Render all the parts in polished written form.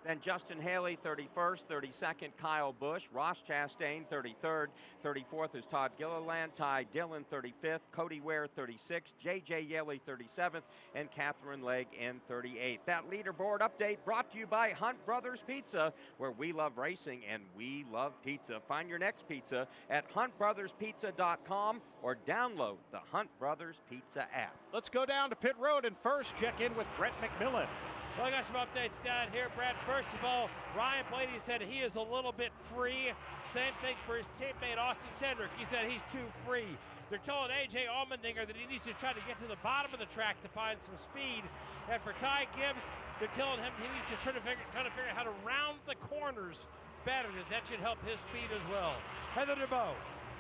Then Justin Haley, 31st. 32nd, Kyle Busch. Ross Chastain, 33rd. 34th is Todd Gilliland. Ty Dillon, 35th. Cody Ware, 36th. J.J. Yeley, 37th. And Catherine Legg in 38th. That leaderboard update brought to you by Hunt Brothers Pizza, where we love racing and we love pizza. Find your next pizza at huntbrotherspizza.com or download the Hunt Brothers Pizza app. Let's go down to pit road and first check in with Brett McMillan. Well, I got some updates down here, Brad. First of all, Ryan Blaney said he is a little bit free. Same thing for his teammate, Austin Cindric. He said he's too free. They're telling A.J. Allmendinger that he needs to try to get to the bottom of the track to find some speed. And for Ty Gibbs, they're telling him he needs to try to figure out how to round the corners better. That should help his speed as well. Heather DeBow.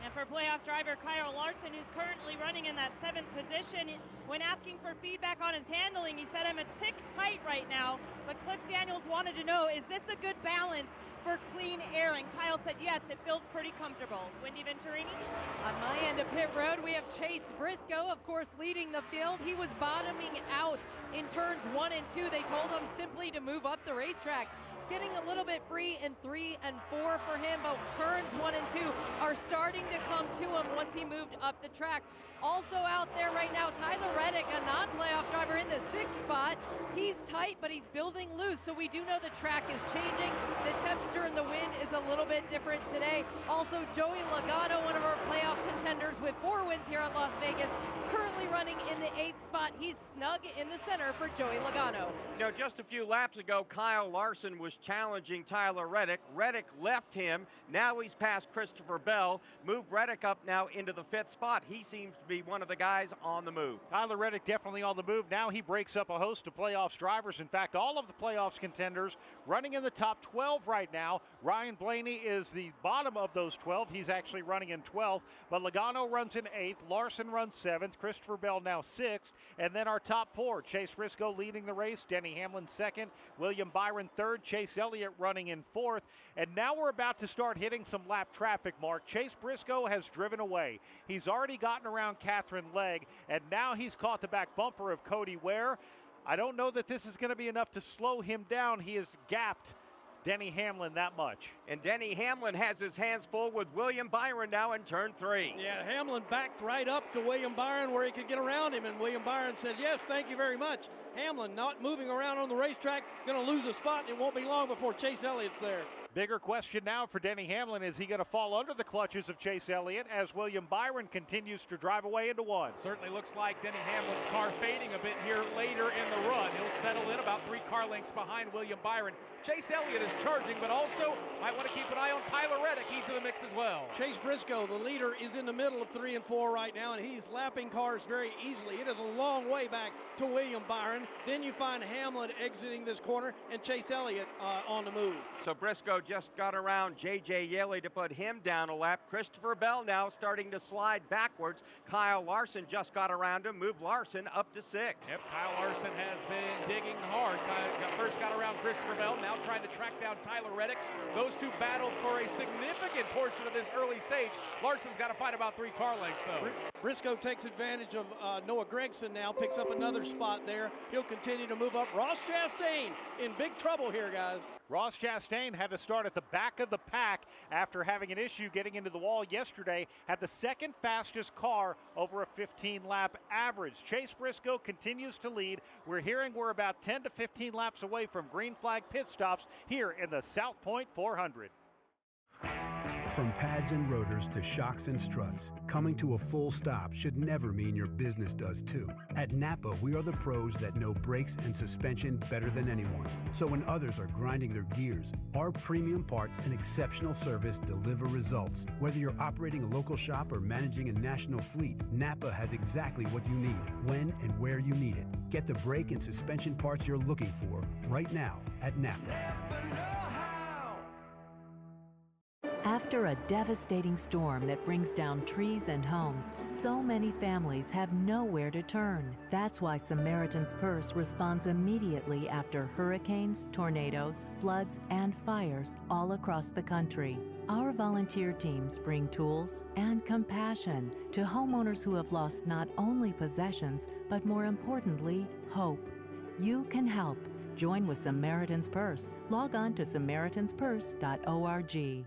And for playoff driver Kyle Larson, who's currently running in that 7th position, when asking for feedback on his handling, he said, "I'm a tick tight right now." But Cliff Daniels wanted to know, is this a good balance for clean air? And Kyle said, yes, it feels pretty comfortable. Wendy Venturini? On my end of pit road, we have Chase Briscoe, of course, leading the field. He was bottoming out in turns 1 and 2. They told him simply to move up the racetrack. Getting a little bit free in 3 and 4 for him, but turns 1 and 2 are starting to come to him once he moved up the track. Also out there right now, Tyler Reddick, a non-playoff driver in the 6th spot. He's tight, but he's building loose, so we do know the track is changing. The temperature and the wind is a little bit different today. Also, Joey Logano, one of our playoff contenders with 4 wins here at Las Vegas, currently running in the 8th spot. He's snug in the center for Joey Logano. You know, just a few laps ago, Kyle Larson was challenging Tyler Reddick. Reddick left him. Now he's past Christopher Bell. Moved Reddick up now into the 5th spot. He seems to be one of the guys on the move. Tyler Reddick definitely on the move. Now he breaks up a host of playoffs drivers. In fact, all of the playoffs contenders running in the top 12 right now. Ryan Blaney is the bottom of those 12. He's actually running in 12th. But Logano runs in 8th. Larson runs 7th. Christopher Bell now 6th. And then our top 4. Chase Briscoe leading the race. Denny Hamlin 2nd. William Byron 3rd. Chase Elliott running in 4th. And now we're about to start hitting some lap traffic, Mark. Chase Briscoe has driven away. He's already gotten around Catherine Legg, and now he's caught the back bumper of Cody Ware. I don't know that this is going to be enough to slow him down. He has gapped Denny Hamlin that much. And Denny Hamlin has his hands full with William Byron now in turn 3. Yeah, Hamlin backed right up to William Byron where he could get around him, and William Byron said, yes, thank you very much. Hamlin not moving around on the racetrack, going to lose a spot, and it won't be long before Chase Elliott's there. Bigger question now for Denny Hamlin, is he going to fall under the clutches of Chase Elliott as William Byron continues to drive away into 1? Certainly looks like Denny Hamlin's car fading a bit here later in the run. He'll settle in about 3 car lengths behind William Byron. Chase Elliott is charging, but also might want to keep an eye on Tyler Reddick. He's in the mix as well. Chase Briscoe, the leader, is in the middle of 3 and 4 right now, and he's lapping cars very easily. It is a long way back to William Byron. Then you find Hamlin exiting this corner and Chase Elliott on the move. So Briscoe just got around J.J. Yeley to put him down a lap. Christopher Bell now starting to slide backwards. Kyle Larson just got around him, moved Larson up to 6. Yep, Kyle Larson has been digging hard. First got around Christopher Bell, now trying to track down Tyler Reddick. Those two battled for a significant portion of this early stage. Larson's got to fight about 3 car lengths, though. Briscoe takes advantage of Noah Gragson now, picks up another spot there. He'll continue to move up. Ross Chastain in big trouble here, guys. Ross Chastain had to start at the back of the pack after having an issue getting into the wall yesterday. Had the 2nd fastest car over a 15-lap average. Chase Briscoe continues to lead. We're hearing we're about 10 to 15 laps away from green flag pit stops here in the South Point 400. From pads and rotors to shocks and struts, coming to a full stop should never mean your business does too. At Napa, we are the pros that know brakes and suspension better than anyone. So when others are grinding their gears, our premium parts and exceptional service deliver results. Whether you're operating a local shop or managing a national fleet, Napa has exactly what you need, when and where you need it. Get the brake and suspension parts you're looking for right now at Napa. After a devastating storm that brings down trees and homes, so many families have nowhere to turn. That's why Samaritan's Purse responds immediately after hurricanes, tornadoes, floods, and fires all across the country. Our volunteer teams bring tools and compassion to homeowners who have lost not only possessions, but more importantly, hope. You can help. Join with Samaritan's Purse. Log on to samaritanspurse.org.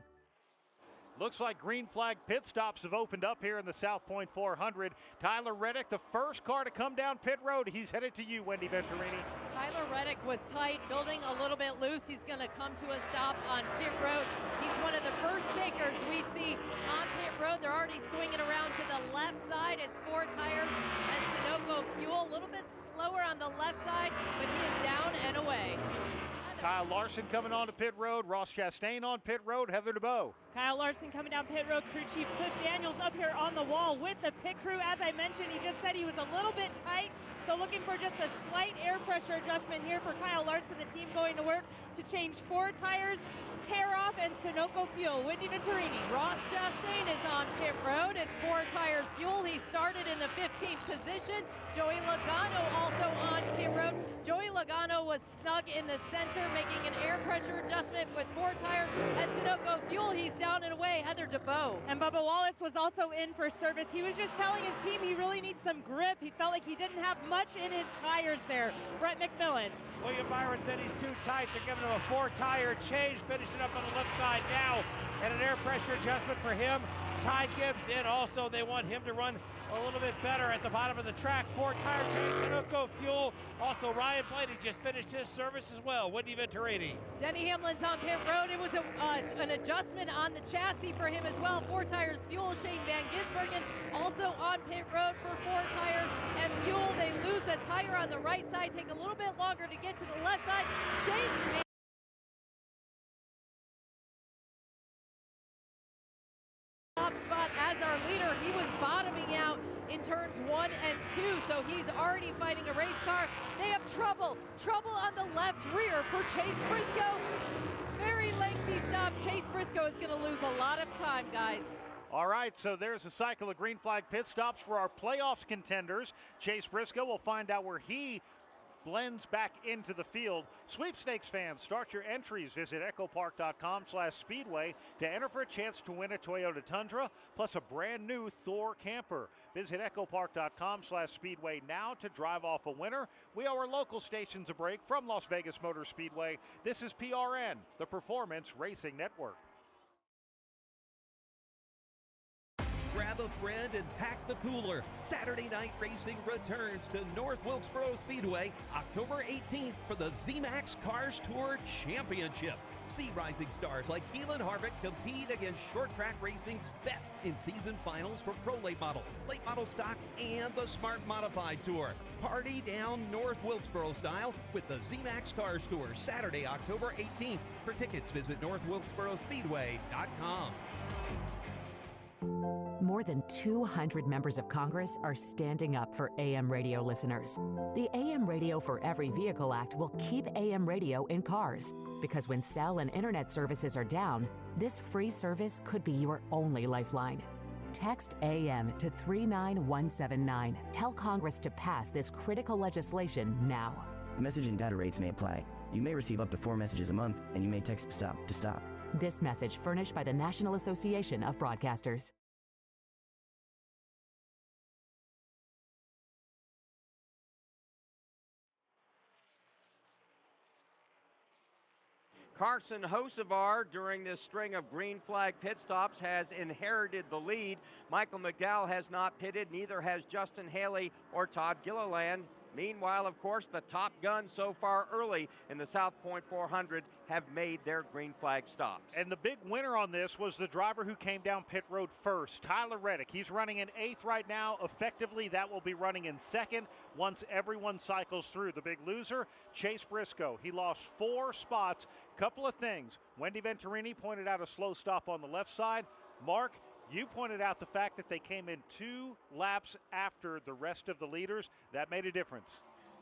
Looks like green flag pit stops have opened up here in the South Point 400. Tyler Reddick, the first car to come down pit road. He's headed to you, Wendy Venturini. Tyler Reddick was tight, building a little bit loose. He's going to come to a stop on pit road. He's one of the first takers we see on pit road. They're already swinging around to the left side. It's Four Tires and Sunoco Fuel. A little bit slower on the left side, but he is down and away. Kyle Larson coming on to pit road. Ross Chastain on pit road. Heather DeBow. Kyle Larson coming down pit road. Crew Chief Cliff Daniels up here on the wall with the pit crew. As I mentioned, he just said he was a little bit tight, so looking for just a slight air pressure adjustment here for Kyle Larson, the team going to work to change Four Tires, Tear Off, and Sunoco Fuel. Wendy Venturini. Ross Chastain is on pit road. It's Four Tires Fuel. He started in the 15th position. Joey Logano also on pit road. Joey Logano was snug in the center, making an air pressure adjustment with Four Tires and Sunoco Fuel. He's down and away. Heather DeBow. And Bubba Wallace was also in for service. He was just telling his team he really needs some grip. He felt like he didn't have much in his tires there. Brett McMillan. William Byron said he's too tight. They're giving him a four-tire change, finishing up on the left side now. And an air pressure adjustment for him. Ty Gibbs in also. They want him to run a little bit better at the bottom of the track. Four-tire change, Sunoco Fuel. Also, Ryan Blaney just finished his service as well. Wendy Venturini. Denny Hamlin's on pit road. It was an adjustment on the chassis for him as well. Four Tires Fuel. Shane Van Gisbergen also on pit road for Four Tires and Fuel. They lose a tire on the right side, take a little bit longer to get to the left side. Shane top spot as our leader. He was bottoming out in turns 1 and 2, so he's already fighting a race car. They have trouble on the left rear for Chase Briscoe. Very lengthy stop. Chase Briscoe is going to lose a lot of time, guys. All right, so there's a cycle of green flag pit stops for our playoffs contenders. Chase Briscoe will find out where he blends back into the field. Sweepstakes fans, start your entries. Visit echopark.com/speedway to enter for a chance to win a Toyota Tundra plus a brand new Thor camper. Visit echopark.com/speedway now to drive off a winner. We owe our local stations a break. From Las Vegas Motor Speedway, this is PRN, the Performance Racing Network. Grab a friend and pack the cooler. Saturday Night Racing returns to North Wilkesboro Speedway October 18th for the ZMAX Cars Tour Championship. See rising stars like Keelan Harvick compete against short track racing's best in season finals for Pro Late Model, Late Model Stock, and the Smart Modified Tour. Party down North Wilkesboro style with the ZMAX Cars Tour Saturday, October 18th. For tickets, visit northwilkesborospeedway.com. More than 200 members of Congress are standing up for AM radio listeners. The AM Radio for Every Vehicle Act will keep AM radio in cars, because when cell and internet services are down, this free service could be your only lifeline. Text AM to 39179. Tell Congress to pass this critical legislation now. Message and data rates may apply. You may receive up to 4 messages a month, and you may text STOP to stop. This message furnished by the National Association of Broadcasters. Carson Hocevar, during this string of green flag pit stops, has inherited the lead. Michael McDowell has not pitted, neither has Justin Haley or Todd Gilliland. Meanwhile, of course, the top guns so far early in the South Point 400 have made their green flag stops. And the big winner on this was the driver who came down pit road first, Tyler Reddick. He's running in 8th right now. Effectively, that will be running in 2nd once everyone cycles through. The big loser, Chase Briscoe. He lost 4 spots. Couple of things. Wendy Venturini pointed out a slow stop on the left side. Mark, you pointed out the fact that they came in 2 laps after the rest of the leaders. That made a difference.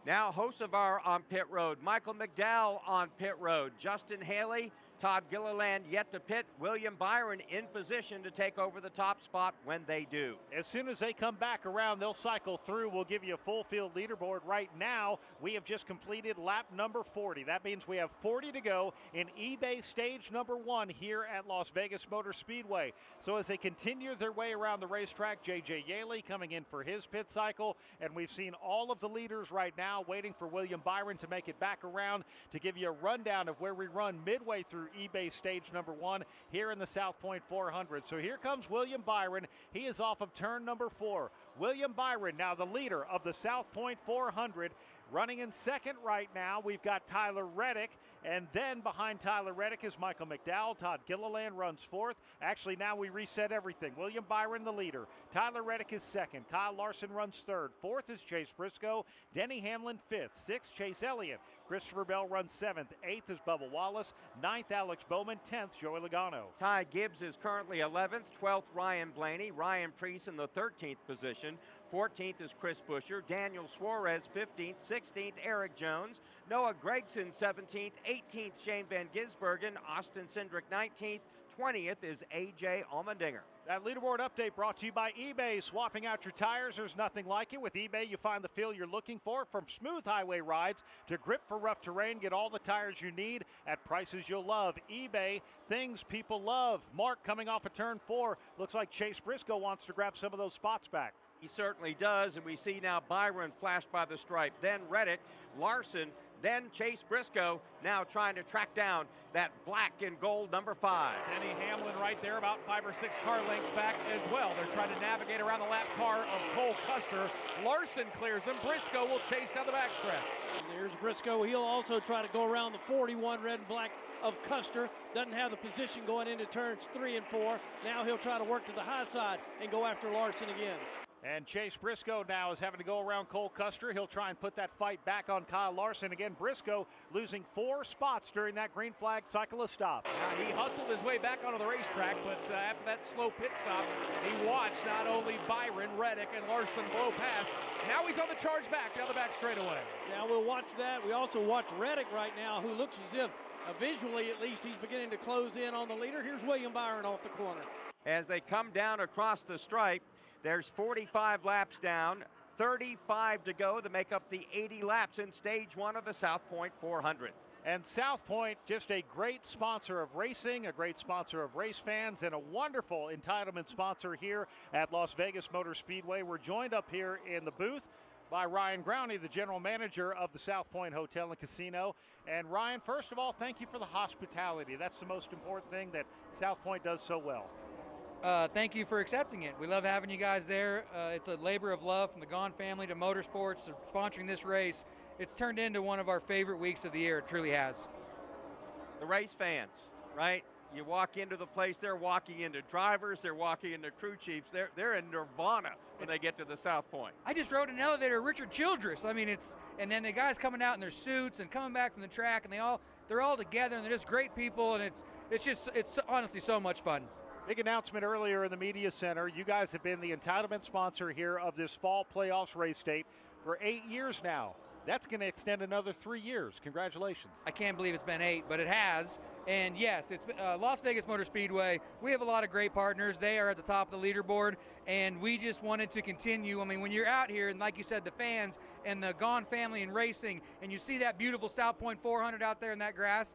Now Hocevar on pit road. Michael McDowell on pit road. Justin Haley, Todd Gilliland yet to pit. William Byron in position to take over the top spot when they do. As soon as they come back around, they'll cycle through. We'll give you a full field leaderboard right now. We have just completed lap number 40. That means we have 40 to go in eBay stage number 1 here at Las Vegas Motor Speedway. So as they continue their way around the racetrack, J.J. Yaley coming in for his pit cycle, and we've seen all of the leaders right now. now, waiting for William Byron to make it back around to give you a rundown of where we run midway through eBay stage number 1 here in the South Point 400. So here comes William Byron. He is off of turn number 4. William Byron, now the leader of the South Point 400. Running in second right now, we've got Tyler Reddick, and then behind Tyler Reddick is Michael McDowell. Todd Gilliland runs fourth. Actually, now we reset everything. William Byron, the leader. Tyler Reddick is second. Kyle Larson runs third. Fourth is Chase Briscoe. Denny Hamlin fifth. Sixth, Chase Elliott. Christopher Bell runs seventh. Eighth is Bubba Wallace. Ninth, Alex Bowman. 10th, Joey Logano. Ty Gibbs is currently 11th. 12th, Ryan Blaney. Ryan Preece in the 13th position. 14th is Chris Buescher. Daniel Suarez, 15th. 16th, Eric Jones. Noah Gregson, 17th. 18th, Shane Van Gisbergen. Austin Cindric, 19th. 20th is A.J. Allmendinger. That leaderboard update brought to you by eBay. Swapping out your tires, there's nothing like it. With eBay, you find the feel you're looking for. From smooth highway rides to grip for rough terrain, get all the tires you need at prices you'll love. eBay, things people love. Mark coming off of turn 4. Looks like Chase Briscoe wants to grab some of those spots back. He certainly does, and we see now Byron flash by the stripe, then Reddick, Larson, then Chase Briscoe, now trying to track down that black and gold number 5. Denny Hamlin right there, about 5 or 6 car lengths back as well. They're trying to navigate around the lap car of Cole Custer. Larson clears him. Briscoe will chase down the backstretch. There's Briscoe. He'll also try to go around the 41 red and black of Custer. Doesn't have the position going into turns 3 and 4. Now he'll try to work to the high side and go after Larson again. And Chase Briscoe now is having to go around Cole Custer. He'll try and put that fight back on Kyle Larson. Again, Briscoe losing 4 spots during that green flag cyclist stop. Now, he hustled his way back onto the racetrack, but after that slow pit stop, he watched not only Byron, Reddick, and Larson blow past. Now he's on the charge back down the back straightaway. Now we'll watch that. We also watch Reddick right now, who looks as if visually at least he's beginning to close in on the leader. Here's William Byron off the corner. As they come down across the stripe, there's 45 laps down, 35 to go to make up the 80 laps in stage 1 of the South Point 400. And South Point, just a great sponsor of racing, a great sponsor of race fans, and a wonderful entitlement sponsor here at Las Vegas Motor Speedway. We're joined up here in the booth by Ryan Growney, the general manager of the South Point Hotel and Casino. And Ryan, first of all, thank you for the hospitality. That's the most important thing that South Point does so well. Thank you for accepting it. We love having you guys there. It's a labor of love from the Gahn family to motorsports to sponsoring this race. It's turned into one of our favorite weeks of the year. It truly has. The race fans, right? You walk into the place, they're walking into drivers, they're walking into crew chiefs. They're in nirvana when they get to the South Point. I just rode an elevator, Richard Childress. I mean, and then the guys coming out in their suits and coming back from the track, and they're all together, and they're just great people, and it's honestly so much fun. Big announcement earlier in the media center. You guys have been the entitlement sponsor here of this fall playoffs race date for 8 years now. That's going to extend another 3 years. Congratulations. I can't believe it's been 8, but it has. And yes, it's Las Vegas Motor Speedway. We have a lot of great partners. They are at the top of the leaderboard, and we just wanted to continue. I mean, when you're out here, and like you said, the fans and the Gahn family and racing, and you see that beautiful South Point 400 out there in that grass,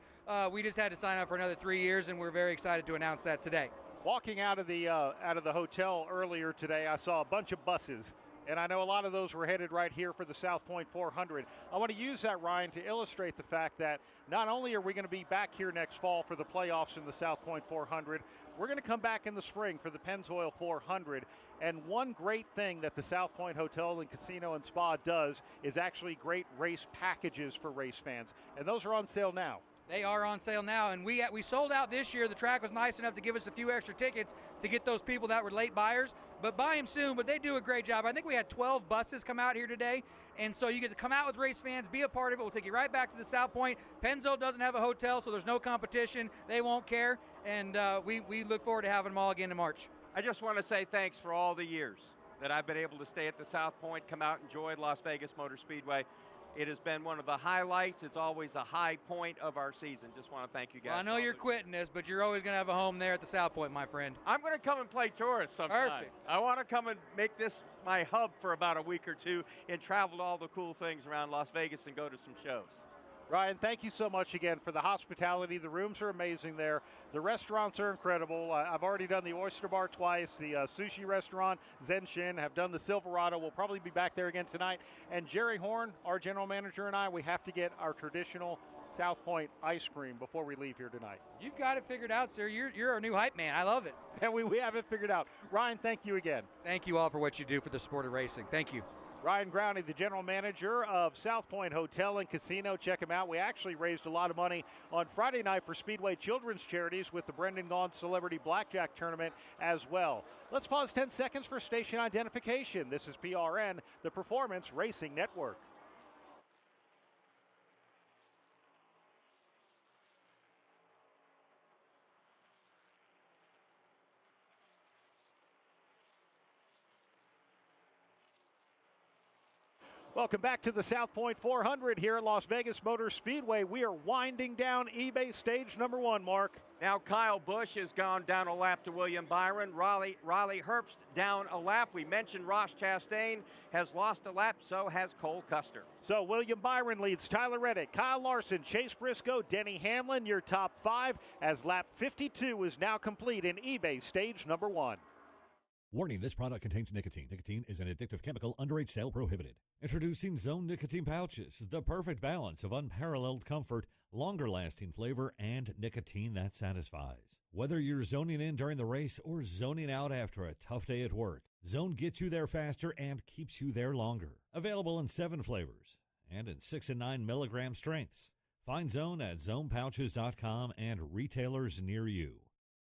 we just had to sign up for another 3 years, and we're very excited to announce that today. Walking out of the hotel earlier today, I saw a bunch of buses, and I know a lot of those were headed right here for the South Point 400. I want to use that, Ryan, to illustrate the fact that not only are we going to be back here next fall for the playoffs in the South Point 400, we're going to come back in the spring for the Pennzoil 400. And one great thing that the South Point Hotel and Casino and Spa does is actually great race packages for race fans, and those are on sale now. They are on sale now, and we sold out this year. The track was nice enough to give us a few extra tickets to get those people that were late buyers, but buy them soon. But they do a great job. I think we had 12 buses come out here today, and so you get to come out with race fans, be a part of it. We'll take you right back to the South Point. Pennzoil doesn't have a hotel, so there's no competition. They won't care, and we look forward to having them all again in March. I just want to say thanks for all the years that I've been able to stay at the South Point, come out, enjoy Las Vegas Motor Speedway. It has been one of the highlights. It's always a high point of our season. Just want to thank you guys. Well, I know you're quitting this, but you're always going to have a home there at the South Point, my friend. I'm going to come and play tourist sometime. Perfect. I want to come and make this my hub for about a week or two and travel to all the cool things around Las Vegas and go to some shows. Ryan, thank you so much again for the hospitality. The rooms are amazing there. The restaurants are incredible. I've already done the Oyster Bar twice, the sushi restaurant, Zenshin, have done the Silverado. We'll probably be back there again tonight. And Jerry Horn, our general manager, and I, we have to get our traditional South Point ice cream before we leave here tonight. You've got it figured out, sir. You're our new hype man. I love it. And we have it figured out. Ryan, thank you again. Thank you all for what you do for the sport of racing. Thank you. Ryan Growney, the general manager of South Point Hotel and Casino. Check him out. We actually raised a lot of money on Friday night for Speedway Children's Charities with the Brendan Gaughan Celebrity Blackjack Tournament as well. Let's pause 10 seconds for station identification. This is PRN, the Performance Racing Network. Welcome back to the South Point 400 here at Las Vegas Motor Speedway. We are winding down eBay stage number 1, Mark. Now Kyle Busch has gone down a lap to William Byron. Riley Herbst down a lap. We mentioned Ross Chastain has lost a lap, so has Cole Custer. So William Byron leads Tyler Reddick, Kyle Larson, Chase Briscoe, Denny Hamlin, your top 5, as lap 52 is now complete in eBay stage number 1. Warning, this product contains nicotine. Nicotine is an addictive chemical, underage sale prohibited. Introducing Zone Nicotine Pouches, the perfect balance of unparalleled comfort, longer-lasting flavor, and nicotine that satisfies. Whether you're zoning in during the race or zoning out after a tough day at work, Zone gets you there faster and keeps you there longer. Available in 7 flavors and in 6 and 9 milligram strengths. Find Zone at zonepouches.com and retailers near you.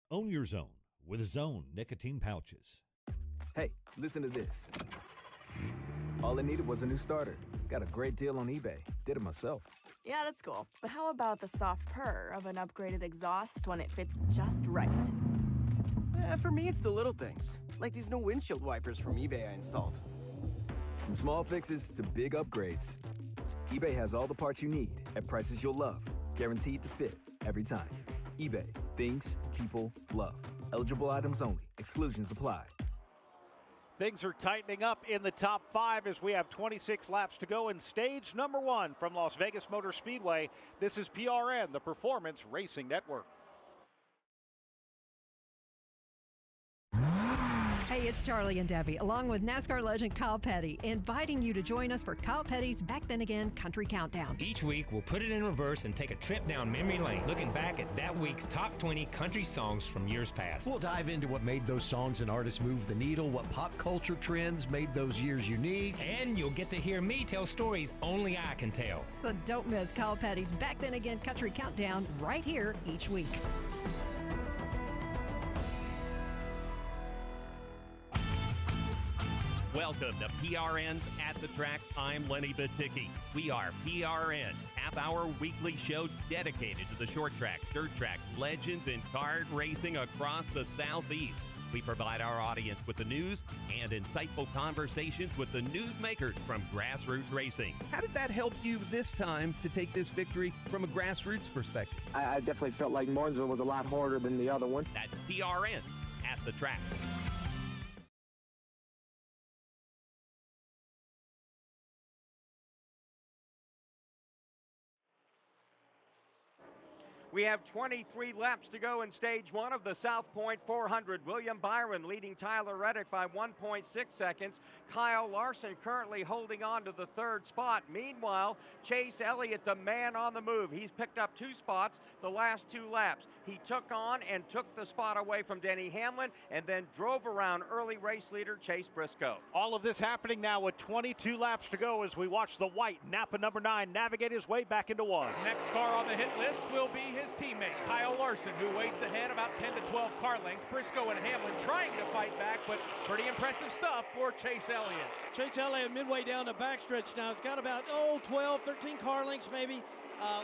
Own your Zone with Zone Nicotine Pouches. Hey, listen to this. All I needed was a new starter. Got a great deal on eBay. Did it myself. Yeah, that's cool. But how about the soft purr of an upgraded exhaust when it fits just right? For me, it's the little things, like these new windshield wipers from eBay I installed. From small fixes to big upgrades, eBay has all the parts you need at prices you'll love. Guaranteed to fit every time. eBay. Things people love. Eligible items only. Exclusions apply. Things are tightening up in the top 5 as we have 26 laps to go in stage number 1 from Las Vegas Motor Speedway. This is PRN, the Performance Racing Network. Hey, it's Charlie and Debbie, along with NASCAR legend Kyle Petty, inviting you to join us for Kyle Petty's Back Then Again Country Countdown. Each week, we'll put it in reverse and take a trip down memory lane, looking back at that week's top 20 country songs from years past. We'll dive into what made those songs and artists move the needle, what pop culture trends made those years unique. And you'll get to hear me tell stories only I can tell. So don't miss Kyle Petty's Back Then Again Country Countdown right here each week. Welcome to PRN's At the Track. I'm Lenny Baticki. We are PRN's half-hour weekly show dedicated to the short track, dirt track, legends, and kart racing across the Southeast. We provide our audience with the news and insightful conversations with the newsmakers from grassroots racing. How did that help you this time to take this victory from a grassroots perspective? I definitely felt like Martinsville was a lot harder than the other one. That's PRN's At the Track. We have 23 laps to go in stage 1 of the South Point 400. William Byron leading Tyler Reddick by 1.6 seconds. Kyle Larson currently holding on to the 3rd spot. Meanwhile, Chase Elliott, the man on the move. He's picked up 2 spots the last 2 laps. He took on and took the spot away from Denny Hamlin and then drove around early race leader Chase Briscoe. All of this happening now with 22 laps to go as we watch the white Napa number 9 navigate his way back into 1. Next car on the hit list will be his teammate, Kyle Larson, who waits ahead about 10 to 12 car lengths. Briscoe and Hamlin trying to fight back, but pretty impressive stuff for Chase Elliott. Chase Elliott midway down the backstretch now. It's got about, 12, 13 car lengths maybe.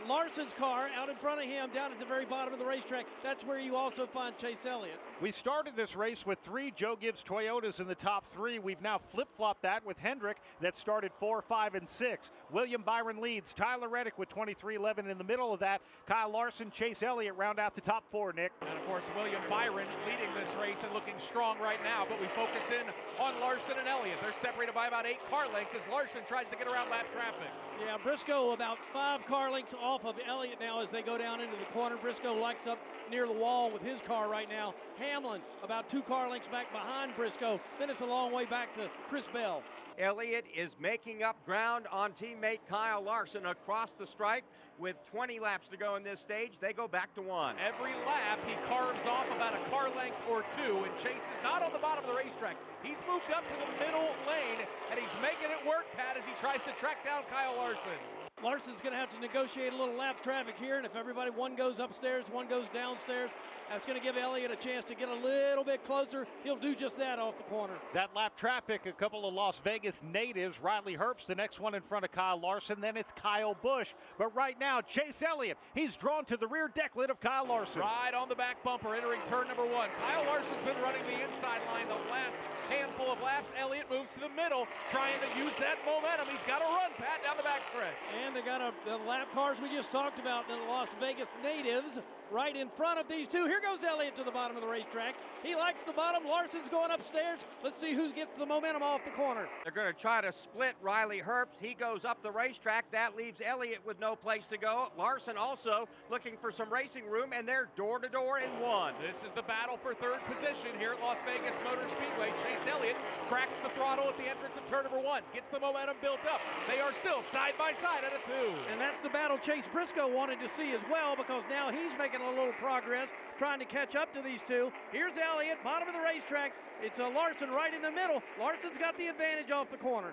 Larson's car out in front of him down at the very bottom of the racetrack. That's where you also find Chase Elliott. We started this race with 3 Joe Gibbs Toyotas in the top 3. We've now flip-flopped that with Hendrick that started 4, 5, and 6. William Byron leads. Tyler Reddick with 23-11 in the middle of that. Kyle Larson, Chase Elliott round out the top 4, Nick. And of course, William Byron leading this race and looking strong right now, but we focus in on Larson and Elliott. They're separated by about 8 car lengths as Larson tries to get around lap traffic. Yeah, Briscoe about 5 car lengths off of Elliott now as they go down into the corner. Briscoe likes up near the wall with his car right now. Hamlin about 2 car lengths back behind Briscoe. Then it's a long way back to Chris Bell. Elliott is making up ground on teammate Kyle Larson across the stripe with 20 laps to go in this stage. They go back to 1. Every lap, he carves off about a car length or 2, and Chase is not on the bottom of the racetrack. He's moved up to the middle lane, and he's making it work, Pat, as he tries to track down Kyle Larson. Larson's going to have to negotiate a little lap traffic here, and if everybody, one goes upstairs, one goes downstairs, that's going to give Elliott a chance to get a little bit closer. He'll do just that off the corner. That lap traffic, a couple of Las Vegas natives. Riley Herbst, the next one in front of Kyle Larson. Then it's Kyle Busch. But right now, Chase Elliott, he's drawn to the rear decklet of Kyle Larson. Right on the back bumper, entering turn number 1. Kyle Larson's been running the inside line the last handful of laps. Elliott moves to the middle, trying to use that momentum. He's got to run, Pat, down the backstretch. And they got the lap cars we just talked about, the Las Vegas natives, right in front of these two. Here goes Elliott to the bottom of the racetrack. He likes the bottom. Larson's going upstairs. Let's see who gets the momentum off the corner. They're going to try to split Riley Herbst. He goes up the racetrack. That leaves Elliott with no place to go. Larson also looking for some racing room, and they're door-to-door in 1. This is the battle for third position here at Las Vegas Motor Speedway. Chase Elliott cracks the throttle at the entrance of turn number 1. Gets the momentum built up. They are still side by side at a 2. And that's the battle Chase Briscoe wanted to see as well, because now he's making a little progress trying to catch up to these two. Here's Elliott, bottom of the racetrack. It's Larson right in the middle. Larson's got the advantage off the corner.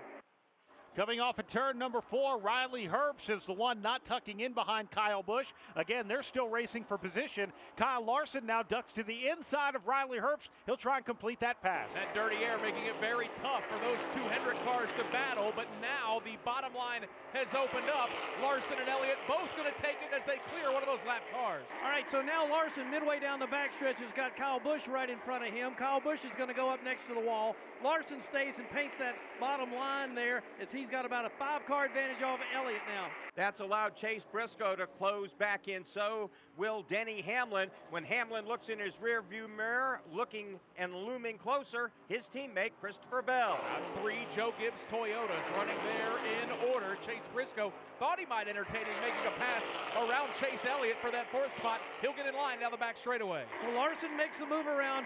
Coming off at turn number 4, Riley Herbst is the one not tucking in behind Kyle Busch. Again, they're still racing for position. Kyle Larson now ducks to the inside of Riley Herbst. He'll try and complete that pass. That dirty air making it very tough for those 2 Hendrick cars to battle, but now the bottom line has opened up. Larson and Elliott both going to take it as they clear one of those lap cars. All right, so now Larson, midway down the backstretch, has got Kyle Busch right in front of him. Kyle Busch is going to go up next to the wall. Larson stays and paints that bottom line there as he's got about a 5-car advantage off Elliott now. That's allowed Chase Briscoe to close back in. So will Denny Hamlin. When Hamlin looks in his rear view mirror, looking and looming closer, his teammate Christopher Bell. 3 Joe Gibbs Toyotas running there in order. Chase Briscoe thought he might entertain him making a pass around Chase Elliott for that 4th spot. He'll get in line down the back straightaway. So Larson makes the move around,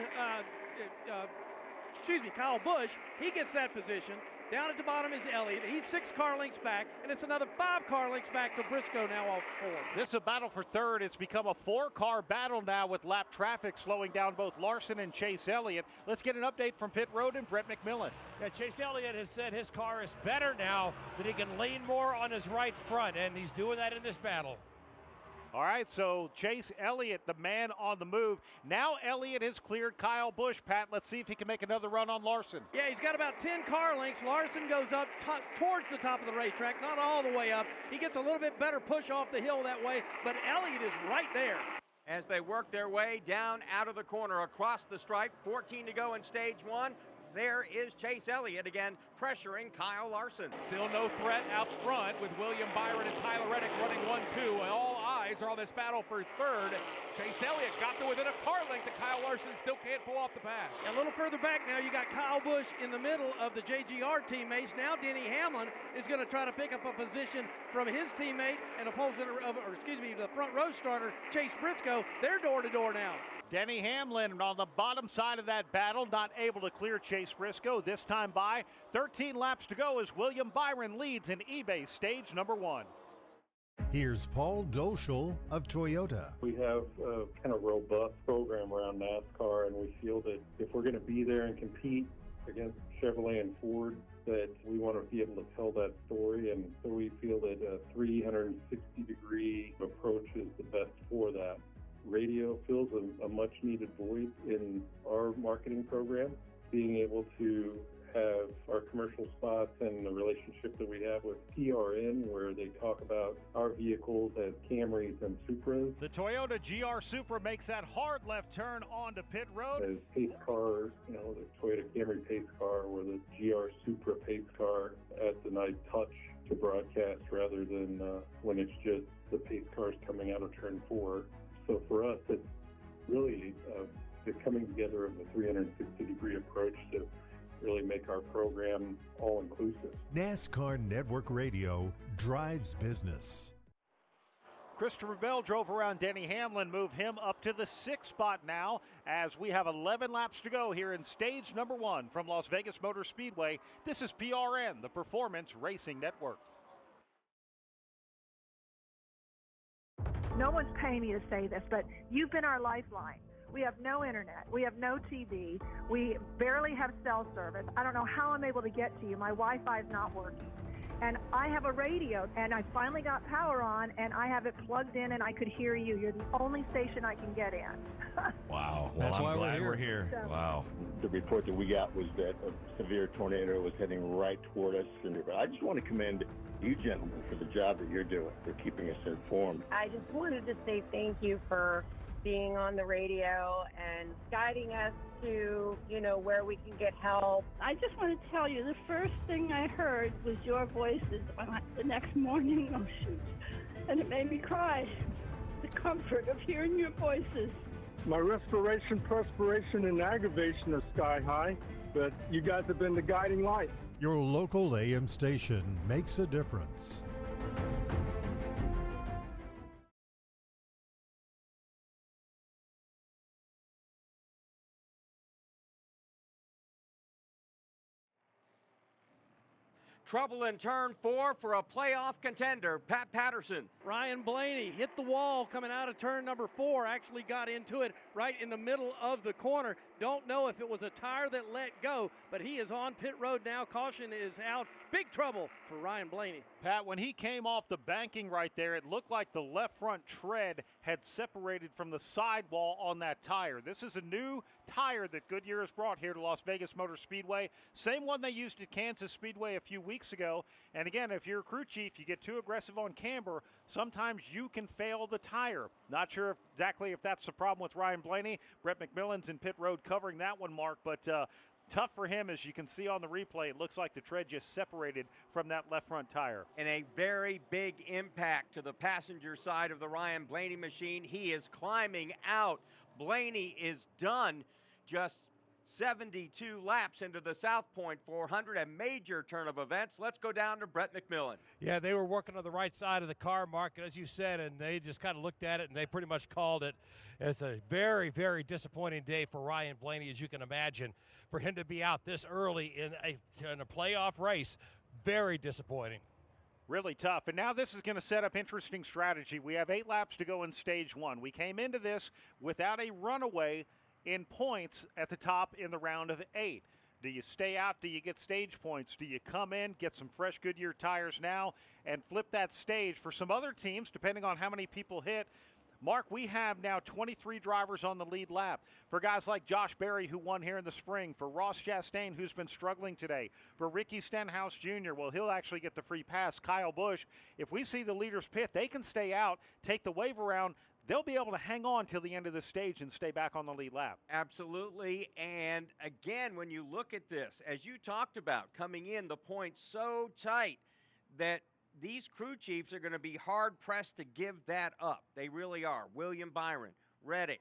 Kyle Busch. He gets that position. Down at the bottom is Elliott. He's 6 car lengths back, and it's another 5 car lengths back to Briscoe now off 4. This is a battle for third. It's become a 4-car battle now with lap traffic slowing down both Larson and Chase Elliott. Let's get an update from pit road and Brett McMillan. Yeah, Chase Elliott has said his car is better now, that he can lean more on his right front, and he's doing that in this battle. All right, so Chase Elliott, the man on the move. Now Elliott has cleared Kyle Busch. Pat, let's see if he can make another run on Larson. Yeah, he's got about 10 car lengths. Larson goes up towards the top of the racetrack, not all the way up. He gets a little bit better push off the hill that way, but Elliott is right there. As they work their way down out of the corner across the stripe, 14 to go in stage 1. There is Chase Elliott again pressuring Kyle Larson. Still no threat out front with William Byron and Tyler Reddick running 1-2. All eyes are on this battle for third. Chase Elliott got to within a car length that Kyle Larson still can't pull off the pass. A little further back now, you got Kyle Busch in the middle of the JGR teammates. Now Denny Hamlin is going to try to pick up a position from his teammate and the front row starter, Chase Briscoe. They're door to door now. Denny Hamlin on the bottom side of that battle, not able to clear Chase Briscoe. This time by 13 laps to go as William Byron leads in eBay stage number 1. Here's Paul Doschel of Toyota. We have a kind of robust program around NASCAR, and we feel that if we're going to be there and compete against Chevrolet and Ford, that we want to be able to tell that story, and so we feel that a 360-degree approach is the best for that. Radio fills a much-needed void in our marketing program. Being able to have our commercial spots and the relationship that we have with PRN, where they talk about our vehicles as Camrys and Supras. The Toyota GR Supra makes that hard left turn onto pit road. As pace cars, the Toyota Camry pace car or the GR Supra pace car adds a nice touch to broadcast rather than when it's just the pace cars coming out of turn 4. So for us, it's really the coming together of the 360-degree approach to really make our program all-inclusive. NASCAR Network Radio drives business. Christopher Bell drove around Denny Hamlin, moved him up to the 6th spot now as we have 11 laps to go here in stage number 1 from Las Vegas Motor Speedway. This is PRN, the Performance Racing Network. No one's paying me to say this, but you've been our lifeline. We have no internet. We have no TV. We barely have cell service. I don't know how I'm able to get to you. My Wi-Fi is not working. And I have a radio, and I finally got power on, and I have it plugged in, and I could hear you. You're the only station I can get in. Wow. Well, That's I'm why glad we're here. So- Wow. The report that we got was that a severe tornado was heading right toward us. And I just want to commend you gentlemen for the job that you're doing, for keeping us informed. I just wanted to say thank you for being on the radio and guiding us to, where we can get help. I just want to tell you, the first thing I heard was your voices the next morning. Oh, shoot. And it made me cry. The comfort of hearing your voices. My respiration, perspiration, and aggravation are sky high, but you guys have been the guiding light. Your local AM station makes a difference. Trouble in turn 4 for a playoff contender, Pat Patterson. Ryan Blaney hit the wall coming out of turn number 4, actually got into it right in the middle of the corner. Don't know if it was a tire that let go, but he is on pit road now. Caution is out. Big trouble for Ryan Blaney. Pat, when he came off the banking right there, it looked like the left front tread had separated from the sidewall on that tire. This is a new tire that Goodyear has brought here to Las Vegas Motor Speedway. Same one they used at Kansas Speedway a few weeks ago. And again, if you're a crew chief, you get too aggressive on camber, sometimes you can fail the tire. Not sure exactly if that's the problem with Ryan Blaney. Brett McMillan's in pit road covering that one, Mark, but tough for him. As you can see on the replay, it looks like the tread just separated from that left front tire. And a very big impact to the passenger side of the Ryan Blaney machine. He is climbing out. Blaney is done. Just 72 laps into the South Point 400, a major turn of events. Let's go down to Brett McMillan. Yeah, they were working on the right side of the car, Mark, as you said, and they just kind of looked at it and they pretty much called it. It's a very, very disappointing day for Ryan Blaney, as you can imagine. For him to be out this early in a playoff race, very disappointing. Really tough. And now this is going to set up interesting strategy. We have 8 laps to go in stage 1. We came into this without a runaway in points at the top in the round of 8. Do you stay out? Do you get stage points? Do you come in, get some fresh Goodyear tires now, and flip that stage for some other teams, depending on how many people hit? Mark, we have now 23 drivers on the lead lap. For guys like Josh Berry, who won here in the spring. For Ross Chastain, who's been struggling today. For Ricky Stenhouse Jr., well, he'll actually get the free pass. Kyle Busch, if we see the leaders pit, they can stay out, take the wave around. They'll be able to hang on till the end of the stage and stay back on the lead lap. Absolutely. And again, when you look at this, as you talked about, coming in, the points so tight that these crew chiefs are going to be hard-pressed to give that up. They really are. William Byron, Reddick,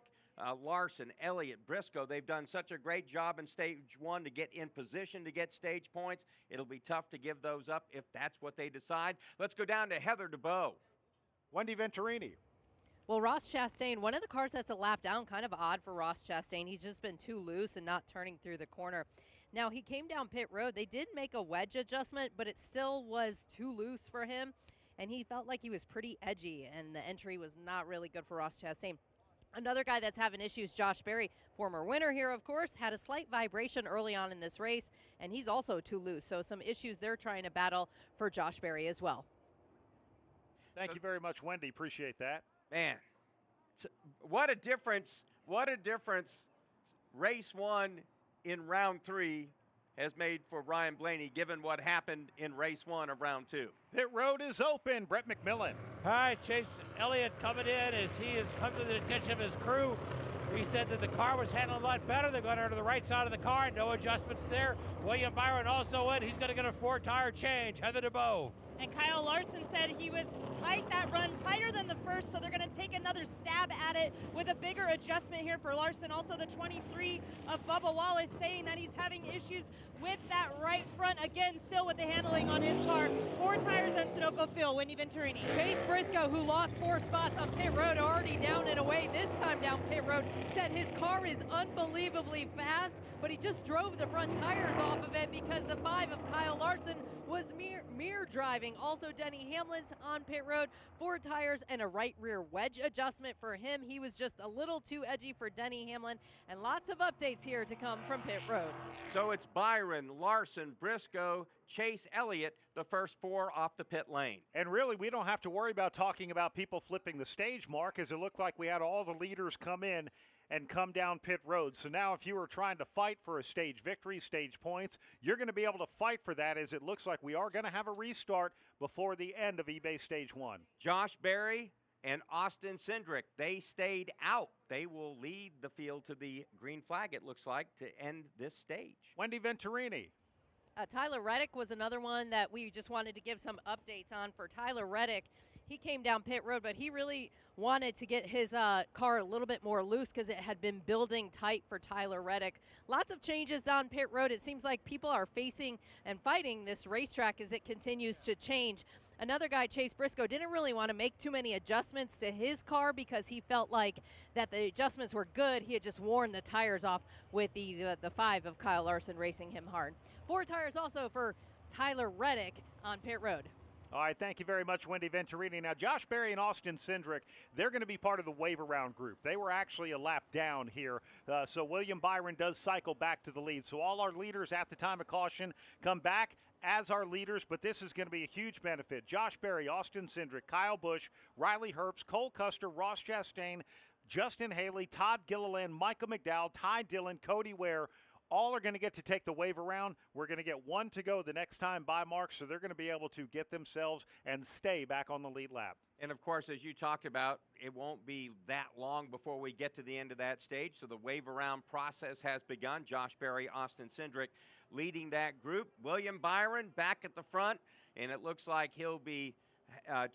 Larson, Elliott, Briscoe, they've done such a great job in stage 1 to get in position to get stage points. It'll be tough to give those up if that's what they decide. Let's go down to Heather DeBow. Wendy Venturini. Well, Ross Chastain, one of the cars that's a lap down, kind of odd for Ross Chastain. He's just been too loose and not turning through the corner. Now, he came down pit road. They did make a wedge adjustment, but it still was too loose for him, and he felt like he was pretty edgy, and the entry was not really good for Ross Chastain. Another guy that's having issues, Josh Berry, former winner here, of course, had a slight vibration early on in this race, and he's also too loose. So some issues they're trying to battle for Josh Berry as well. Thank you very much, Wendy. Appreciate that. Man, what a difference. What a difference race 1 in round 3 has made for Ryan Blaney, given what happened in race 1 of round 2. Pit road is open. Brett McMillan. All right, Chase Elliott coming in as he has come to the attention of his crew. He said that the car was handling a lot better. They're going to the right side of the car. No adjustments there. William Byron also in. He's going to get a 4-tire change. Heather DeBow. And Kyle Larson said he was tight, that run tighter than the first, so they're going to take another stab at it with a bigger adjustment here for Larson. Also the 23 of Bubba Wallace saying that he's having issues with that right front. Again, still with the handling on his car. 4 tires at Sunoco Phil, Wendy Venturini. Chase Briscoe, who lost 4 spots on pit road, already down and away this time down pit road, said his car is unbelievably fast, but he just drove the front tires off of it because the 5 of Kyle Larson was mirror driving. Also, Denny Hamlin's on pit road, 4 tires and a right rear wedge adjustment for him. He was just a little too edgy for Denny Hamlin, and lots of updates here to come from pit road. So it's Byron, Larson, Briscoe, Chase Elliott, the first 4 off the pit lane. And really, we don't have to worry about talking about people flipping the stage, Mark, as it looked like we had all the leaders come in and come down pit road. So now if you were trying to fight for a stage victory, stage points, you're going to be able to fight for that, as it looks like we are going to have a restart before the end of eBay Stage 1. Josh Berry and Austin Cindric, they stayed out. They will lead the field to the green flag, it looks like, to end this stage. Wendy Venturini. Tyler Reddick was another one that we just wanted to give some updates on. For Tyler Reddick, he came down pit road, but he really wanted to get his car a little bit more loose because it had been building tight for Tyler Reddick. Lots of changes on pit road. It seems like people are facing and fighting this racetrack as it continues to change. Another guy, Chase Briscoe, didn't really want to make too many adjustments to his car because he felt like that the adjustments were good. He had just worn the tires off with the 5 of Kyle Larson racing him hard. 4 tires also for Tyler Reddick on pit road. All right, thank you very much, Wendy Venturini. Now, Josh Berry and Austin Cindric, they're going to be part of the wave around group. They were actually a lap down here, so William Byron does cycle back to the lead. So all our leaders at the time of caution come back as our leaders, but this is going to be a huge benefit. Josh Berry, Austin Cindric, Kyle Busch, Riley Herbst, Cole Custer, Ross Chastain, Justin Haley, Todd Gilliland, Michael McDowell, Ty Dillon, Cody Ware, all are going to get to take the wave around. We're going to get 1 to go the next time by, Mark, so they're going to be able to get themselves and stay back on the lead lap. And, of course, as you talked about, it won't be that long before we get to the end of that stage, so the wave around process has begun. Josh Berry, Austin Cindric leading that group. William Byron back at the front, and it looks like he'll be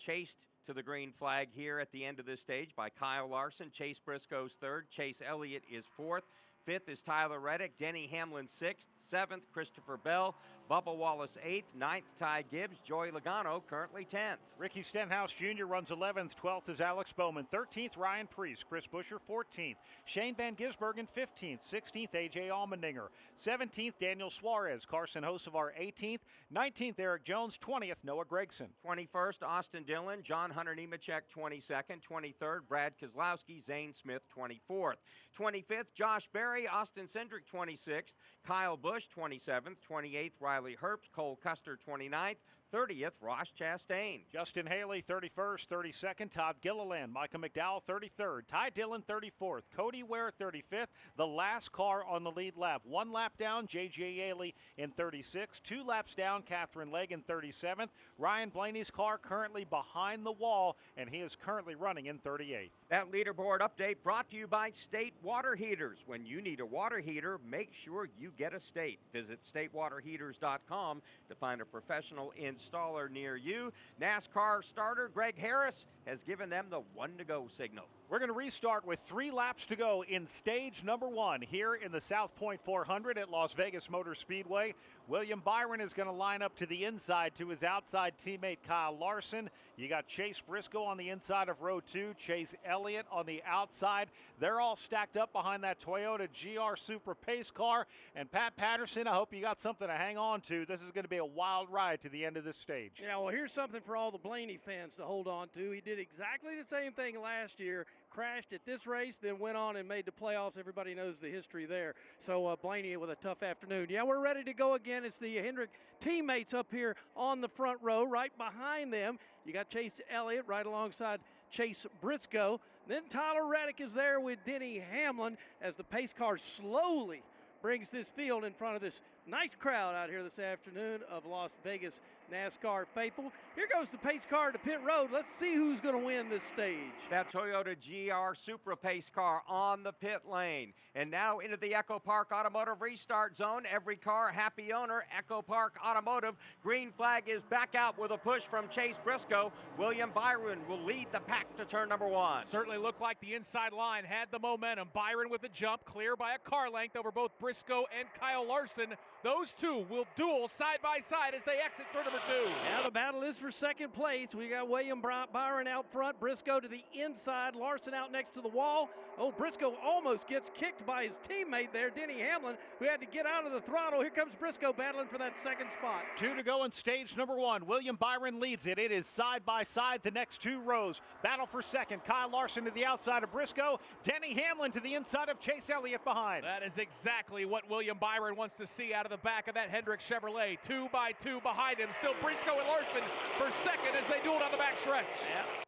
chased to the green flag here at the end of this stage by Kyle Larson. Chase Briscoe's 3rd. Chase Elliott is 4th. 5th is Tyler Reddick. Denny Hamlin 6th. 7th, Christopher Bell. Bubba Wallace 8th. 9th, Ty Gibbs. Joey Logano currently 10th. Ricky Stenhouse Jr. runs 11th. 12th is Alex Bowman. 13th, Ryan Preece. Chris Buescher 14th. Shane Van Gisbergen 15th. 16th, A.J. Allmendinger. 17th, Daniel Suarez. Carson Hocevar 18th. 19th, Eric Jones. 20th, Noah Gragson. 21st, Austin Dillon. John Hunter Nemechek 22nd. 23rd, Brad Keselowski. Zane Smith 24th. 25th, Josh Berry. Austin Cindric 26th. Kyle Busch 27th. 28th, Riley Herbst. Cole Custer 29th. 30th, Ross Chastain. Justin Haley, 31st. 32nd, Todd Gilliland. Michael McDowell, 33rd. Ty Dillon, 34th. Cody Ware, 35th. The last car on the lead lap. 1 lap down, J.J. Yaley in 36th. 2 laps down, Catherine Legg in 37th. Ryan Blaney's car currently behind the wall, and he is currently running in 38th. That leaderboard update brought to you by State Water Heaters. When you need a water heater, make sure you get a State. Visit statewaterheaters.com to find a professional installer near you. NASCAR starter Greg Harris has given them the 1 to go signal. We're going to restart with 3 laps to go in stage number 1 here in the South Point 400 at Las Vegas Motor Speedway. William Byron is going to line up to the inside to his outside teammate Kyle Larson. You got Chase Briscoe on the inside of row 2, Chase Elliott on the outside. They're all stacked up behind that Toyota GR Supra pace car. And Pat Patterson, I hope you got something to hang on to. This is going to be a wild ride to the end of this stage. Yeah, well, here's something for all the Blaney fans to hold on to. He did exactly the same thing last year. Crashed at this race, then went on and made the playoffs. Everybody knows the history there. So Blaney with a tough afternoon. Yeah, we're ready to go again. It's the Hendrick teammates up here on the front row. Right behind them, you got Chase Elliott right alongside Chase Briscoe. Then Tyler Reddick is there with Denny Hamlin as the pace car slowly brings this field in front of this nice crowd out here this afternoon of Las Vegas NASCAR faithful. Here goes the pace car to pit road. Let's see who's going to win this stage. That Toyota GR Supra pace car on the pit lane. And now into the Echo Park Automotive restart zone. Every car, happy owner. Echo Park Automotive. Green flag is back out with a push from Chase Briscoe. William Byron will lead the pack to turn number 1. Certainly looked like the inside line had the momentum. Byron with a jump, clear by a car length over both Briscoe and Kyle Larson. Those two will duel side by side as they exit turn number 2. Now the battle is for second place. We got William Byron out front, Briscoe to the inside, Larson out next to the wall. Oh, Briscoe almost gets kicked by his teammate there, Denny Hamlin, who had to get out of the throttle. Here comes Briscoe battling for that second spot. 2 to go in stage number 1. William Byron leads it. It is side by side the next 2 rows. Battle for second. Kyle Larson to the outside of Briscoe. Denny Hamlin to the inside of Chase Elliott behind. That is exactly what William Byron wants to see out of the back of that Hendrick Chevrolet. 2 by 2 behind him. Still Briscoe and Larson for second as they duel down the back stretch.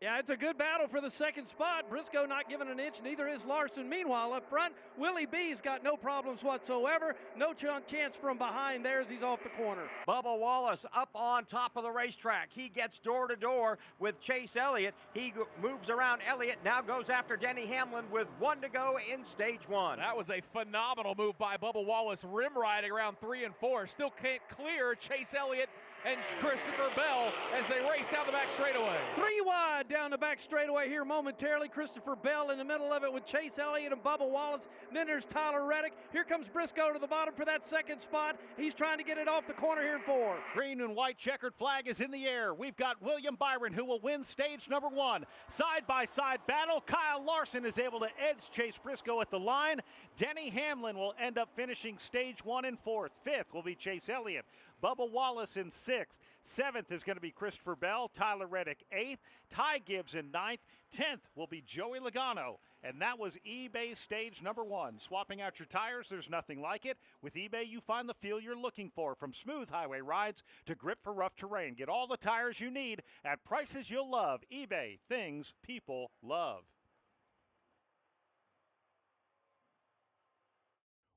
Yeah, it's a good battle for the second spot. Briscoe not giving an inch, neither is Larson. Meanwhile, up front, Willie B's got no problems whatsoever. No chance from behind there as he's off the corner. Bubba Wallace up on top of the racetrack. He gets door to door with Chase Elliott. He moves around Elliott, now goes after Denny Hamlin with 1 to go in stage 1. That was a phenomenal move by Bubba Wallace, rim riding around 3 and 4. Still can't clear Chase Elliott and Christopher Bell as they race down the back straightaway. 3 wide down the back straightaway here momentarily. Christopher Bell in the middle of it with Chase Elliott and Bubba Wallace. Then there's Tyler Reddick. Here comes Briscoe to the bottom for that second spot. He's trying to get it off the corner here in 4. Green and white checkered flag is in the air. We've got William Byron who will win stage number 1. Side by side battle. Kyle Larson is able to edge Chase Briscoe at the line. Denny Hamlin will end up finishing stage 1 in 4th. 5th will be Chase Elliott. Bubba Wallace in 6th. 7th is going to be Christopher Bell. Tyler Reddick 8th. Ty Gibbs in 9th. 10th will be Joey Logano. And that was eBay stage number 1. Swapping out your tires, there's nothing like it. With eBay, you find the feel you're looking for. From smooth highway rides to grip for rough terrain. Get all the tires you need at prices you'll love. eBay, things people love.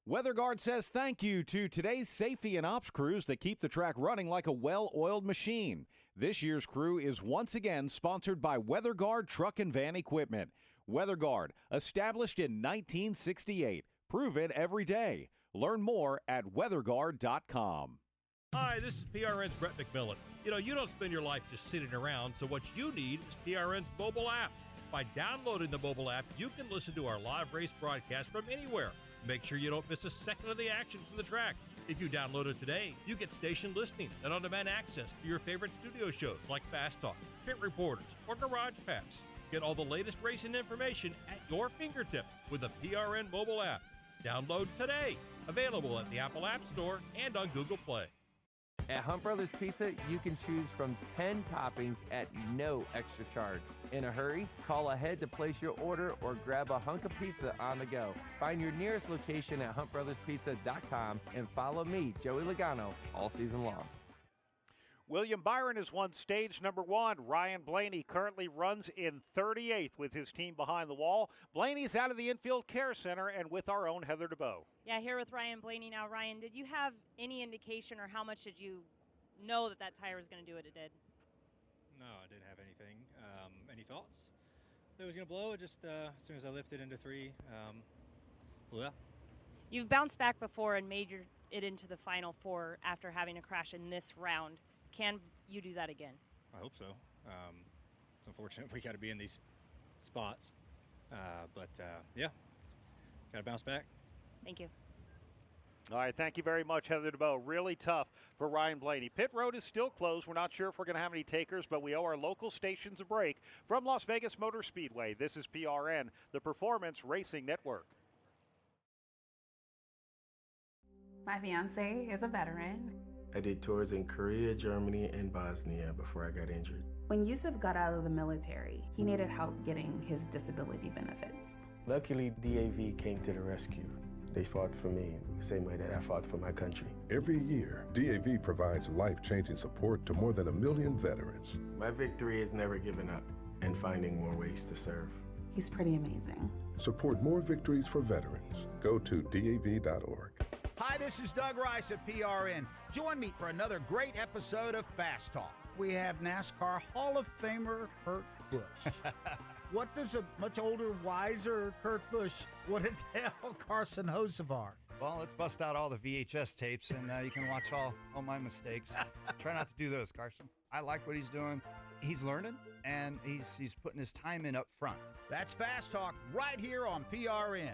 WeatherGuard says thank you to today's safety and ops crews that keep the track running like a well-oiled machine. This year's crew is once again sponsored by WeatherGuard Truck and Van Equipment. WeatherGuard, established in 1968. Proven every day. Learn more at weatherguard.com. Hi, this is PRN's Brett McMillan. You know, you don't spend your life just sitting around, so what you need is PRN's mobile app. By downloading the mobile app, you can listen to our live race broadcast from anywhere. Make sure you don't miss a second of the action from the track. If you download it today, you get station listings and on-demand access to your favorite studio shows like Fast Talk, Pit Reporters, or Garage Pass. Get all the latest racing information at your fingertips with the PRN mobile app. Download today. Available at the Apple App Store and on Google Play. At Hunt Brothers Pizza, you can choose from 10 toppings at no extra charge. In a hurry, call ahead to place your order or grab a hunk of pizza on the go. Find your nearest location at huntbrotherspizza.com and follow me, Joey Logano, all season long. William Byron has won stage number 1. Ryan Blaney currently runs in 38th with his team behind the wall. Blaney's out of the infield care center and with our own Heather DeBow. Yeah, here with Ryan Blaney now. Ryan, did you have any indication or how much did you know that tire was going to do what it did? No, I didn't have anything. Any thoughts? That it was going to blow just as soon as I lifted into 3. Blew out. You've bounced back before and made it into the Final Four after having a crash in this round. Can you do that again? I hope so. It's unfortunate we got to be in these spots. But yeah, got to bounce back. Thank you. All right, thank you very much, Heather DeBow. Really tough for Ryan Blaney. Pit road is still closed. We're not sure if we're going to have any takers, but we owe our local stations a break. From Las Vegas Motor Speedway, this is PRN, the Performance Racing Network. My fiance is a veteran. I did tours in Korea, Germany, and Bosnia before I got injured. When Yusuf got out of the military, he needed help getting his disability benefits. Luckily, DAV came to the rescue. They fought for me the same way that I fought for my country. Every year, DAV provides life-changing support to more than 1 million veterans. My victory is never giving up and finding more ways to serve. He's pretty amazing. Support more victories for veterans. Go to DAV.org. Hi, this is Doug Rice at PRN. Join me for another great episode of Fast Talk. We have NASCAR Hall of Famer Kurt Busch. What does a much older, wiser Kurt Busch want to tell Carson Hocevar? Well, let's bust out all the VHS tapes, and you can watch all my mistakes. Try not to do those, Carson. I like what he's doing. He's learning, and he's putting his time in up front. That's Fast Talk right here on PRN.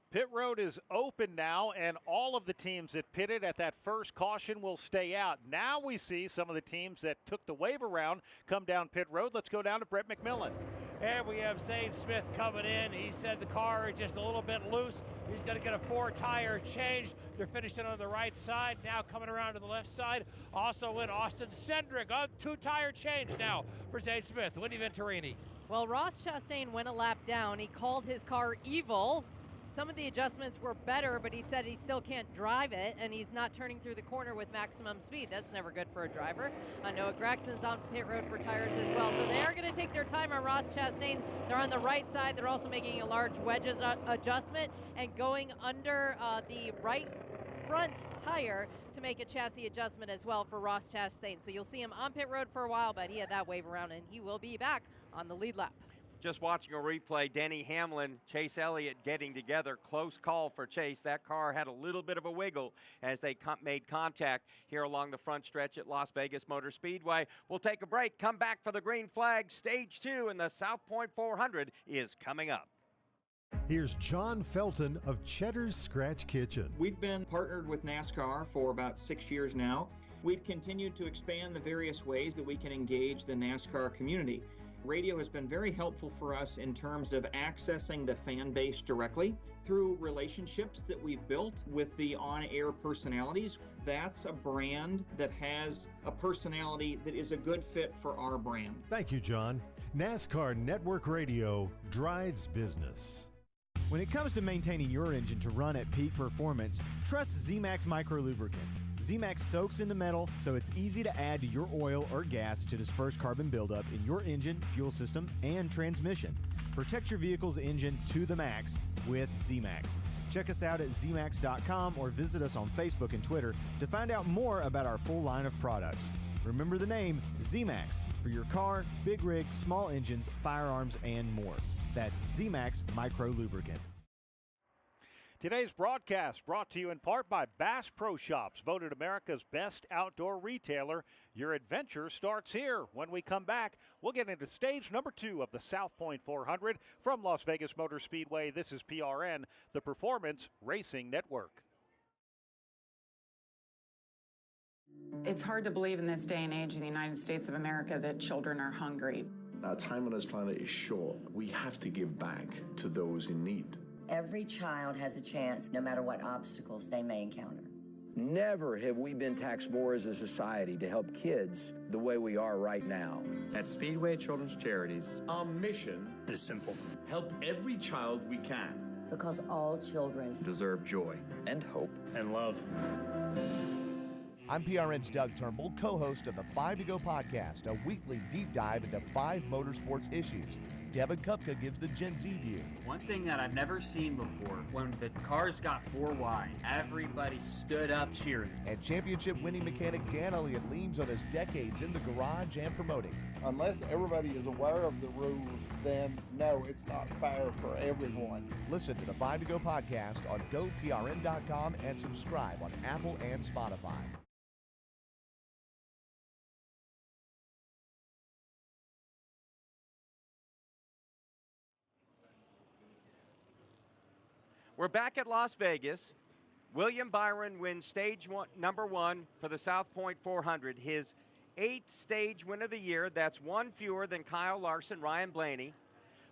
Pit road is open now, and all of the teams that pitted at that first caution will stay out. Now we see some of the teams that took the wave around come down pit road. Let's go down to Brett McMillan. And we have Zane Smith coming in. He said the car is just a little bit loose. He's going to get a 4-tire change. They're finishing on the right side. Now coming around to the left side. Also in Austin Cindric, a 2-tire change now for Zane Smith. Winnie Venturini. Well, Ross Chastain went a lap down. He called his car evil. Some of the adjustments were better, but he said he still can't drive it, and he's not turning through the corner with maximum speed. That's never good for a driver. Noah Gragson's on pit road for tires as well. So they are going to take their time on Ross Chastain. They're on the right side. They're also making a large wedges adjustment and going under the right front tire to make a chassis adjustment as well for Ross Chastain. So you'll see him on pit road for a while, but he had that wave around, and he will be back on the lead lap. Just watching a replay, Denny Hamlin, Chase Elliott getting together. Close call for Chase. That car had a little bit of a wiggle as they made contact here along the front stretch at Las Vegas Motor Speedway. We'll take a break, come back for the green flag. Stage 2 in the South Point 400 is coming up. Here's John Felton of Cheddar's Scratch Kitchen. We've been partnered with NASCAR for about 6 years now. We've continued to expand the various ways that we can engage the NASCAR community. Radio has been very helpful for us in terms of accessing the fan base directly through relationships that we've built with the on-air personalities. That's a brand that has a personality that is a good fit for our brand. Thank you, John. NASCAR Network Radio drives business. When it comes to maintaining your engine to run at peak performance, trust Z-Max Micro Lubricant. Z-Max soaks into metal, so it's easy to add to your oil or gas to disperse carbon buildup in your engine, fuel system, and transmission. Protect your vehicle's engine to the max with Z-Max. Check us out at zmax.com or visit us on Facebook and Twitter to find out more about our full line of products. Remember the name Z-Max for your car, big rig, small engines, firearms, and more. That's Z-Max Micro Lubricant. Today's broadcast brought to you in part by Bass Pro Shops, voted America's best outdoor retailer. Your adventure starts here. When we come back, we'll get into stage number 2 of the South Point 400 from Las Vegas Motor Speedway. This is PRN, the Performance Racing Network. It's hard to believe in this day and age in the United States of America that children are hungry. Our time on this planet is short. We have to give back to those in need. Every child has a chance, no matter what obstacles they may encounter. Never have we been taxed more as a society to help kids the way we are right now. At Speedway Children's Charities, our mission is simple. Help every child we can. Because all children deserve joy and hope and love. I'm PRN's Doug Turnbull, co-host of the 5 to Go podcast, a weekly deep dive into 5 motorsports issues. Devin Kupka gives the Gen Z view. One thing that I've never seen before, when the cars got 4 wide, everybody stood up cheering. And championship-winning mechanic Dan Elliott leans on his decades in the garage and promoting. Unless everybody is aware of the rules, then no, it's not fair for everyone. Listen to the 5 to Go podcast on GoPRN.com and subscribe on Apple and Spotify. We're back at Las Vegas. William Byron wins number 1 for the South Point 400. His 8th stage win of the year. That's 1 fewer than Kyle Larson, Ryan Blaney.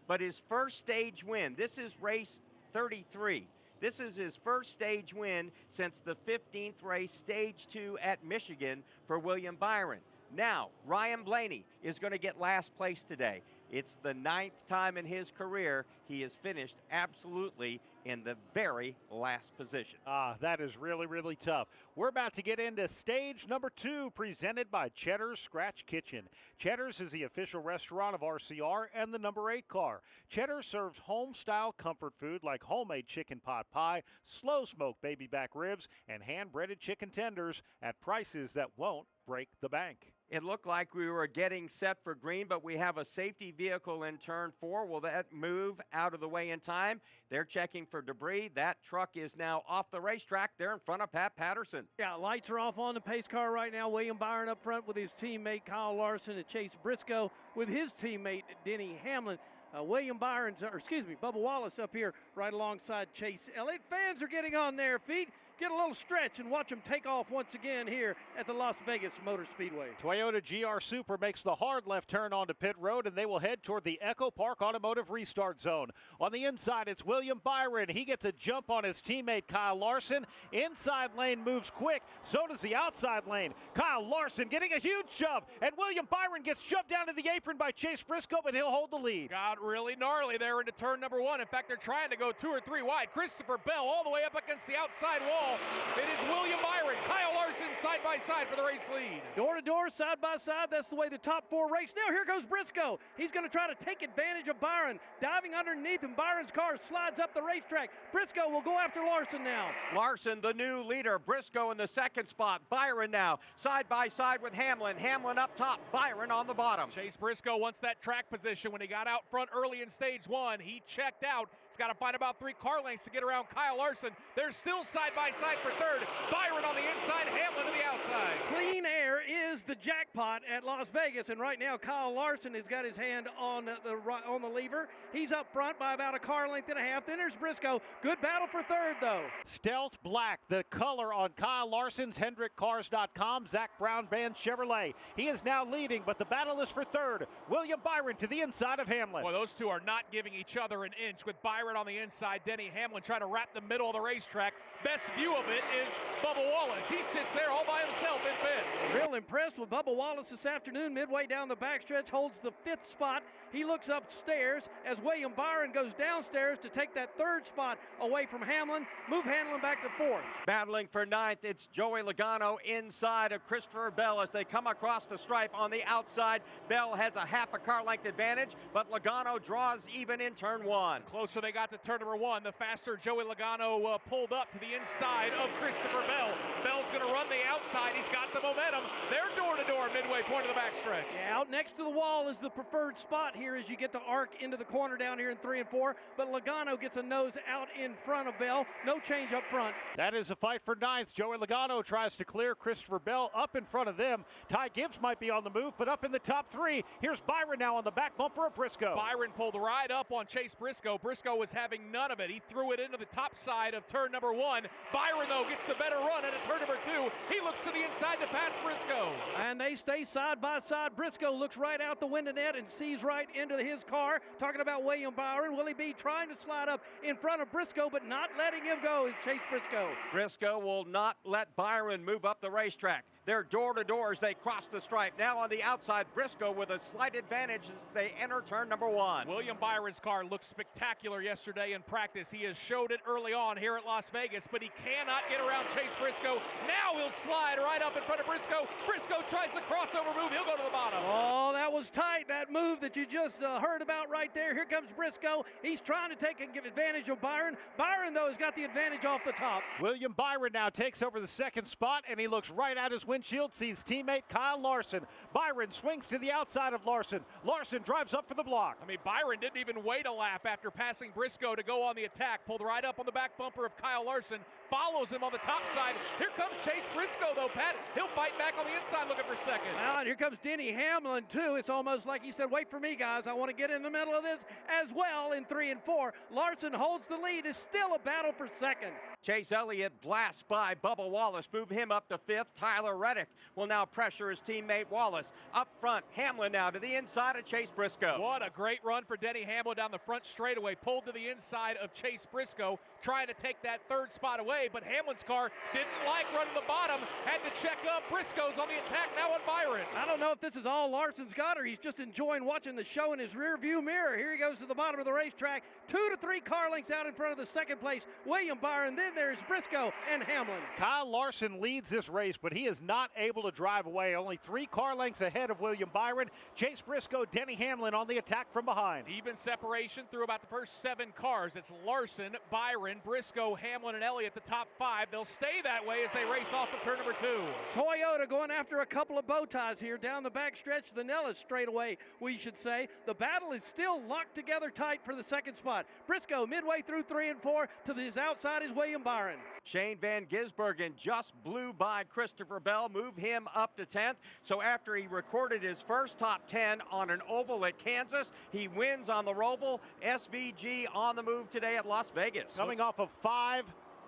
But his first stage win, this is race 33. This is his first stage win since the 15th race, stage 2 at Michigan for William Byron. Now, Ryan Blaney is going to get last place today. It's the 9th time in his career he has finished absolutely in the very last position. That is really, really tough. We're about to get into stage number 2, presented by Cheddar's Scratch Kitchen. Cheddar's is the official restaurant of RCR and the number 8 car. Cheddar's serves home-style comfort food like homemade chicken pot pie, slow-smoked baby back ribs, and hand-breaded chicken tenders at prices that won't break the bank. It looked like we were getting set for green, but we have a safety vehicle in turn 4. Will that move out of the way in time? They're checking for debris. That truck is now off the racetrack. They're in front of Pat Patterson. Yeah, lights are off on the pace car right now. William Byron up front with his teammate Kyle Larson and Chase Briscoe with his teammate Denny Hamlin. Bubba Wallace up here right alongside Chase Elliott. Fans are getting on their feet. Get a little stretch and watch them take off once again here at the Las Vegas Motor Speedway. Toyota GR Super makes the hard left turn onto pit road, and they will head toward the Echo Park Automotive Restart Zone. On the inside, it's William Byron. He gets a jump on his teammate Kyle Larson. Inside lane moves quick. So does the outside lane. Kyle Larson getting a huge shove, and William Byron gets shoved down to the apron by Chase Briscoe, but he'll hold the lead. Got really gnarly there into turn number 1. In fact, they're trying to go 2 or 3 wide. Christopher Bell all the way up against the outside wall. It is William Byron, Kyle Larson side by side for the race lead. Door to door, side by side. That's the way the top 4 race. Now here goes Briscoe. He's going to try to take advantage of Byron. Diving underneath him, Byron's car slides up the racetrack. Briscoe will go after Larson now. Larson, the new leader. Briscoe in the second spot. Byron now side by side with Hamlin. Hamlin up top. Byron on the bottom. Chase Briscoe wants that track position. When he got out front early in stage 1, he checked out. He's got to find about 3 car lengths to get around Kyle Larson. They're still side by side for third. Byron on the inside, Hamlin to the outside. Clean air is the jackpot at Las Vegas, and right now Kyle Larson has got his hand on the lever. He's up front by about a car length and a half. Then there's Briscoe. Good battle for third, though. Stealth Black, the color on Kyle Larson's HendrickCars.com, Zach Brown Band Chevrolet. He is now leading, but the battle is for third. William Byron to the inside of Hamlin. Boy, those two are not giving each other an inch, with Byron on the inside, Denny Hamlin trying to wrap the middle of the racetrack. Best view of it is Bubba Wallace. He sits there all by himself in fifth. Real impressed with Bubba Wallace this afternoon. Midway down the backstretch, holds the 5th spot. He looks upstairs as William Byron goes downstairs to take that 3rd spot away from Hamlin. Move Hamlin back to 4th. Battling for 9th, it's Joey Logano inside of Christopher Bell as they come across the stripe on the outside. Bell has a half a car length advantage, but Logano draws even in turn 1. Closer they got to turn number 1. The faster Joey Logano pulled up to the inside of Christopher Bell. Bell's going to run the outside. He's got the momentum. They're door to door midway point of the backstretch. Yeah, out next to the wall is the preferred spot here as you get to arc into the corner down here in 3 and 4. But Logano gets a nose out in front of Bell. No change up front. That is a fight for 9th. Joey Logano tries to clear Christopher Bell up in front of them. Ty Gibbs might be on the move, but up in the top 3. Here's Byron now on the back bumper of Briscoe. Byron pulled right up on Chase Briscoe. Briscoe was having none of it. He threw it into the top side of turn number 1. Byron, though, gets the better run into turn number 2. He looks to the inside to pass Briscoe. And they stay side by side. Briscoe looks right out the window net and sees right into his car. Talking about William Byron. Will he be trying to slide up in front of Briscoe, but not letting him go is Chase Briscoe. Briscoe will not let Byron move up the racetrack. They're door to door as they cross the stripe. Now on the outside, Briscoe with a slight advantage as they enter turn number 1. William Byron's car looked spectacular yesterday in practice. He has showed it early on here at Las Vegas, but he cannot get around Chase Briscoe. Now he'll slide right up in front of Briscoe. Briscoe tries the crossover move. He'll go to the bottom. Oh, that was tight, that move that you just heard about right there. Here comes Briscoe. He's trying to take and give advantage of Byron. Byron, though, has got the advantage off the top. William Byron now takes over the 2nd spot, and he looks right at his windshield, sees teammate Kyle Larson. Byron swings to the outside of Larson. Larson drives up for the block. I mean, Byron didn't even wait a lap after passing Briscoe to go on the attack. Pulled right up on the back bumper of Kyle Larson. Follows him on the top side. Here comes Chase Briscoe, though, Pat. He'll fight back on the inside looking for 2nd. Now, and here comes Denny Hamlin, too. It's almost like he said, wait for me, guys. I want to get in the middle of this as well in 3 and 4. Larson holds the lead. It's still a battle for 2nd. Chase Elliott blasts by Bubba Wallace. Move him up to 5th. Tyler Reddick will now pressure his teammate Wallace. Up front, Hamlin now to the inside of Chase Briscoe. What a great run for Denny Hamlin down the front straightaway. Pulled to the inside of Chase Briscoe, trying to take that 3rd spot away, but Hamlin's car didn't like running the bottom. Had to check up. Briscoe's on the attack now on Byron. I don't know if this is all Larson's got or he's just enjoying watching the showing his rear view mirror. Here he goes to the bottom of the racetrack. 2 to 3 car lengths out in front of the second place, William Byron. Then there's Briscoe and Hamlin. Kyle Larson leads this race, but he is not able to drive away. Only 3 car lengths ahead of William Byron. Chase Briscoe, Denny Hamlin on the attack from behind. Even separation through about the first 7 cars. It's Larson, Byron, Briscoe, Hamlin, and Elliott, the top 5. They'll stay that way as they race off of turn number 2. Toyota going after a couple of bow ties here down the back stretch. The Nellis straightaway, we should say. The battle is still locked together tight for the second spot. Briscoe midway through 3 and 4. To his outside is William Byron. Shane Van Gisbergen just blew by Christopher Bell, moved him up to 10th. So after he recorded his first top 10 on an oval at Kansas, he wins on the Roval. SVG on the move today at Las Vegas. Coming off of 5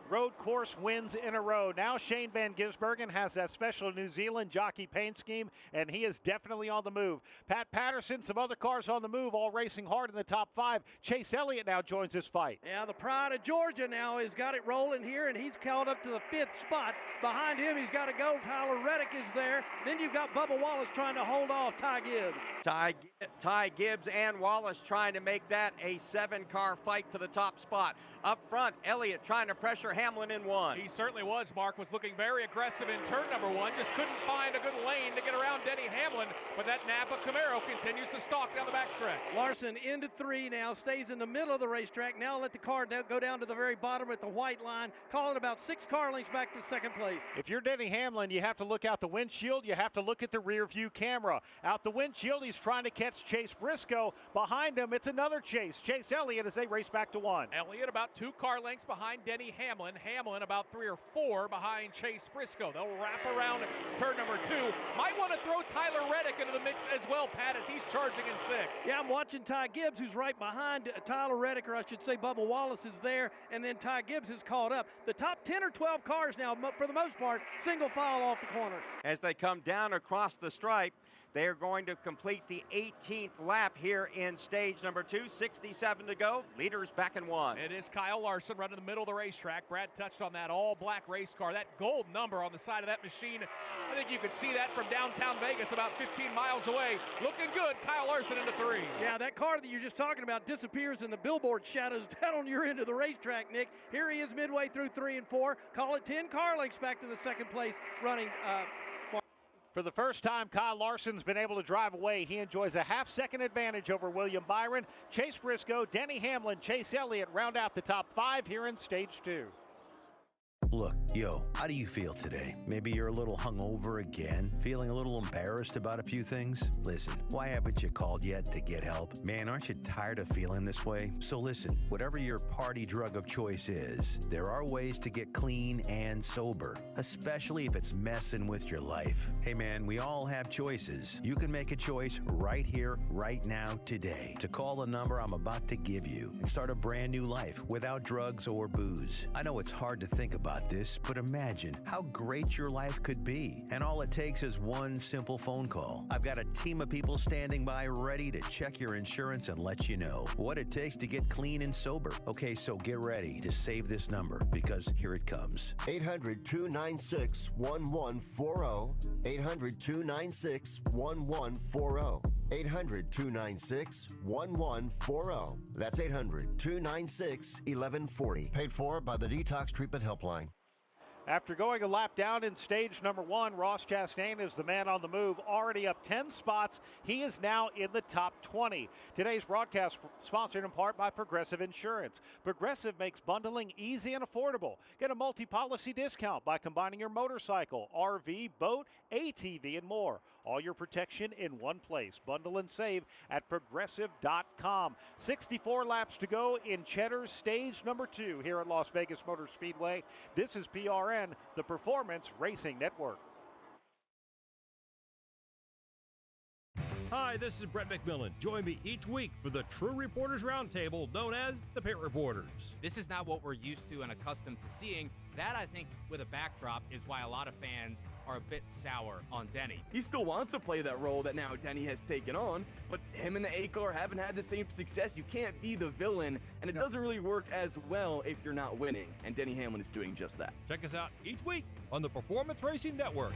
road course wins in a row. Now Shane Van Gisbergen has that special New Zealand jockey paint scheme, and he is definitely on the move. Pat Patterson, some other cars on the move, all racing hard in the top 5. Chase Elliott now joins this fight. Yeah, the pride of Georgia now has got it rolling here, and he's called up to the 5th spot. Behind him, he's got to go. Tyler Reddick is there. Then you've got Bubba Wallace trying to hold off Ty Gibbs. Ty Gibbs and Wallace trying to make that a 7-car fight for the top spot. Up front, Elliott trying to pressure Hamlin in 1. He certainly was. Mark was looking very aggressive in turn number 1. Just couldn't find a good lane to get around Denny Hamlin. But that Napa Camaro continues to stalk down the backstretch. Larson into 3 now, stays in the middle of the racetrack. Now let the car go down to the very bottom at the white line, calling about 6 car lengths back to second place. If you're Denny Hamlin, you have to look out the windshield. You have to look at the rear view camera. Out the windshield, he's trying to catch Chase Briscoe. Behind him, it's another Chase Elliott as they race back to 1. Elliott about 2 car lengths behind Denny Hamlin. Hamlin about 3 or 4 behind Chase Briscoe. They'll wrap around turn number 2. Might want to throw Tyler Reddick into the mix as well, Pat, as he's charging in 6th. Yeah, I'm watching Ty Gibbs, who's right behind Tyler Reddick, or I should say Bubba Wallace is there, and then Ty Gibbs is caught up. The top 10 or 12 cars now, for the most part, single file off the corner. As they come down across the stripe, they are going to complete the 18th lap here in stage number 2. 67 to go. Leaders back in 1. It is Kyle Larson running in the middle of the racetrack. Brad touched on that all-black race car. That gold number on the side of that machine. I think you can see that from downtown Vegas about 15 miles away. Looking good. Kyle Larson into 3. Yeah, that car that you're just talking about disappears in the billboard shadows down on your end of the racetrack, Nick. Here he is midway through 3 and 4. Call it 10 car lengths back to the second place running. For the first time, Kyle Larson's been able to drive away. He enjoys a half-second advantage over William Byron. Chase Briscoe, Denny Hamlin, Chase Elliott round out the top 5 here in stage 2. Look, yo, how do you feel today? Maybe you're a little hungover again, feeling a little embarrassed about a few things? Listen, why haven't you called yet to get help? Man, aren't you tired of feeling this way? So listen, whatever your party drug of choice is, there are ways to get clean and sober, especially if it's messing with your life. Hey man, we all have choices. You can make a choice right here, right now, today, to call the number I'm about to give you and start a brand new life without drugs or booze. I know it's hard to think about this, but imagine how great your life could be. And all it takes is one simple phone call. I've got a team of people standing by ready to check your insurance and let you know what it takes to get clean and sober. Okay, so get ready to save this number because here it comes. 800-296-1140. 800-296-1140. 800-296-1140. That's 800-296-1140. Paid for by the Detox Treatment Helpline. After going a lap down in stage number 1, Ross Chastain is the man on the move, already up 10 spots. He is now in the top 20. Today's broadcast sponsored in part by Progressive Insurance. Progressive makes bundling easy and affordable. Get a multi-policy discount by combining your motorcycle, RV, boat, ATV, and more. All your protection in one place. Bundle and save at Progressive.com. 64 laps to go in Cheddar's stage number 2 here at Las Vegas Motor Speedway. This is PRN, the Performance Racing Network. Hi, this is Brett McMillan. Join me each week for the True Reporters Roundtable, known as the Pit Reporters. This is not what we're used to and accustomed to seeing. That, I think, with a backdrop, is why a lot of fans are a bit sour on Denny. He still wants to play that role that now Denny has taken on, but him and the A-car haven't had the same success. You can't be the villain, and it doesn't really work as well if you're not winning, and Denny Hamlin is doing just that. Check us out each week on the Performance Racing Network.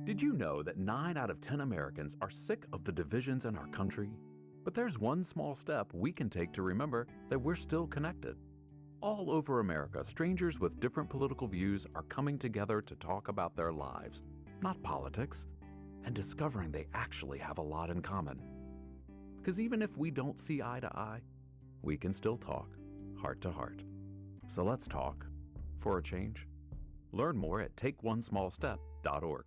Did you know that 9 out of 10 Americans are sick of the divisions in our country? But there's one small step we can take to remember that we're still connected. All over America, strangers with different political views are coming together to talk about their lives, not politics, and discovering they actually have a lot in common. Because even if we don't see eye to eye, we can still talk heart to heart. So let's talk for a change. Learn more at takeonesmallstep.org.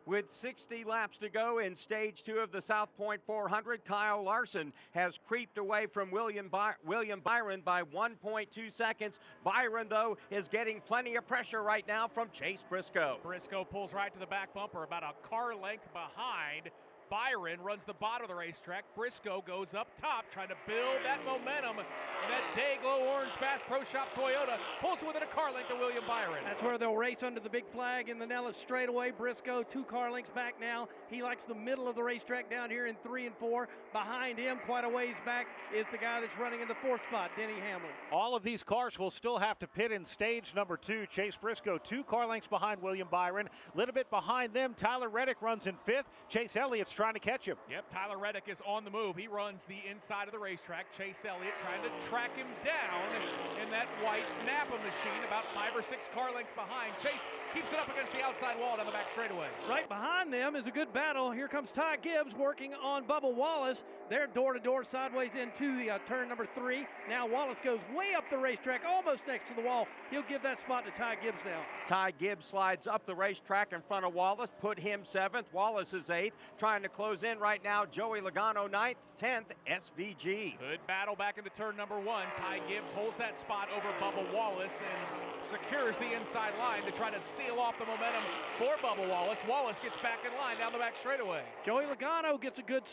With 60 laps to go in Stage 2 of the South Point 400, Kyle Larson has creeped away from William Byron by 1.2 seconds. Byron, though, is getting plenty of pressure right now from Chase Briscoe. Briscoe pulls right to the back bumper, about a car length behind. Byron runs the bottom of the racetrack. Briscoe goes up top, trying to build that momentum. And that Dayglow Orange Bass Pro Shop Toyota pulls within a car length of William Byron. That's where they'll race under the big flag in the Nellis straightaway. Briscoe 2 car lengths back now. He likes the middle of the racetrack down here in 3 and 4. Behind him, quite a ways back, is the guy that's running in the 4th spot, Denny Hamlin. All of these cars will still have to pit in stage number 2. Chase Briscoe 2 car lengths behind William Byron. A little bit behind them, Tyler Reddick runs in 5th. Chase Elliott's trying to catch him. Yep, Tyler Reddick is on the move. He runs the inside of the racetrack. Chase Elliott trying to track him down in that white Napa machine, about 5 or 6 car lengths behind. Chase keeps it up against the outside wall down the back straightaway. Right behind them is a good battle. Here comes Ty Gibbs working on Bubba Wallace. They're door-to-door sideways into the turn number 3. Now Wallace goes way up the racetrack, almost next to the wall. He'll give that spot to Ty Gibbs now. Ty Gibbs slides up the racetrack in front of Wallace, put him 7th. Wallace is 8th. Trying to close in right now, Joey Logano 9th, 10th, SVG. Good battle back into turn number 1. Ty Gibbs holds that spot over Bubba Wallace and secures the inside line to try to seal off the momentum for Bubba Wallace. Wallace gets back in line down the back straightaway. Joey Logano gets a good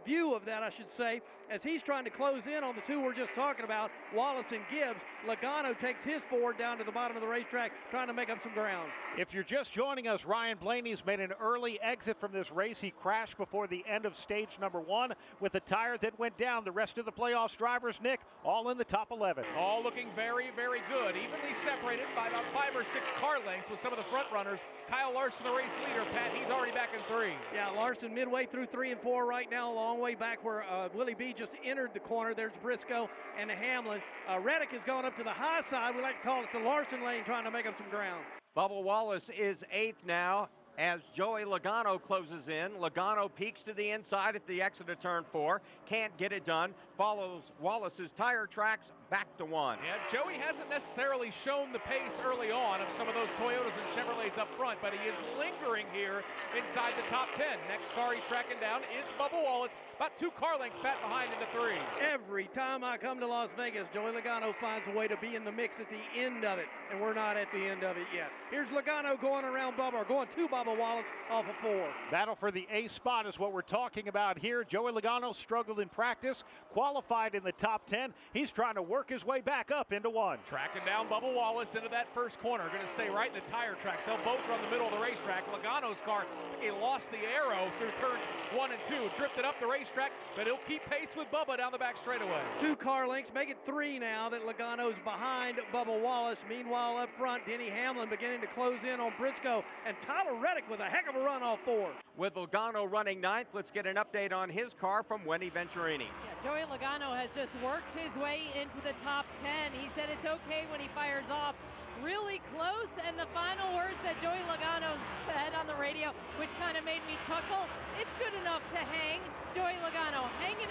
view of that, I should say, as he's trying to close in on the 2 we're just talking about, Wallace and Gibbs. Logano takes his Ford down to the bottom of the racetrack, trying to make up some ground. If you're just joining us, Ryan Blaney's made an early exit from this race. He crashed before the end of stage number 1 with a tire that went down. The rest of the playoffs drivers, Nick, all in the top 11. All looking very, very good. Evenly separated by about 5 or 6 car lengths with some of the front runners. Kyle Larson, the race leader. Pat, he's already back in 3. Yeah, Larson midway through 3 and 4 right now, a long way back where Willie B just entered the corner. There's Briscoe and Hamlin. Reddick is going up to the high side. We like to call it the Larson lane, trying to make up some ground. Bubba Wallace is 8th now as Joey Logano closes in. Logano peeks to the inside at the exit of turn 4. Can't get it done. Follows Wallace's tire tracks back to 1. Yeah, Joey hasn't necessarily shown the pace early on of some of those Toyotas and Chevrolets up front, but he is lingering here inside the top 10. Next car he's tracking down is Bubba Wallace, about 2 car lengths back behind into 3. Every time I come to Las Vegas, Joey Logano finds a way to be in the mix at the end of it, and we're not at the end of it yet. Here's Logano going around Bubba, or going to Bubba Wallace off of 4. Battle for the A spot is what we're talking about here. Joey Logano struggled in practice, qualified in the top 10. He's trying to work his way back up into 1. Tracking down Bubba Wallace into that first corner. Going to stay right in the tire tracks. They'll both run the middle of the racetrack. Logano's car, he lost the arrow through turns 1 and 2. Drifted up the racetrack, but he'll keep pace with Bubba down the back straightaway. 2 car lengths, make it 3 now that Logano's behind Bubba Wallace. Meanwhile, up front, Denny Hamlin beginning to close in on Briscoe, and Tyler Reddick with a heck of a run off 4. With Logano running 9th, let's get an update on his car from Wendy Venturini. Yeah, Joey Logano has just worked his way into the top 10. He said it's okay when he fires off. Really close, and the final words that Joey Logano said on the radio, which kind of made me chuckle, it's good enough to hang. Joey Logano hanging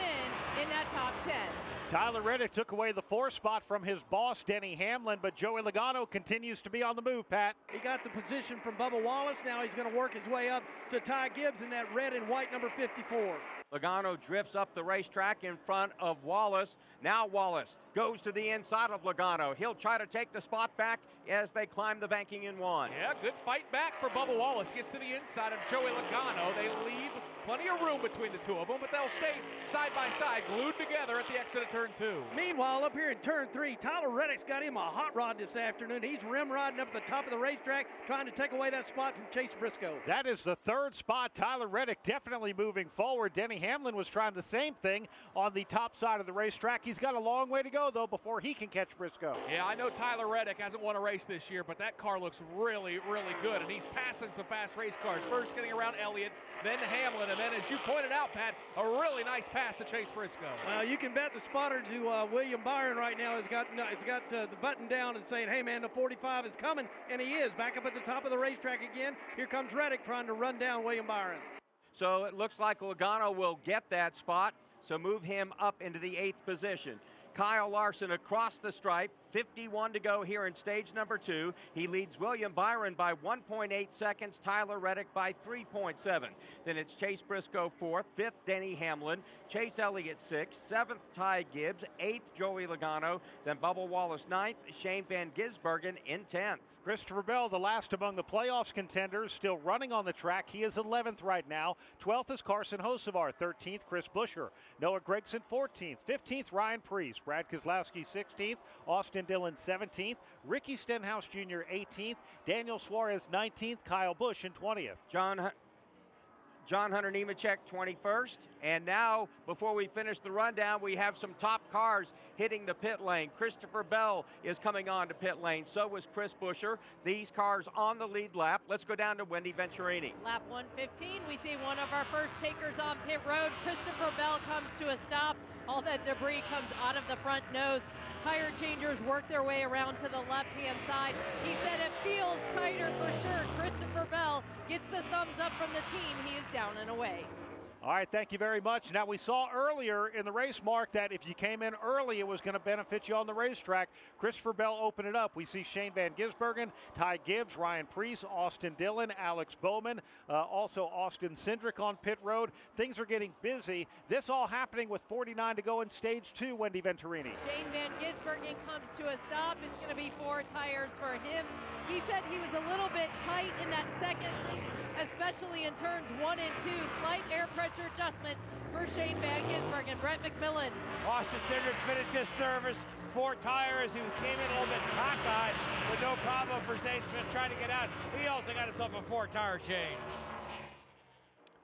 in that top 10. Tyler Reddick took away the 4 spot from his boss, Denny Hamlin, but Joey Logano continues to be on the move, Pat. He got the position from Bubba Wallace. Now he's going to work his way up to Ty Gibbs in that red and white number 54. Logano drifts up the racetrack in front of Wallace. Now Wallace goes to the inside of Logano. He'll try to take the spot back as they climb the banking in 1. Yeah, good fight back for Bubba Wallace. Gets to the inside of Joey Logano. They leave plenty of room between the two of them, but they'll stay side by side, glued together at the exit of turn 2. Meanwhile, up here in turn 3, Tyler Reddick's got him a hot rod this afternoon. He's rim riding up at the top of the racetrack, trying to take away that spot from Chase Briscoe. That is the third spot. Tyler Reddick definitely moving forward. Denny Hamlin was trying the same thing on the top side of the racetrack. He's got a long way to go, though, before he can catch Briscoe. Yeah, I know Tyler Reddick hasn't won a race this year, but that car looks really, really good, and he's passing some fast race cars. First getting around Elliott, then Hamlin, and then, as you pointed out, Pat, a really nice pass to Chase Briscoe. Well, you can bet the spotter to William Byron right now has got the button down and saying, hey, man, the 45 is coming, and he is. Back up at the top of the racetrack again. Here comes Reddick trying to run down William Byron. So it looks like Logano will get that spot, so move him up into the 8th position. Kyle Larson across the stripe, 51 to go here in stage number 2. He leads William Byron by 1.8 seconds, Tyler Reddick by 3.7. Then it's Chase Briscoe 4th, 5th Denny Hamlin, Chase Elliott 6th, 7th Ty Gibbs, 8th Joey Logano, then Bubba Wallace 9th, Shane Van Gisbergen in 10th. Christopher Bell, the last among the playoffs contenders, still running on the track. He is 11th right now. 12th is Carson Hocevar. 13th, Chris Buescher. Noah Gragson, 14th. 15th, Ryan Preece. Brad Keselowski, 16th. Austin Dillon, 17th. Ricky Stenhouse Jr., 18th. Daniel Suarez, 19th. Kyle Busch in 20th. John Hunter Nemechek, 21st. And now, before we finish the rundown, we have some top cars hitting the pit lane. Christopher Bell is coming on to pit lane. So was Chris Buescher. These cars on the lead lap. Let's go down to Wendy Venturini. Lap 115, we see one of our first takers on pit road. Christopher Bell comes to a stop. All that debris comes out of the front nose. Tire changers work their way around to the left-hand side. He said it feels tighter for sure. Christopher Bell gets the thumbs up from the team. He is down and away. All right, thank you very much. Now, we saw earlier in the race, Mark, that if you came in early, it was going to benefit you on the racetrack. Christopher Bell opened it up. We see Shane Van Gisbergen, Ty Gibbs, Ryan Preece, Austin Dillon, Alex Bowman, also Austin Cindric on pit road. Things are getting busy. This all happening with 49 to go in stage 2, Wendy Venturini. Shane Van Gisbergen comes to a stop. It's going to be 4 tires for him. He said he was a little bit tight in that second, especially in turns 1 and 2. Slight air pressure adjustment for Shane Van Gisbergen. Brett McMillan. Austin Cindric finished his service. 4 tires. He came in a little bit cockeyed, but no problem for Zane Smith trying to get out. He also got himself a 4-tire change.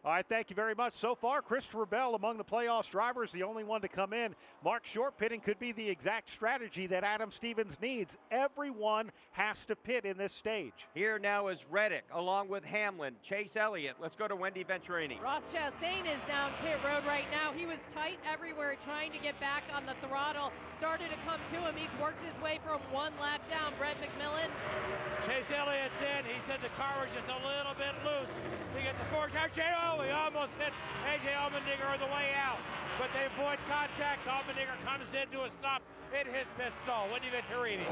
All right, thank you very much. So far, Christopher Bell among the playoffs drivers, the only one to come in. Mark Short pitting could be the exact strategy that Adam Stevens needs. Everyone has to pit in this stage. Here now is Reddick along with Hamlin, Chase Elliott. Let's go to Wendy Venturini. Ross Chastain is down pit road right now. He was tight everywhere trying to get back on the throttle. Started to come to him. He's worked his way from 1 lap down. Brett McMillan. Chase Elliott's in. He said the car was just a little bit loose. He gets the 4-tire change. Oh, he almost hits A.J. Allmendinger on the way out. But they avoid contact. Allmendinger comes into a stop in his pit stall. Wendy Venturini.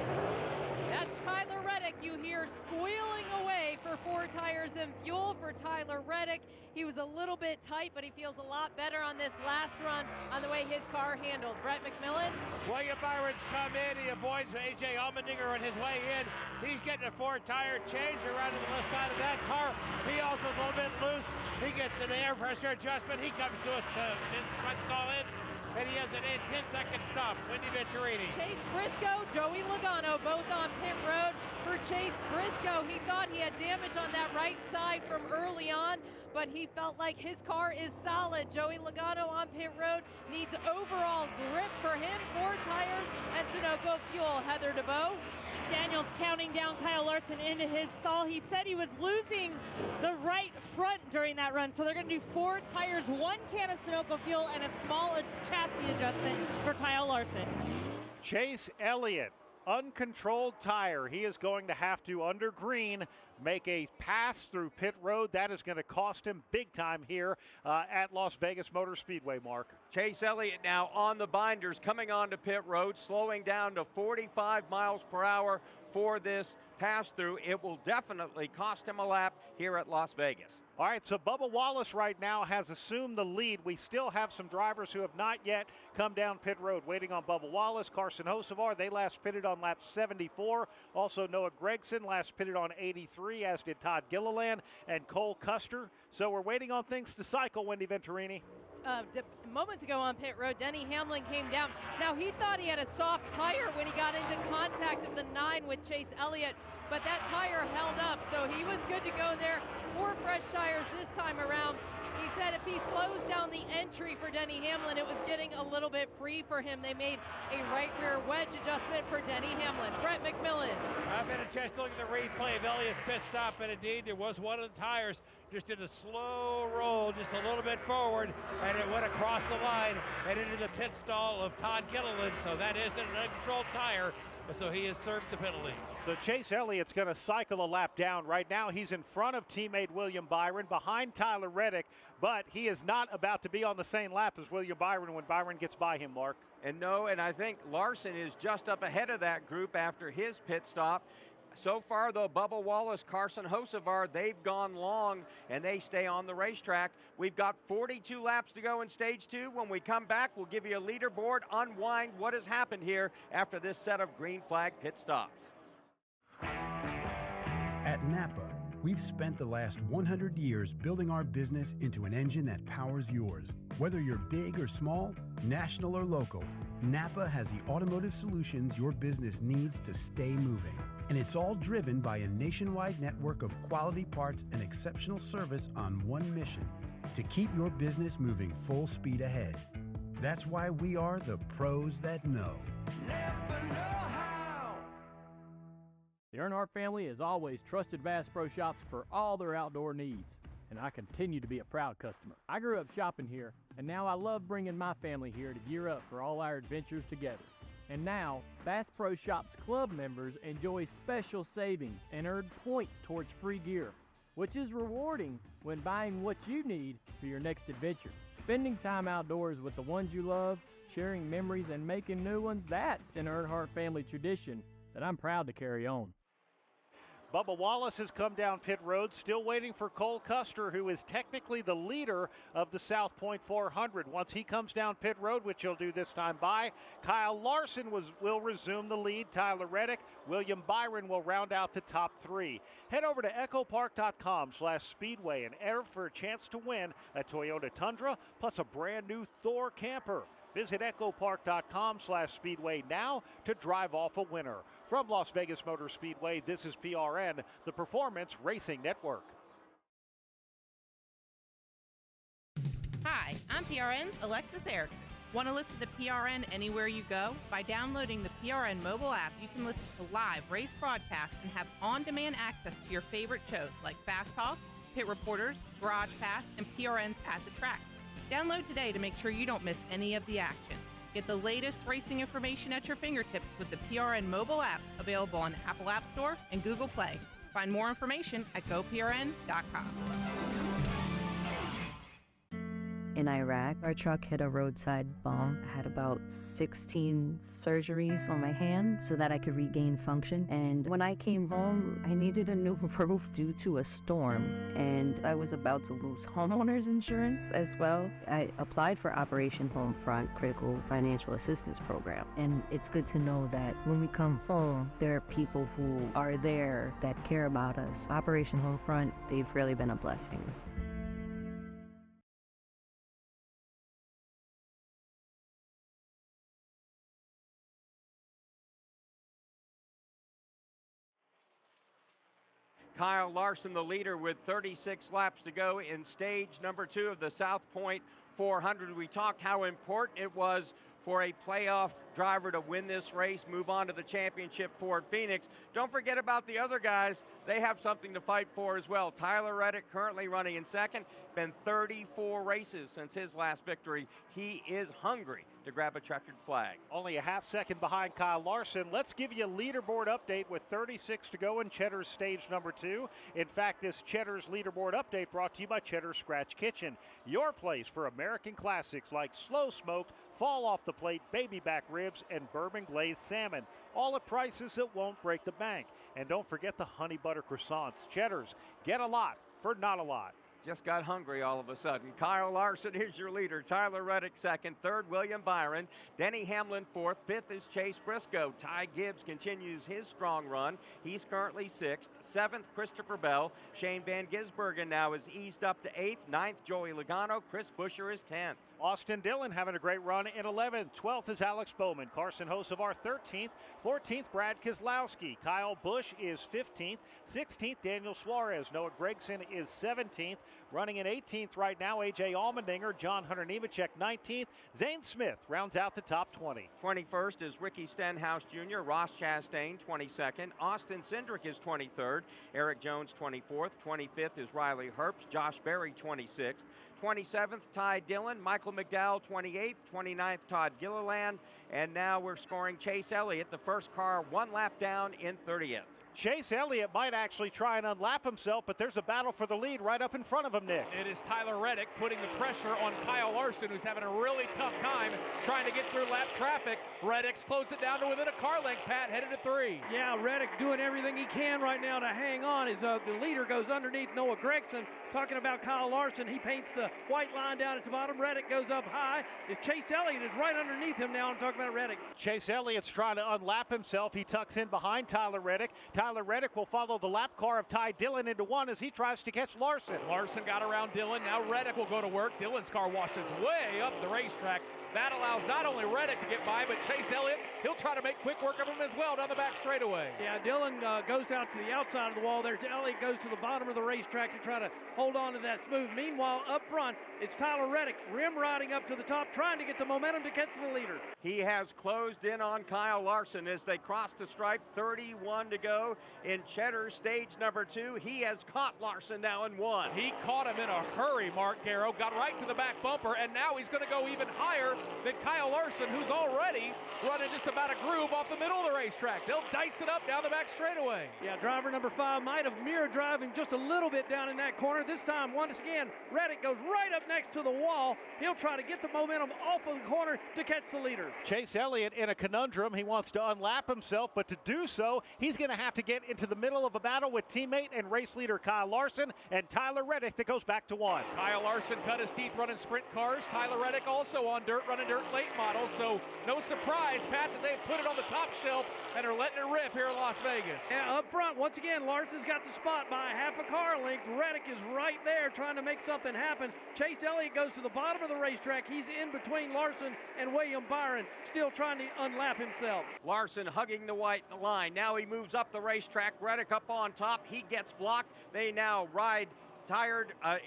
That's Tyler Reddick. You hear squealing away for 4 tires and fuel for Tyler Reddick. He was a little bit tight, but he feels a lot better on this last run on the way his car handled. Brett McMillan. William Byron's come in. He avoids A.J. Allmendinger on his way in. He's getting a 4-tire change around to the left side of that car. He also is a little bit loose. He gets an air pressure adjustment. He comes to us in front stall ends. And he has an 10-second stop. Wendy Venturini. Chase Briscoe, Joey Logano, both on pit road. For Chase Briscoe, he thought he had damage on that right side from early on, but he felt like his car is solid. Joey Logano on pit road needs overall grip for him. 4 tires and Sunoco fuel. Heather DeVoe. Daniel's counting down Kyle Larson into his stall. He said he was losing the right front during that run, so they're going to do 4 tires, 1 can of Sunoco fuel, and a small chassis adjustment for Kyle Larson. Chase Elliott, uncontrolled tire. He is going to have to, under green, make a pass through pit road. That is going to cost him big time here at Las Vegas Motor Speedway, Mark. Chase Elliott now on the binders, coming onto pit road, slowing down to 45 miles per hour for this pass through. It will definitely cost him a lap here at Las Vegas. All right, so Bubba Wallace right now has assumed the lead. We still have some drivers who have not yet come down pit road waiting on Bubba Wallace. Carson Hocevar, they last pitted on lap 74. Also Noah Gragson last pitted on 83, as did Todd Gilliland and Cole Custer. So we're waiting on things to cycle, Wendy Venturini. moments ago on pit road, Denny Hamlin came down. Now, he thought he had a soft tire when he got into contact of the 9 with Chase Elliott, but that tire held up, so he was good to go there. 4 fresh tires this time around. He said if he slows down the entry for Denny Hamlin, it was getting a little bit free for him. They made a right rear wedge adjustment for Denny Hamlin. Brett McMillan. I've had a chance to look at the replay of Elliott's pit stop, and indeed there was one of the tires just did a slow roll, just a little bit forward, and it went across the line and into the pit stall of Todd Gilliland. So that is an uncontrolled tire, so he has served the penalty. So Chase Elliott's going to cycle a lap down. Right now he's in front of teammate William Byron, behind Tyler Reddick, but he is not about to be on the same lap as William Byron when Byron gets by him, Mark. And I think Larson is just up ahead of that group after his pit stop. So far, though, Bubba Wallace, Carson Hocevar, they've gone long, and they stay on the racetrack. We've got 42 laps to go in Stage 2. When we come back, we'll give you a leaderboard, unwind what has happened here after this set of green flag pit stops. At Napa, we've spent the last 100 years building our business into an engine that powers yours. Whether you're big or small, national or local, Napa has the automotive solutions your business needs to stay moving. And it's all driven by a nationwide network of quality parts and exceptional service on one mission: to keep your business moving full speed ahead. That's why we are the pros that know. The Earnhardt family has always trusted Bass Pro Shops for all their outdoor needs, and I continue to be a proud customer. I grew up shopping here, and now I love bringing my family here to gear up for all our adventures together. And now, Bass Pro Shops Club members enjoy special savings and earn points towards free gear, which is rewarding when buying what you need for your next adventure. Spending time outdoors with the ones you love, sharing memories and making new ones, that's an Earnhardt family tradition that I'm proud to carry on. Bubba Wallace has come down pit road, still waiting for Cole Custer, who is technically the leader of the South Point 400. Once he comes down pit road, which he'll do this time by, Kyle Larson will resume the lead. Tyler Reddick, William Byron will round out the top 3. Head over to echopark.com/speedway and enter for a chance to win a Toyota Tundra plus a brand new Thor camper. Visit echopark.com/speedway now to drive off a winner. From Las Vegas Motor Speedway, this is PRN, the Performance Racing Network. Hi, I'm PRN's Alexis Eric. Want to listen to PRN anywhere you go? By downloading the PRN mobile app, you can listen to live race broadcasts and have on-demand access to your favorite shows like Fast Talk, Pit Reporters, Garage Pass, and PRN's At the Track. Download today to make sure you don't miss any of the action. Get the latest racing information at your fingertips with the PRN mobile app, available on Apple App Store and Google Play. Find more information at goprn.com. In Iraq, our truck hit a roadside bomb. I had about 16 surgeries on my hand so that I could regain function. And when I came home, I needed a new roof due to a storm. And I was about to lose homeowners insurance as well. I applied for Operation Homefront Critical Financial Assistance Program. And it's good to know that when we come home, there are people who are there that care about us. Operation Homefront, they've really been a blessing. Kyle Larson, the leader, with 36 laps to go in stage number 2 of the South Point 400. We talked how important it was for a playoff driver to win this race, move on to the championship for Phoenix. Don't forget about the other guys. They have something to fight for as well. Tyler Reddick currently running in second. Been 34 races since his last victory. He is hungry to grab a checkered flag. Only a half second behind Kyle Larson. Let's give you a leaderboard update with 36 to go in Cheddar's stage number 2. In fact, this Cheddar's leaderboard update brought to you by Cheddar's Scratch Kitchen, your place for American classics like slow smoked, fall off the plate, baby back ribs, and bourbon glazed salmon, all at prices that won't break the bank. And don't forget the honey butter croissants. Cheddar's, get a lot for not a lot. Just got hungry all of a sudden. Kyle Larson is your leader. Tyler Reddick second. Third, William Byron. Denny Hamlin fourth. Fifth is Chase Briscoe. Ty Gibbs continues his strong run. He's currently sixth. 7th, Christopher Bell. Shane Van Gisbergen now is eased up to 8th. 9th, Joey Logano. Chris Buescher is 10th. Austin Dillon having a great run in 11th. 12th is Alex Bowman. Carson Hocevar 13th. 14th, Brad Keselowski. Kyle Busch is 15th. 16th, Daniel Suarez. Noah Gragson is 17th. Running in 18th right now, A.J. Allmendinger. John Hunter Nemechek 19th. Zane Smith rounds out the top 20. 21st is Ricky Stenhouse Jr. Ross Chastain 22nd. Austin Cindric is 23rd. Eric Jones 24th. 25th is Riley Herbst. Josh Berry 26th. 27th, Ty Dillon. Michael McDowell 28th. 29th, Todd Gilliland. And now we're scoring Chase Elliott, the first car one lap down in 30th. Chase Elliott might actually try and unlap himself, but there's a battle for the lead right up in front of him, Nick. It is Tyler Reddick putting the pressure on Kyle Larson, who's having a really tough time trying to get through lap traffic. Reddick's closed it down to within a car length, Pat, headed to 3. Yeah, Reddick doing everything he can right now to hang on as the leader goes underneath Noah Gragson. Talking about Kyle Larson, he paints the white line down at the bottom. Reddick goes up high. Chase Elliott is right underneath him now. I'm talking about Reddick. Chase Elliott's trying to unlap himself. He tucks in behind Tyler Reddick. Tyler Reddick will follow the lap car of Ty Dillon into 1 as he tries to catch Larson. Larson got around Dillon. Now Reddick will go to work. Dillon's car washes way up the racetrack. That allows not only Reddick to get by, but Chase Elliott, he'll try to make quick work of him as well down the back straightaway. Yeah, Dillon goes out to the outside of the wall there. Elliott goes to the bottom of the racetrack to try to hold on to that smooth. Meanwhile, up front, it's Tyler Reddick, rim riding up to the top, trying to get the momentum to catch the leader. He has closed in on Kyle Larson as they cross the stripe. 31 to go in Cheddar's stage number 2. He has caught Larson now in 1. He caught him in a hurry, Mark Garrow. Got right to the back bumper, and now he's going to go even higher than Kyle Larson, who's already running just about a groove off the middle of the racetrack. They'll dice it up down the back straightaway. Yeah, driver number 5 might have mirror drive him just a little bit down in that corner. This time, once again, Reddick goes right up next to the wall. He'll try to get the momentum off of the corner to catch the leader. Chase Elliott in a conundrum. He wants to unlap himself, but to do so, he's going to have to get into the middle of a battle with teammate and race leader Kyle Larson and Tyler Reddick that goes back to 1. Kyle Larson cut his teeth running sprint cars. Tyler Reddick also on dirt, running dirt late model. So no surprise, Pat, that they've put it on the top shelf and are letting it rip here in Las Vegas. Yeah, up front, once again, Larson's got the spot by half a car length. Reddick is right there trying to make something happen. Chase Elliott goes to the bottom of the racetrack. He's in between Larson and William Byron, still trying to unlap himself. Larson hugging the white line. Now he moves up the racetrack. Reddick up on top. He gets blocked. They now ride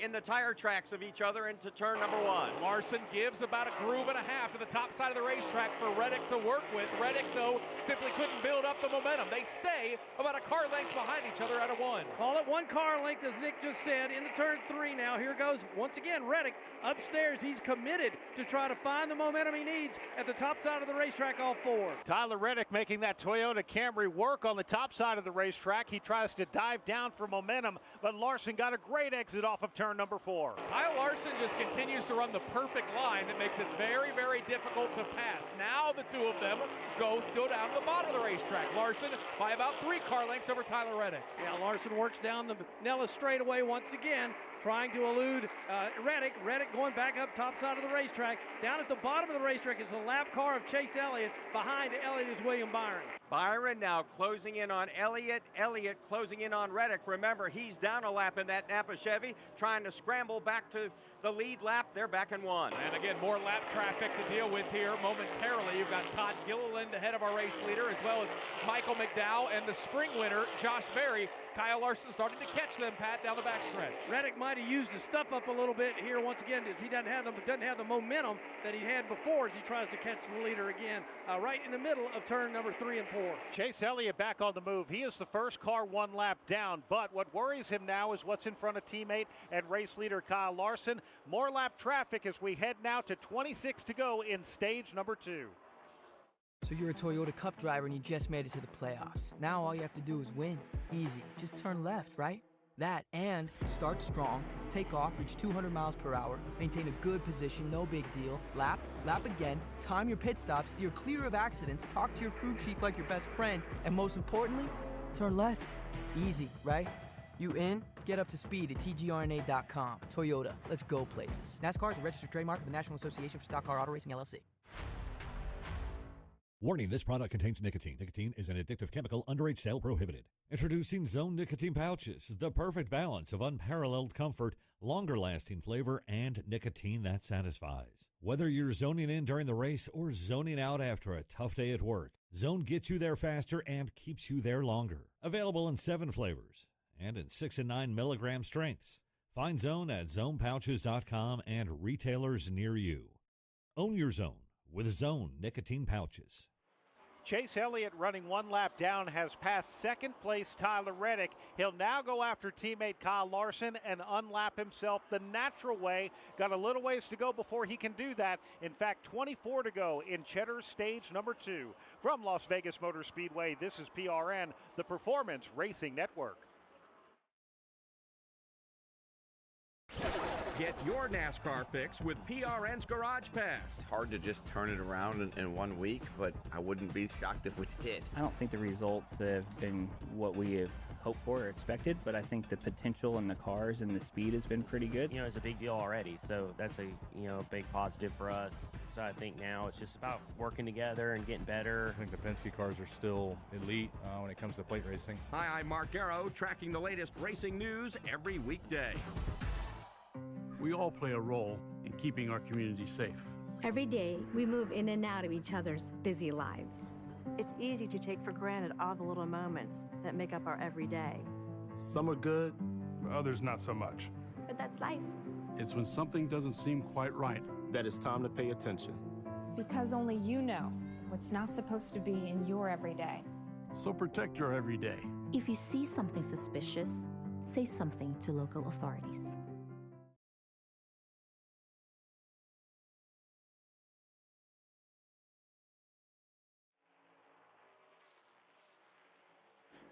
in the tire tracks of each other into turn number 1. Larson gives about a groove and a half to the top side of the racetrack for Reddick to work with. Reddick, though, simply couldn't build up the momentum. They stay about a car length behind each other out of 1. Call it 1 car length, as Nick just said, into turn 3 now. Here goes, once again, Reddick upstairs. He's committed to try to find the momentum he needs at the top side of the racetrack, all 4. Tyler Reddick making that Toyota Camry work on the top side of the racetrack. He tries to dive down for momentum, but Larson got a great exit off of turn number 4. Kyle Larson just continues to run the perfect line that makes it very, very difficult to pass. Now the two of them go down the bottom of the racetrack. Larson by about 3 car lengths over Tyler Reddick. Yeah, Larson works down the Nellis straightaway once again, trying to elude Reddick. Reddick going back up top side of the racetrack. Down at the bottom of the racetrack is the lap car of Chase Elliott. Behind Elliott is William Byron. Byron now closing in on Elliott. Elliott closing in on Reddick. Remember, he's down a lap in that Napa Chevy, trying to scramble back to the lead lap. They're back in 1. And again, more lap traffic to deal with here momentarily. You've got Todd Gilliland ahead of our race leader, as well as Michael McDowell and the spring winner, Josh Berry. Kyle Larson starting to catch them, Pat, down the backstretch. Reddick might have used his stuff up a little bit here once again, as he doesn't have the momentum that he had before as he tries to catch the leader again, right in the middle of turn number 3 and 4. Chase Elliott back on the move. He is the first car 1 lap down, but what worries him now is what's in front of teammate and race leader Kyle Larson. More lap traffic as we head now to 26 to go in stage number 2. So you're a Toyota Cup driver and you just made it to the playoffs. Now all you have to do is win. Easy. Just turn left, right? That and start strong, take off, reach 200 miles per hour, maintain a good position, no big deal. Lap again, time your pit stops, steer clear of accidents, talk to your crew chief like your best friend, and most importantly, turn left. Easy, right? You in? Get up to speed at tgrna.com. Toyota, let's go places. NASCAR is a registered trademark of the National Association for Stock Car Auto Racing, LLC. Warning, this product contains nicotine. Nicotine is an addictive chemical, underage sale prohibited. Introducing Zone nicotine pouches, the perfect balance of unparalleled comfort, longer-lasting flavor, and nicotine that satisfies. Whether you're zoning in during the race or zoning out after a tough day at work, Zone gets you there faster and keeps you there longer. Available in 7 flavors and in 6 and 9 milligram strengths. Find Zone at zonepouches.com and retailers near you. Own your Zone with Zone nicotine pouches. Chase Elliott, running 1 lap down, has passed second place Tyler Reddick. He'll now go after teammate Kyle Larson and unlap himself the natural way. Got a little ways to go before he can do that. In fact, 24 to go in Cheddar's stage number 2. From Las Vegas Motor Speedway, this is PRN, the Performance Racing Network. Get your NASCAR fix with PRN's Garage Pass. It's hard to just turn it around in 1 week, but I wouldn't be shocked if we did. I don't think the results have been what we have hoped for or expected, but I think the potential in the cars and the speed has been pretty good. It's a big deal already, so that's a big positive for us. So I think now it's just about working together and getting better. I think the Penske cars are still elite when it comes to plate racing. Hi, I'm Mark Garrow, tracking the latest racing news every weekday. We all play a role in keeping our community safe. Every day, we move in and out of each other's busy lives. It's easy to take for granted all the little moments that make up our everyday. Some are good, others not so much. But that's life. It's when something doesn't seem quite right that it's time to pay attention. Because only you know what's not supposed to be in your everyday. So protect your everyday. If you see something suspicious, say something to local authorities.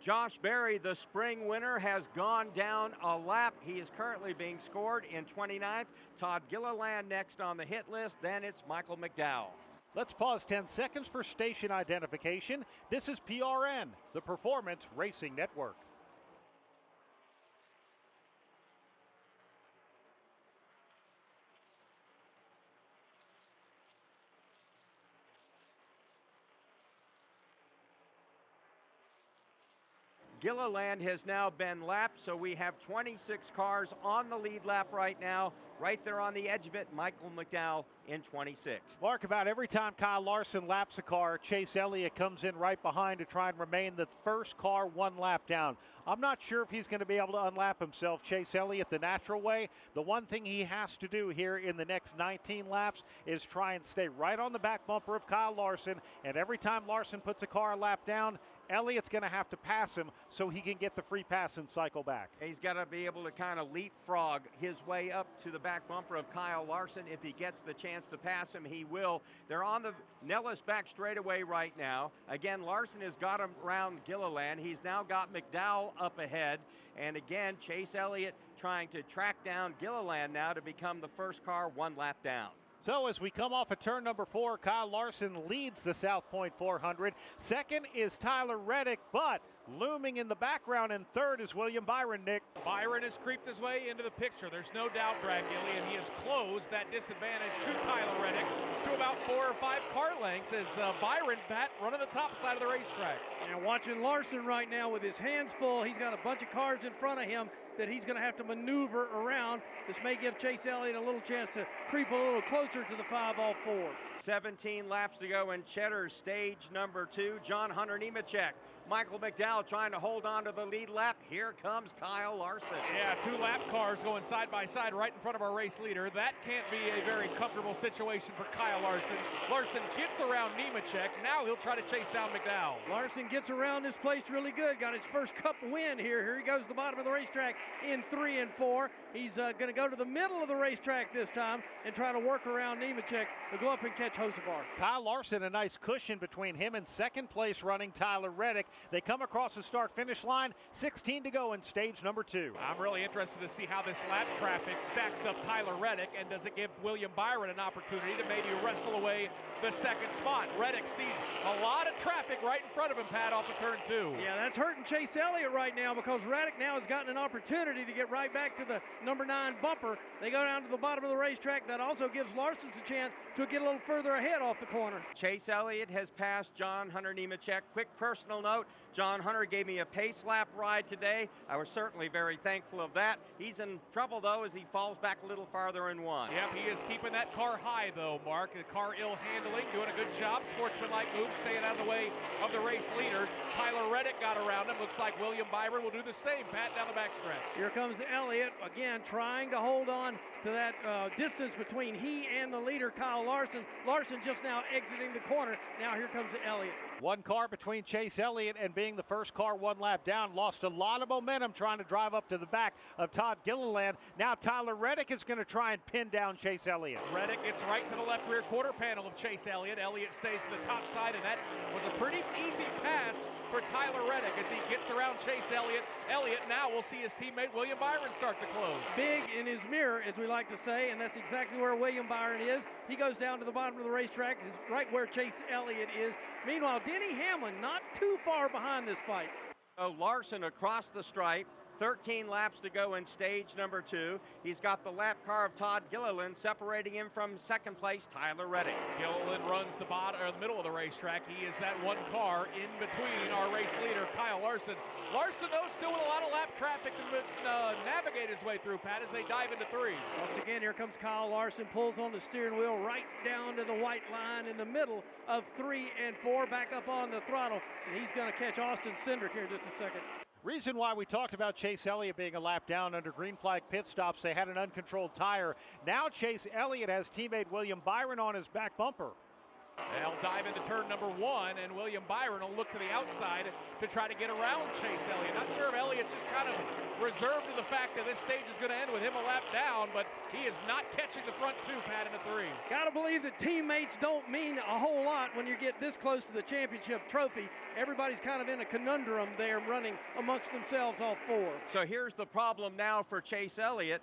Josh Berry, the spring winner, has gone down a lap. He is currently being scored in 29th. Todd Gilliland next on the hit list. Then it's Michael McDowell. Let's pause 10 seconds for station identification. This is PRN, the Performance Racing Network. Gilliland has now been lapped, so we have 26 cars on the lead lap right now. Right there on the edge of it, Michael McDowell in 26. Mark, about every time Kyle Larson laps a car, Chase Elliott comes in right behind to try and remain the first car 1 lap down. I'm not sure if he's going to be able to unlap himself, Chase Elliott, the natural way. The one thing he has to do here in the next 19 laps is try and stay right on the back bumper of Kyle Larson, and every time Larson puts a car a lap down, Elliott's going to have to pass him so he can get the free pass and cycle back. He's got to be able to kind of leapfrog his way up to the back bumper of Kyle Larson. If he gets the chance to pass him, he will. They're on the Nellis back straightaway right now. Again, Larson has got him around Gilliland. He's now got McDowell up ahead. And again, Chase Elliott trying to track down Gilliland now to become the first car 1 lap down. So as we come off of turn number 4, Kyle Larson leads the South Point 400. Second is Tyler Reddick, but looming in the background in third is William Byron, Nick. Byron has creeped his way into the picture. There's no doubt, Brad Gilly, and he has closed that disadvantage to Tyler Reddick to about 4 or 5 car lengths as Byron running the top side of the racetrack. And watching Larson right now with his hands full, he's got a bunch of cars in front of him that he's going to have to maneuver around. This may give Chase Elliott a little chance to creep a little closer to the 5-all 4. 17 laps to go in Cheddar's stage number 2. John Hunter Nemechek. Michael McDowell trying to hold on to the lead lap. Here comes Kyle Larson. Yeah, 2 lap cars going side by side right in front of our race leader. That can't be a very comfortable situation for Kyle Larson. Larson gets around Nemechek. Now he'll try to chase down McDowell. Larson gets around this place really good. Got his first Cup win here. Here he goes to the bottom of the racetrack in 3 and 4. He's going to go to the middle of the racetrack this time and try to work around Nemechek to go up and catch Hocevar. Kyle Larson, a nice cushion between him and second place running Tyler Reddick. They come across the start-finish line, 16 to go in stage number 2. I'm really interested to see how this lap traffic stacks up Tyler Reddick, and does it give William Byron an opportunity to maybe wrestle away the second spot. Reddick sees a lot of traffic right in front of him, Pat, off of turn 2. Yeah, that's hurting Chase Elliott right now because Reddick now has gotten an opportunity to get right back to the number 9 bumper. They go down to the bottom of the racetrack. That also gives Larson a chance to get a little further ahead off the corner. Chase Elliott has passed John Hunter Nemechek. Quick personal note, John Hunter gave me a pace lap ride today. I was certainly very thankful of that. He's in trouble, though, as he falls back a little farther in one. Yep, he is keeping that car high, though, Mark. The car ill-handling, doing a good job. Sportsmanlike move, staying out of the way of the race leaders. Tyler Reddick got around him. Looks like William Byron will do the same, Pat, down the backstretch. Here comes Elliott, again, trying to hold on to that distance between he and the leader, Kyle Larson. Larson just now exiting the corner. Now here comes Elliott. One car between Chase Elliott and being the first car one lap down. Lost a lot of momentum trying to drive up to the back of Todd Gilliland. Now Tyler Reddick is going to try and pin down Chase Elliott. Reddick gets right to the left rear quarter panel of Chase Elliott. Elliott stays to the top side, and that was a pretty easy pass for Tyler Reddick as he gets around Chase Elliott. Elliott now will see his teammate William Byron start to close. Big in his mirror, as we like to say, and that's exactly where William Byron is. He goes down to the bottom of the racetrack, right where Chase Elliott is. Meanwhile, Denny Hamlin not too far behind this fight. So Larson across the stripe. 13 laps to go in stage number 2. He's got the lap car of Todd Gilliland separating him from second place Tyler Reddick. Gilliland runs the bottom or the middle of the racetrack. He is that one car in between our race leader Kyle Larson. Larson, though, still with a lot of lap traffic to navigate his way through, Pat, as they dive into 3. Once again, here comes Kyle Larson, pulls on the steering wheel right down to the white line in the middle of 3 and 4, back up on the throttle, and he's going to catch Austin Cindric here in just a second. Reason why we talked about Chase Elliott being a lap down under green flag pit stops, they had an uncontrolled tire. Now Chase Elliott has teammate William Byron on his back bumper. They'll dive into turn number 1, and William Byron will look to the outside to try to get around Chase Elliott. Not sure if Elliott's just kind of reserved to the fact that this stage is going to end with him a lap down, but he is not catching the front 2, Pat, in the 3. Got to believe that teammates don't mean a whole lot when you get this close to the championship trophy. Everybody's kind of in a conundrum there, running amongst themselves, all 4. So here's the problem now for Chase Elliott.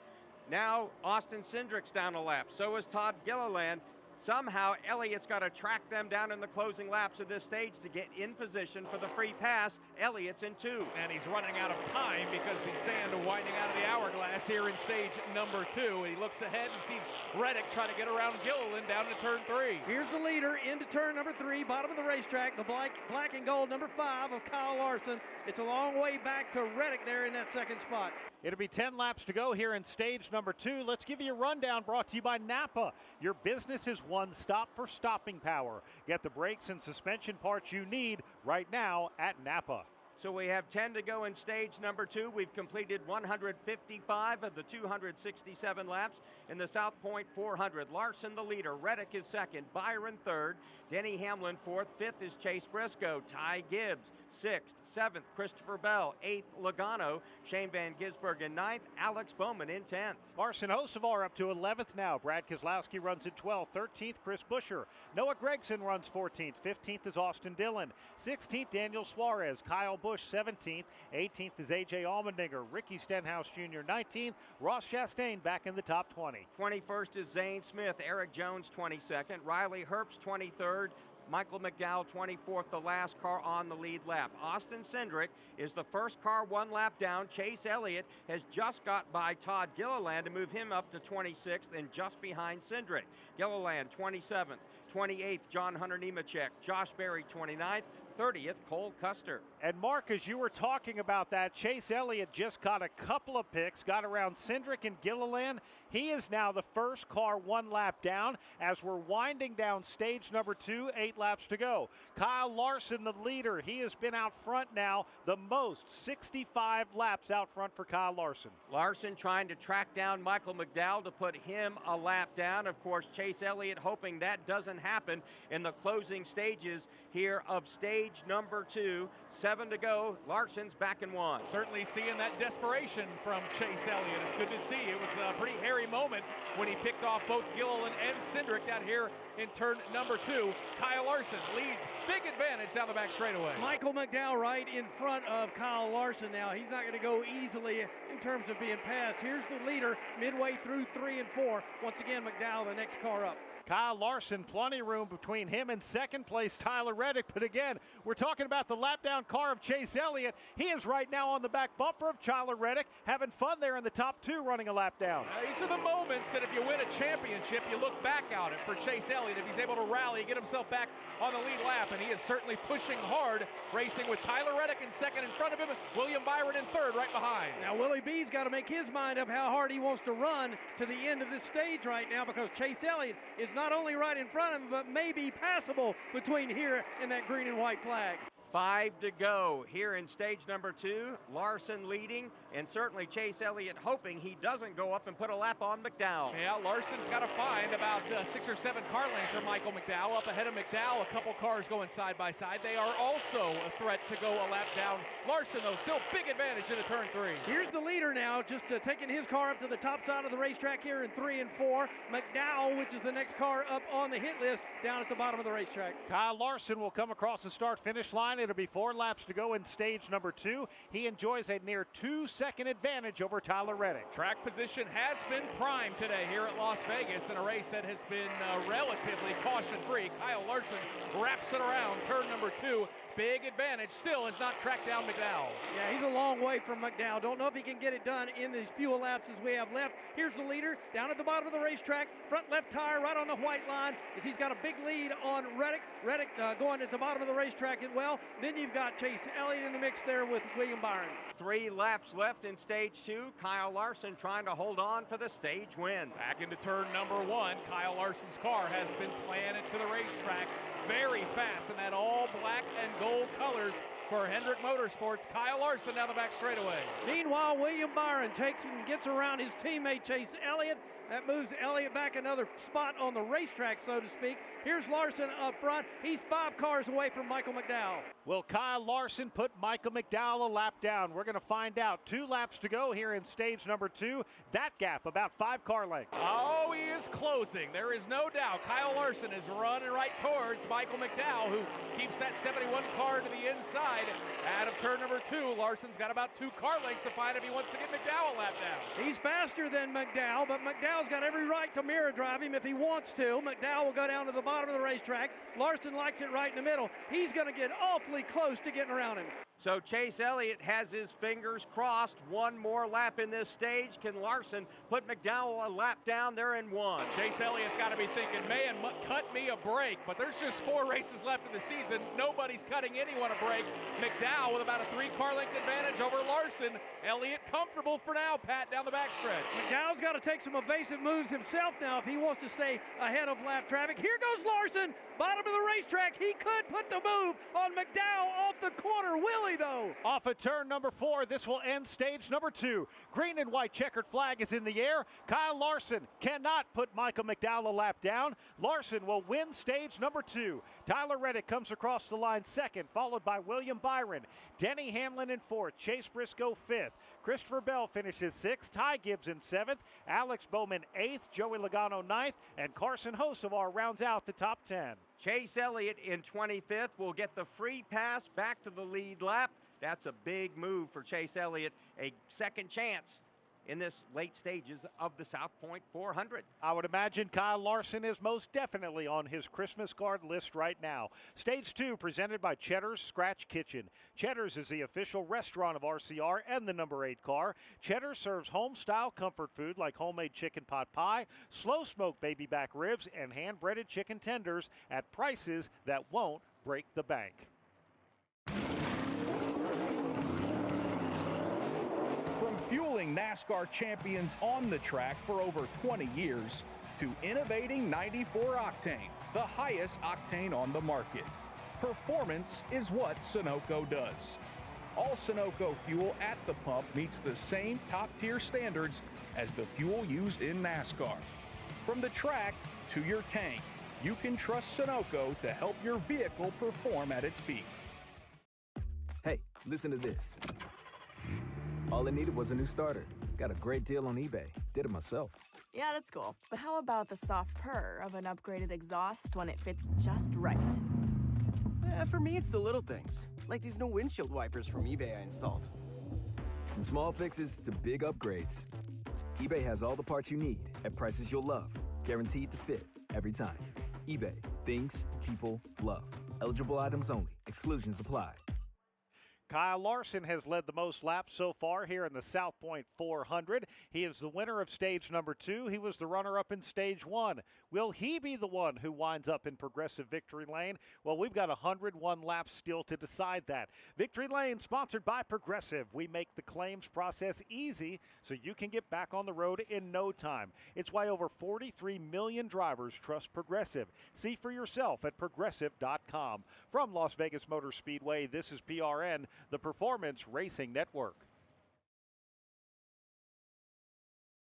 Now Austin Cindric's down a lap. So is Todd Gilliland. Somehow, Elliott's got to track them down in the closing laps of this stage to get in position for the free pass. Elliott's in 2. And he's running out of time because the sand winding out of the hourglass here in stage number 2. He looks ahead and sees Reddick trying to get around Gilliland down to turn 3. Here's the leader into turn number 3, bottom of the racetrack, the black and gold number 5 of Kyle Larson. It's a long way back to Reddick there in that second spot. It'll be 10 laps to go here in stage number 2. Let's give you a rundown brought to you by Napa. Your business is one stop for stopping power. Get the brakes and suspension parts you need right now at Napa. So we have 10 to go in stage number 2. We've completed 155 of the 267 laps in the South Point 400. Larson the leader, Reddick is second, Byron third, Denny Hamlin fourth, fifth is Chase Briscoe, Ty Gibbs sixth, seventh, Christopher Bell, eighth, Logano, Shane Van Gisbergen in ninth, Alex Bowman in 10th. Marcin Hocevar up to 11th now. Brad Keselowski runs in 12th. 13th, Chris Buescher. Noah Gragson runs 14th. 15th is Austin Dillon. 16th, Daniel Suarez. Kyle Busch 17th. 18th is A.J. Allmendinger. Ricky Stenhouse Jr. 19th. Ross Chastain back in the top 20. 21st is Zane Smith. Eric Jones 22nd. Riley Herbst 23rd. Michael McDowell 24th, the last car on the lead lap. Austin Cindric is the first car one lap down. Chase Elliott has just got by Todd Gilliland to move him up to 26th and just behind Cindric. Gilliland 27th, 28th, John Hunter Nemechek. Josh Berry 29th. 30th, Cole Custer. And Mark, as you were talking about that, Chase Elliott just got a couple of picks, got around Cindric and Gilliland. He is now the first car one lap down as we're winding down stage number 2, 8 laps to go. Kyle Larson, the leader, he has been out front now the most, 65 laps out front for Kyle Larson. Larson trying to track down Michael McDowell to put him a lap down. Of course, Chase Elliott hoping that doesn't happen in the closing stages here of stage stage number 2. 7 to go. Larson's back in 1. Certainly seeing that desperation from Chase Elliott. It's good to see. It was a pretty hairy moment when he picked off both Gilliland and Cindric down here in turn number 2. Kyle Larson leads. Big advantage down the back straightaway. Michael McDowell right in front of Kyle Larson now. He's not going to go easily in terms of being passed. Here's the leader midway through 3 and 4. Once again, McDowell, the next car up. Kyle Larson, plenty of room between him and second place Tyler Reddick. But again, we're talking about the lap down car of Chase Elliott. He is right now on the back bumper of Tyler Reddick, having fun there in the top 2 running a lap down. These are the moments that if you win a championship, you look back at it for Chase Elliott. If he's able to rally, get himself back on the lead lap, and he is certainly pushing hard, racing with Tyler Reddick in second in front of him, William Byron in third right behind. Now Willie B's got to make his mind up how hard he wants to run to the end of this stage right now, because Chase Elliott is not only right in front of him, but maybe passable between here and that green and white flag. 5 to go here in stage number 2. Larson leading, and certainly Chase Elliott hoping he doesn't go up and put a lap on McDowell. Yeah, Larson's got to find about 6 or 7 car lengths for Michael McDowell. Up ahead of McDowell, a couple cars going side by side. They are also a threat to go a lap down. Larson, though, still big advantage into turn 3. Here's the leader now, just taking his car up to the top side of the racetrack here in 3 and 4. McDowell, which is the next car up on the hit list, down at the bottom of the racetrack. Kyle Larson will come across the start-finish line. It'll be 4 laps to go in stage number 2. He enjoys a near 2-second advantage over Tyler Reddick. Track position has been prime today here at Las Vegas in a race that has been relatively caution-free. Kyle Larson wraps it around turn number 2. Big advantage, still has not tracked down McDowell. Yeah, he's a long way from McDowell. Don't know if he can get it done in these few laps as we have left. Here's the leader down at the bottom of the racetrack. Front left tire right on the white line as he's got a big lead on Reddick. Reddick going at the bottom of the racetrack as well. Then you've got Chase Elliott in the mix there with William Byron. 3 laps left in stage 2. Kyle Larson trying to hold on for the stage win. Back into turn number 1. Kyle Larson's car has been planted to the racetrack very fast in that all black and gold colors for Hendrick Motorsports. Kyle Larson down the back straightaway. Meanwhile, William Byron takes and gets around his teammate Chase Elliott. That moves Elliott back another spot on the racetrack, so to speak. Here's Larson up front. He's 5 cars away from Michael McDowell. Will Kyle Larson put Michael McDowell a lap down? We're going to find out. 2 laps to go here in stage number 2. That gap, about 5 car lengths. Oh, he is closing. There is no doubt. Kyle Larson is running right towards Michael McDowell, who keeps that 71 car to the inside. Out of turn number 2, Larson's got about 2 car lengths to find if he wants to get McDowell a lap down. He's faster than McDowell, but McDowell's got every right to mirror drive him if he wants to. McDowell will go down to the bottom of the racetrack. Larson likes it right in the middle. He's going to get awfully close to getting around him. So Chase Elliott has his fingers crossed. 1 more lap in this stage. Can Larson put McDowell a lap down? They're in 1. Chase Elliott's got to be thinking, man, cut me a break. But there's just 4 races left in the season. Nobody's cutting anyone a break. McDowell with about a 3 car length advantage over Larson. Elliott comfortable for now, Pat, down the backstretch. McDowell's got to take some evasive moves himself now if he wants to stay ahead of lap traffic. Here goes Larson, bottom of the racetrack. He could put the move on McDowell off the corner. Will he, though? Off of turn number 4, this will end stage number 2. Green and white checkered flag is in the air. Kyle Larson cannot put Michael McDowell a lap down. Larson will win stage number 2. Tyler Reddick comes across the line second, followed by William Byron. Denny Hamlin in 4th. Chase Briscoe 5th. Christopher Bell finishes 6th. Ty Gibbs in 7th. Alex Bowman 8th. Joey Logano 9th. And Carson Hocevar rounds out the top 10. Chase Elliott in 25th will get the free pass back to the lead lap. That's a big move for Chase Elliott. A second chance in this late stages of the South Point 400. I would imagine Kyle Larson is most definitely on his Christmas card list right now. Stage 2 presented by Cheddar's Scratch Kitchen. Cheddar's is the official restaurant of RCR and the number 8 car. Cheddar's serves home-style comfort food like homemade chicken pot pie, slow-smoked baby back ribs, and hand-breaded chicken tenders at prices that won't break the bank. Fueling NASCAR champions on the track for over 20 years to innovating 94 octane, the highest octane on the market. Performance is what Sunoco does. All Sunoco fuel at the pump meets the same top-tier standards as the fuel used in NASCAR. From the track to your tank, you can trust Sunoco to help your vehicle perform at its peak. Listen to this. All it needed was a new starter. Got a great deal on eBay. Did it myself. Yeah, that's cool. But how about the soft purr of an upgraded exhaust when it fits just right? For me, it's the little things, like these new windshield wipers from eBay I installed. From small fixes to big upgrades, eBay has all the parts you need at prices you'll love. Guaranteed to fit every time. eBay. Things people love. Eligible items only. Exclusions apply. Kyle Larson has led the most laps so far here in the South Point 400. He is the winner of stage number 2. He was the runner-up in stage 1. Will he be the one who winds up in Progressive Victory Lane? Well, we've got 101 laps still to decide that. Victory Lane, sponsored by Progressive. We make the claims process easy so you can get back on the road in no time. It's why over 43 million drivers trust Progressive. See for yourself at Progressive.com. From Las Vegas Motor Speedway, this is PRN, the Performance Racing Network.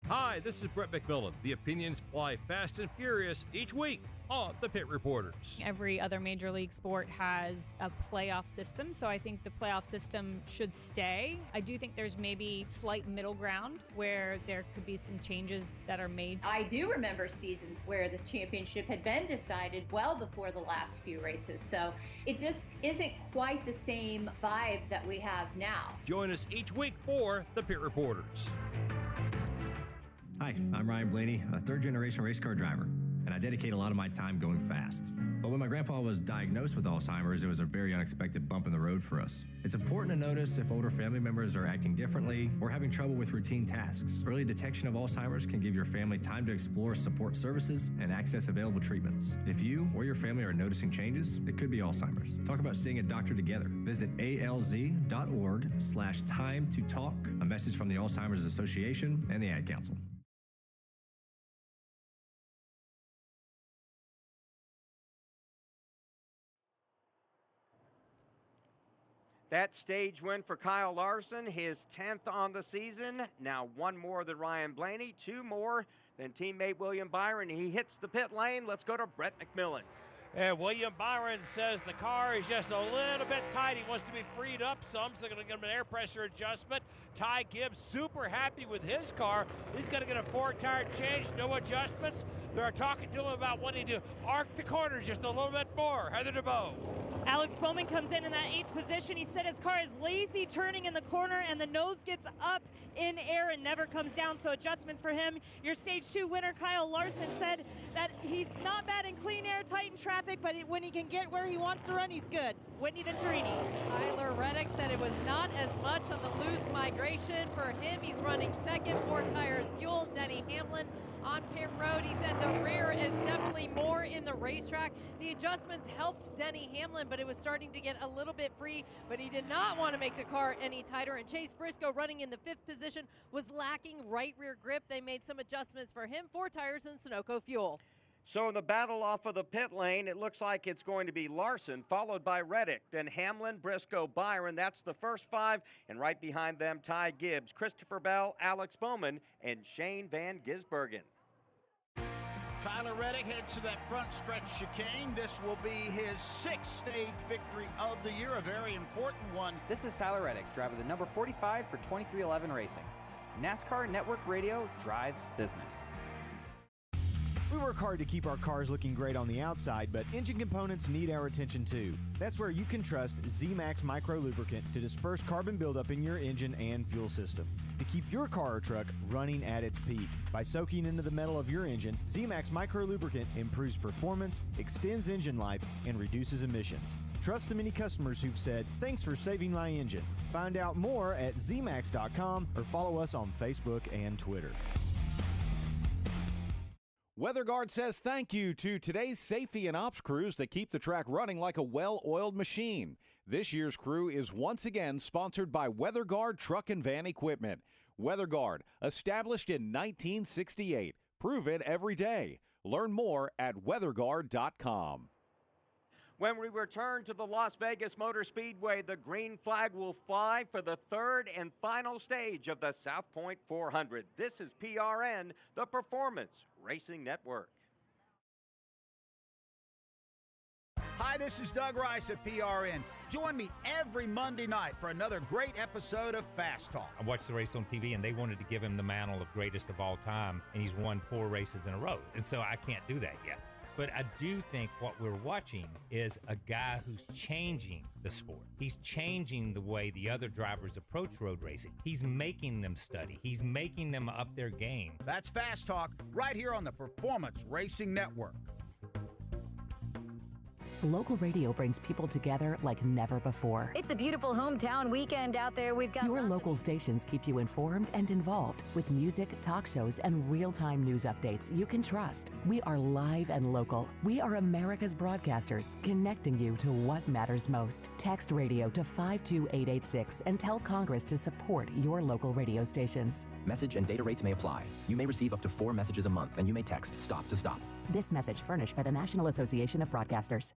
Hi, this is Brett McMillan. The opinions fly fast and furious each week on the Pit Reporters. Every other major league sport has a playoff system, so I think the playoff system should stay. I do think there's maybe slight middle ground where there could be some changes that are made. I do remember seasons where this championship had been decided well before the last few races, so it just isn't quite the same vibe that we have now. Join us each week for the Pit Reporters. Hi, I'm Ryan Blaney, a third-generation race car driver, and I dedicate a lot of my time going fast. But when my grandpa was diagnosed with Alzheimer's, it was a very unexpected bump in the road for us. It's important to notice if older family members are acting differently or having trouble with routine tasks. Early detection of Alzheimer's can give your family time to explore support services and access available treatments. If you or your family are noticing changes, it could be Alzheimer's. Talk about seeing a doctor together. Visit alz.org/time to talk. A message from the Alzheimer's Association and the Ad Council. That stage win for Kyle Larson, his 10th on the season. Now one more than Ryan Blaney, 2 more than teammate William Byron. He hits the pit lane. Let's go to Brett McMillan. And William Byron says the car is just a little bit tight. He wants to be freed up some, so they're going to give him an air pressure adjustment. Ty Gibbs super happy with his car. He's going to get a 4-tire change, no adjustments. They're talking to him about wanting to arc the corner just a little bit more. Heather DeBow. Alex Bowman comes in that 8th position. He said his car is lazy turning in the corner and the nose gets up in air and never comes down, so adjustments for him. Your stage 2 winner, Kyle Larson, said that he's not bad in clean air, tight in traffic, but when he can get where he wants to run, he's good. Whitney Venturini. Tyler Reddick said it was not as much on the loose migration. For him, he's running second, 4 tires fuel. Denny Hamlin on pit road. He said the rear is definitely more in the racetrack. The adjustments helped Denny Hamlin, but it was starting to get a little bit free, but he did not want to make the car any tighter. And Chase Briscoe, running in the 5th position, was lacking right rear grip. They made some adjustments for him, 4 tires and Sunoco fuel. So in the battle off of the pit lane, it looks like it's going to be Larson, followed by Reddick, then Hamlin, Briscoe, Byron. That's the first 5, and right behind them, Ty Gibbs, Christopher Bell, Alex Bowman, and Shane Van Gisbergen. Tyler Reddick heads to that front stretch chicane. This will be his 6th stage victory of the year, a very important one. This is Tyler Reddick, driver the number 45 for 2311 Racing. NASCAR Network Radio drives business. We work hard to keep our cars looking great on the outside, but engine components need our attention too. That's where you can trust Z-Max Micro Lubricant to disperse carbon buildup in your engine and fuel system, to keep your car or truck running at its peak. By soaking into the metal of your engine, Z-Max Micro Lubricant improves performance, extends engine life, and reduces emissions. Trust the many customers who've said, "Thanks for saving my engine." Find out more at zmax.com or follow us on Facebook and Twitter. WeatherGuard says thank you to today's safety and ops crews that keep the track running like a well-oiled machine. This year's crew is once again sponsored by WeatherGuard Truck and Van Equipment. WeatherGuard, established in 1968. Prove it every day. Learn more at weatherguard.com. When we return to the Las Vegas Motor Speedway, the green flag will fly for the 3rd and final stage of the South Point 400. This is PRN, the Performance Racing Network. Hi, this is Doug Rice at PRN. Join me every Monday night for another great episode of Fast Talk. I watched the race on TV, and they wanted to give him the mantle of greatest of all time, and he's won 4 races in a row. And so I can't do that yet. But I do think what we're watching is a guy who's changing the sport. He's changing the way the other drivers approach road racing. He's making them study. He's making them up their game. That's Fast Talk right here on the Performance Racing Network. Local radio brings people together like never before. It's a beautiful hometown weekend out there. We've got Your local stations keep you informed and involved with music, talk shows, and real-time news updates you can trust. We are live and local. We are America's broadcasters, connecting you to what matters most. Text radio to 52886 and tell Congress to support your local radio stations. Message and data rates may apply. You may receive up to 4 messages a month, and you may text STOP to STOP. This message furnished by the National Association of Broadcasters.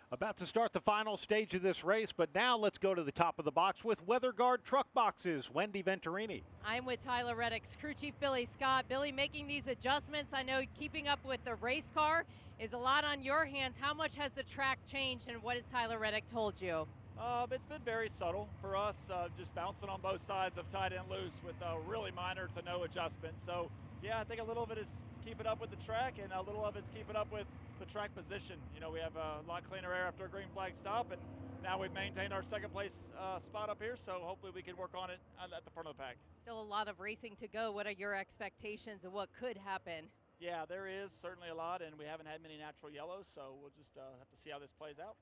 About to start the final stage of this race, but now let's go to the top of the box with Weather Guard Truck Boxes. Wendy Venturini. I'm with Tyler Reddick's crew chief, Billy Scott. Billy, making these adjustments, I know keeping up with the race car is a lot on your hands. How much has the track changed, and what has Tyler Reddick told you? It's been very subtle for us, just bouncing on both sides of tight and loose with really minor to no adjustments. So, yeah, I think a little of it is keeping up with the track, and a little of it's keeping up with the track position. You know, we have a lot cleaner air after a green flag stop, and now we've maintained our second place spot up here, so hopefully we can work on it at the front of the pack. Still a lot of racing to go. What are your expectations of what could happen? Yeah, there is certainly a lot, and we haven't had many natural yellows, so we'll just have to see how this plays out.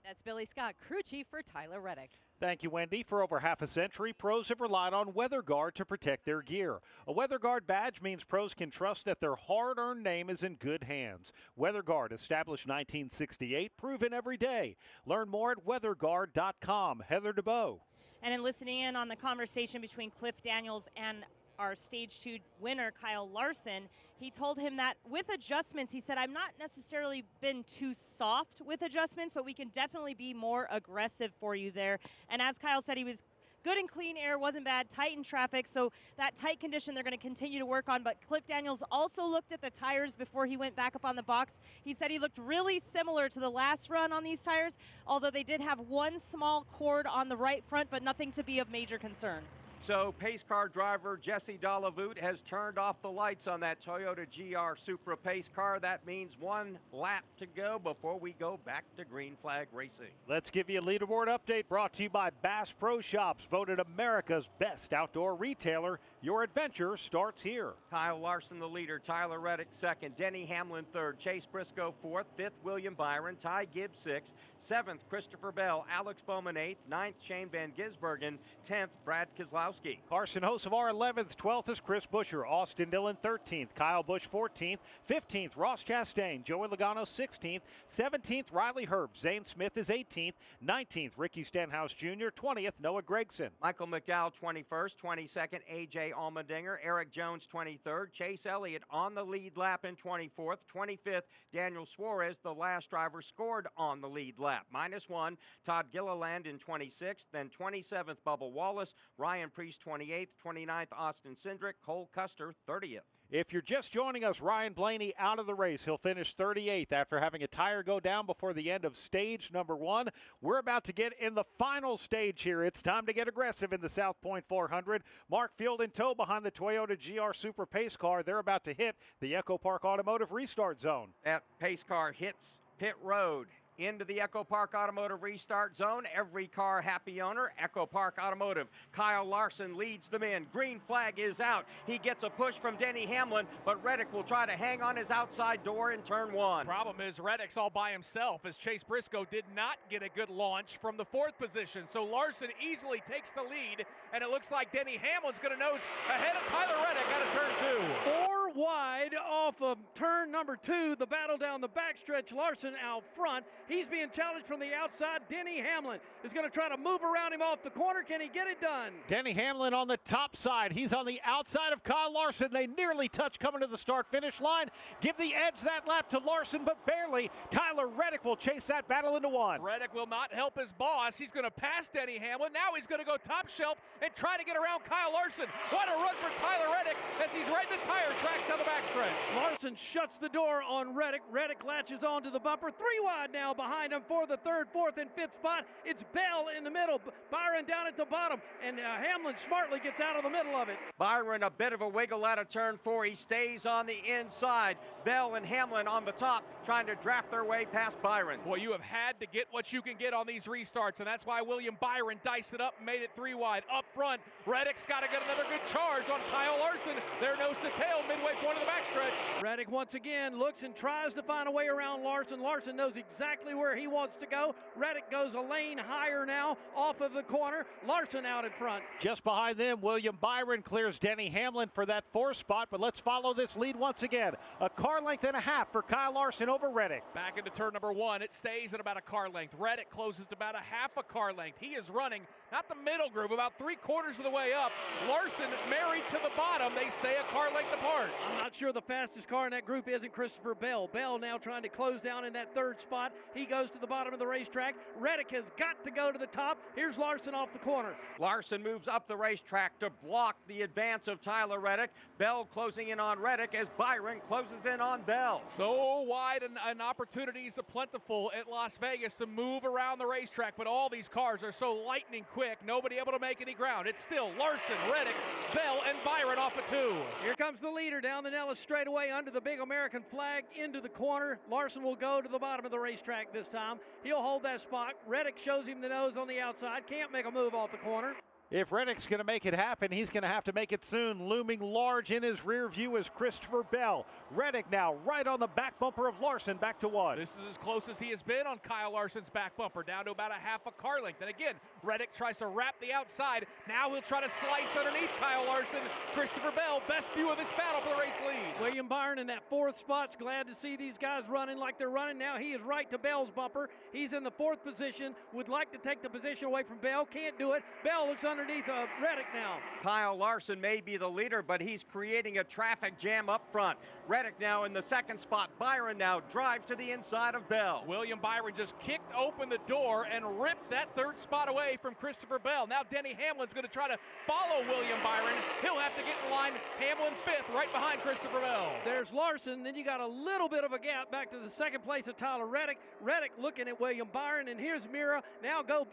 That's Billy Scott, crew chief for Tyler Reddick. Thank you, Wendy. For over half a century, pros have relied on Weather Guard to protect their gear. A Weather Guard badge means pros can trust that their hard-earned name is in good hands. Weather Guard, established 1968, proven every day. Learn more at weatherguard.com. Heather DeBow. And in listening in on the conversation between Cliff Daniels and our Stage 2 winner, Kyle Larson, he told him that with adjustments, he said, I've not necessarily been too soft with adjustments, but we can definitely be more aggressive for you there. And as Kyle said, he was good in clean air, wasn't bad, tight in traffic, so that tight condition they're going to continue to work on. But Cliff Daniels also looked at the tires before he went back up on the box. He said he looked really similar to the last run on these tires, although they did have one small cord on the right front, but nothing to be of major concern. So pace car driver Jesse Dolivut has turned off the lights on that Toyota GR Supra pace car. That means 1 lap to go before we go back to green flag racing. Let's give you a leaderboard update brought to you by Bass Pro Shops, voted America's best outdoor retailer. Your adventure starts here. Kyle Larson the leader, Tyler Reddick second, Denny Hamlin third, Chase Briscoe fourth, fifth William Byron, Ty Gibbs sixth, 7th, Christopher Bell, Alex Bowman 8th, 9th, Shane Van Gisbergen, 10th, Brad Keselowski. Carson Hocevar 11th, 12th is Chris Buescher, Austin Dillon 13th, Kyle Busch 14th, 15th, Ross Chastain, Joey Logano 16th, 17th, Riley Herb, Zane Smith is 18th, 19th, Ricky Stenhouse Jr., 20th, Noah Gragson. Michael McDowell 21st, 22nd, A.J. Allmendinger, Eric Jones 23rd, Chase Elliott on the lead lap in 24th, 25th, Daniel Suarez, the last driver scored on the lead lap. -1, Todd Gilliland in 26th, then 27th, Bubba Wallace, Ryan Preece 28th, 29th, Austin Cindric, Cole Custer 30th. If you're just joining us, Ryan Blaney out of the race. He'll finish 38th after having a tire go down before the end of stage number 1. We're about to get in the final stage here. It's time to get aggressive in the South Point 400. Mark Field in tow behind the Toyota GR Supra pace car. They're about to hit the Echo Park Automotive restart zone. That pace car hits pit road into the Echo Park Automotive restart zone. Every car happy owner, Echo Park Automotive. Kyle Larson leads them in. Green flag is out. He gets a push from Denny Hamlin, but Reddick will try to hang on his outside door in turn 1. Problem is Reddick's all by himself as Chase Briscoe did not get a good launch from the 4th position. So Larson easily takes the lead, and it looks like Denny Hamlin's going to nose ahead of Tyler Reddick out of turn 2. 4 wide off of turn number 2. The battle down the backstretch. Larson out front. He's being challenged from the outside. Denny Hamlin is going to try to move around him off the corner. Can he get it done? Denny Hamlin on the top side. He's on the outside of Kyle Larson. They nearly touch coming to the start-finish line. Give the edge that lap to Larson, but barely. Tyler Reddick will chase that battle into one. Reddick will not help his boss. He's going to pass Denny Hamlin. Now he's going to go top shelf and try to get around Kyle Larson. What a run for Tyler Reddick as he's right in the tire tracks down the backstretch. Larson shuts the door on Reddick. Reddick latches onto the bumper. 3 wide now behind him for the 3rd, 4th, and 5th spot. It's Bell in the middle. Byron down at the bottom, and Hamlin smartly gets out of the middle of it. Byron a bit of a wiggle out of turn 4. He stays on the inside. Bell and Hamlin on the top trying to draft their way past Byron. Boy, you have had to get what you can get on these restarts, and that's why William Byron diced it up and made it 3 wide. Up front, Reddick's got to get another good charge on Kyle Larson. There nose to tail, midway point of the backstretch. Reddick once again looks and tries to find a way around Larson. Larson knows exactly where he wants to go. Reddick goes a lane higher now off of the corner. Larson out in front. Just behind them, William Byron clears Denny Hamlin for that 4th spot, but let's follow this lead once again. A car length and a half for Kyle Larson over Reddick. Back into turn number 1. It stays at about a car length. Reddick closes to about a half a car length. He is running, not the middle groove, about 3/4 of the way up. Larson married to the bottom. They stay a car length apart. I'm not sure the fastest car in that group isn't Christopher Bell. Bell now trying to close down in that 3rd spot. He goes to the bottom of the racetrack. Reddick has got to go to the top. Here's Larson off the corner. Larson moves up the racetrack to block the advance of Tyler Reddick. Bell closing in on Reddick as Byron closes in on Bell. So wide and opportunities are plentiful at Las Vegas to move around the racetrack, but all these cars are so lightning quick, nobody able to make any ground. It's still Larson, Reddick, Bell, and Byron off of 2. Here comes the leader down the Nellis straightaway under the big American flag into the corner. Larson will go to the bottom of the racetrack this time. He'll hold that spot. Reddick shows him the nose on the outside. Can't make a move off the corner. If Reddick's going to make it happen, he's going to have to make it soon. Looming large in his rear view is Christopher Bell. Reddick now right on the back bumper of Larson, back to 1. This is as close as he has been on Kyle Larson's back bumper, down to about a half a car length. And again, Reddick tries to wrap the outside. Now he'll try to slice underneath Kyle Larson. Christopher Bell, best view of this battle for the race lead. William Byron in that 4th spot's glad to see these guys running like they're running. Now he is right to Bell's bumper. He's in the 4th position. Would like to take the position away from Bell. Can't do it. Bell looks underneath Reddick now. Kyle Larson may be the leader, but he's creating a traffic jam up front. Reddick now in the 2nd spot. Byron now drives to the inside of Bell. William Byron just kicked open the door and ripped that 3rd spot away from Christopher Bell. Now Denny Hamlin's going to try to follow William Byron. He'll have to get in line. Hamlin 5th, right behind Christopher Bell. There's Larson. Then you got a little bit of a gap back to the 2nd place of Tyler Reddick. Reddick looking at William Byron, and here's Mira.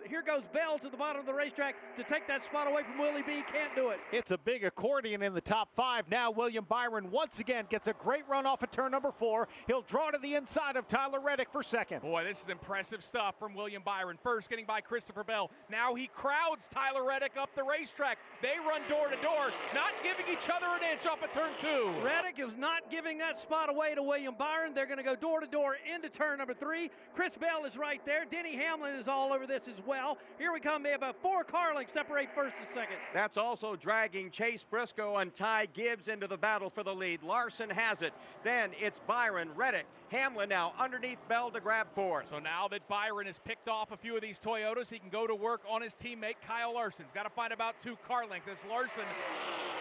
Here goes Bell to the bottom of the racetrack to take that spot away from Willie B. Can't do it. It's a big accordion in the top 5. Now William Byron once again gets a great run off of turn number 4. He'll draw to the inside of Tyler Reddick for 2nd. Boy, this is impressive stuff from William Byron. First getting by Christopher Bell. Now he crowds Tyler Reddick up the racetrack. They run door to door, not giving each other an inch off of turn 2. Reddick is not giving that spot away to William Byron. They're going to go door to door into turn number 3. Chris Bell is right there. Denny Hamlin is all over this as well. Here we come. They have about 4 car lengths separate 1st and 2nd. That's also dragging Chase Briscoe and Ty Gibbs into the battle for the lead. Larson has it. Then it's Byron, Reddick, Hamlin now underneath Bell to grab 4th. So now that Byron has picked off a few of these Toyotas, he can go to work on his teammate Kyle Larson. He's got to find about 2 car lengths. As Larson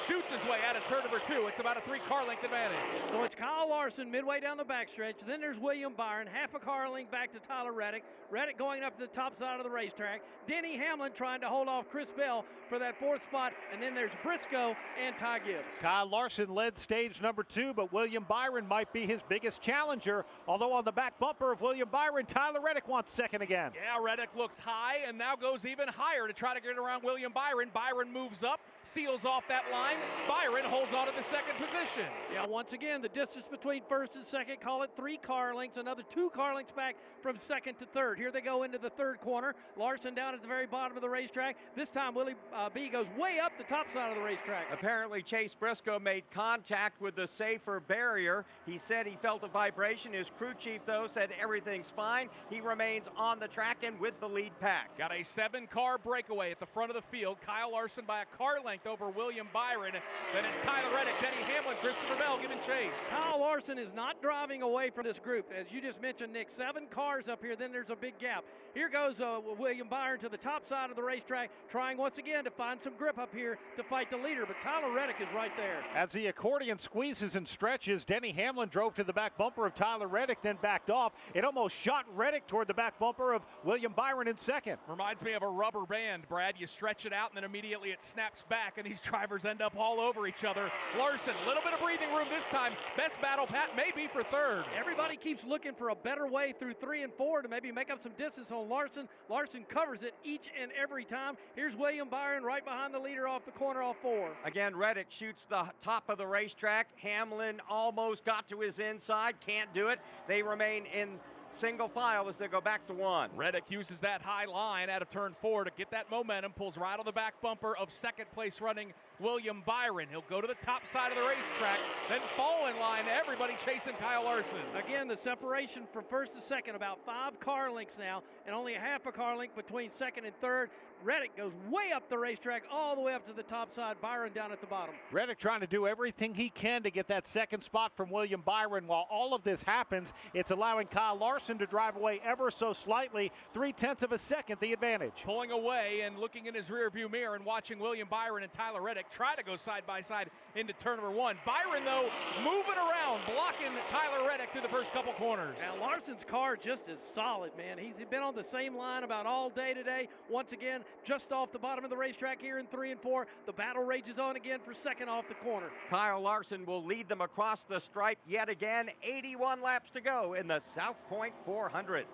shoots his way out of turn number 2, it's about a 3 car length advantage. So it's Kyle Larson midway down the backstretch. Then there's William Byron, half a car length back to Tyler Reddick. Reddick going up to the top side of the racetrack. Denny Hamlin trying to hold off Chris Bell for that 4th spot. And then there's Briscoe and Ty Gibbs. Kyle Larson led stage number 2, but William Byron might be his biggest challenger. Although on the back bumper of William Byron, Tyler Reddick wants 2nd again. Yeah, Reddick looks high and now goes even higher to try to get around William Byron. Byron moves up, seals off that line. Byron holds on to the 2nd position. Yeah, once again, the distance between 1st and 2nd, call it 3 car lengths, another 2 car lengths back from 2nd to 3rd. Here they go into the 3rd corner. Larson down at the very bottom of the racetrack. This time Willie B goes way up the top side of the racetrack. Apparently Chase Briscoe made contact with the safer barrier. He said he felt a vibration. His crew chief, though, said everything's fine. He remains on the track and with the lead pack. Got a 7-car breakaway at the front of the field. Kyle Larson by a car length length over William Byron. Then it's Tyler Reddick, Denny Hamlin, Christopher Bell giving chase. Kyle Larson is not driving away from this group. As you just mentioned, Nick, 7 cars up here, then there's a big gap. Here goes William Byron to the top side of the racetrack, trying once again to find some grip up here to fight the leader, but Tyler Reddick is right there. As the accordion squeezes and stretches, Denny Hamlin drove to the back bumper of Tyler Reddick, then backed off. It almost shot Reddick toward the back bumper of William Byron in second. Reminds me of a rubber band, Brad. You stretch it out and then immediately it snaps back and these drivers end up all over each other. Larson, a little bit of breathing room this time. Best battle, Pat, may be for third. Everybody keeps looking for a better way through 3 and 4 to maybe make up some distance on Larson. Larson covers it each and every time. Here's William Byron right behind the leader off the corner off 4. Again, Reddick shoots the top of the racetrack. Hamlin almost got to his inside, can't do it. They remain in single file as they go back to 1. Reddick uses that high line out of turn 4 to get that momentum, pulls right on the back bumper of second place running William Byron. He'll go to the top side of the racetrack, then fall in line. Everybody chasing Kyle Larson. Again, the separation from first to second, about 5 car lengths now, and only a half a car length between second and third. Reddick goes way up the racetrack, all the way up to the top side. Byron down at the bottom. Reddick trying to do everything he can to get that second spot from William Byron. While all of this happens, it's allowing Kyle Larson to drive away ever so slightly, 0.3 of a second the advantage. Pulling away and looking in his rearview mirror and watching William Byron and Tyler Reddick try to go side by side into turn number 1. Byron, though, moving around, blocking Tyler Reddick through the first couple corners. Now, Larson's car just is solid, man. He's been on the same line about all day today. Once again, just off the bottom of the racetrack here in 3 and 4. The battle rages on again for second off the corner. Kyle Larson will lead them across the stripe yet again. 81 laps to go in the South Point 400.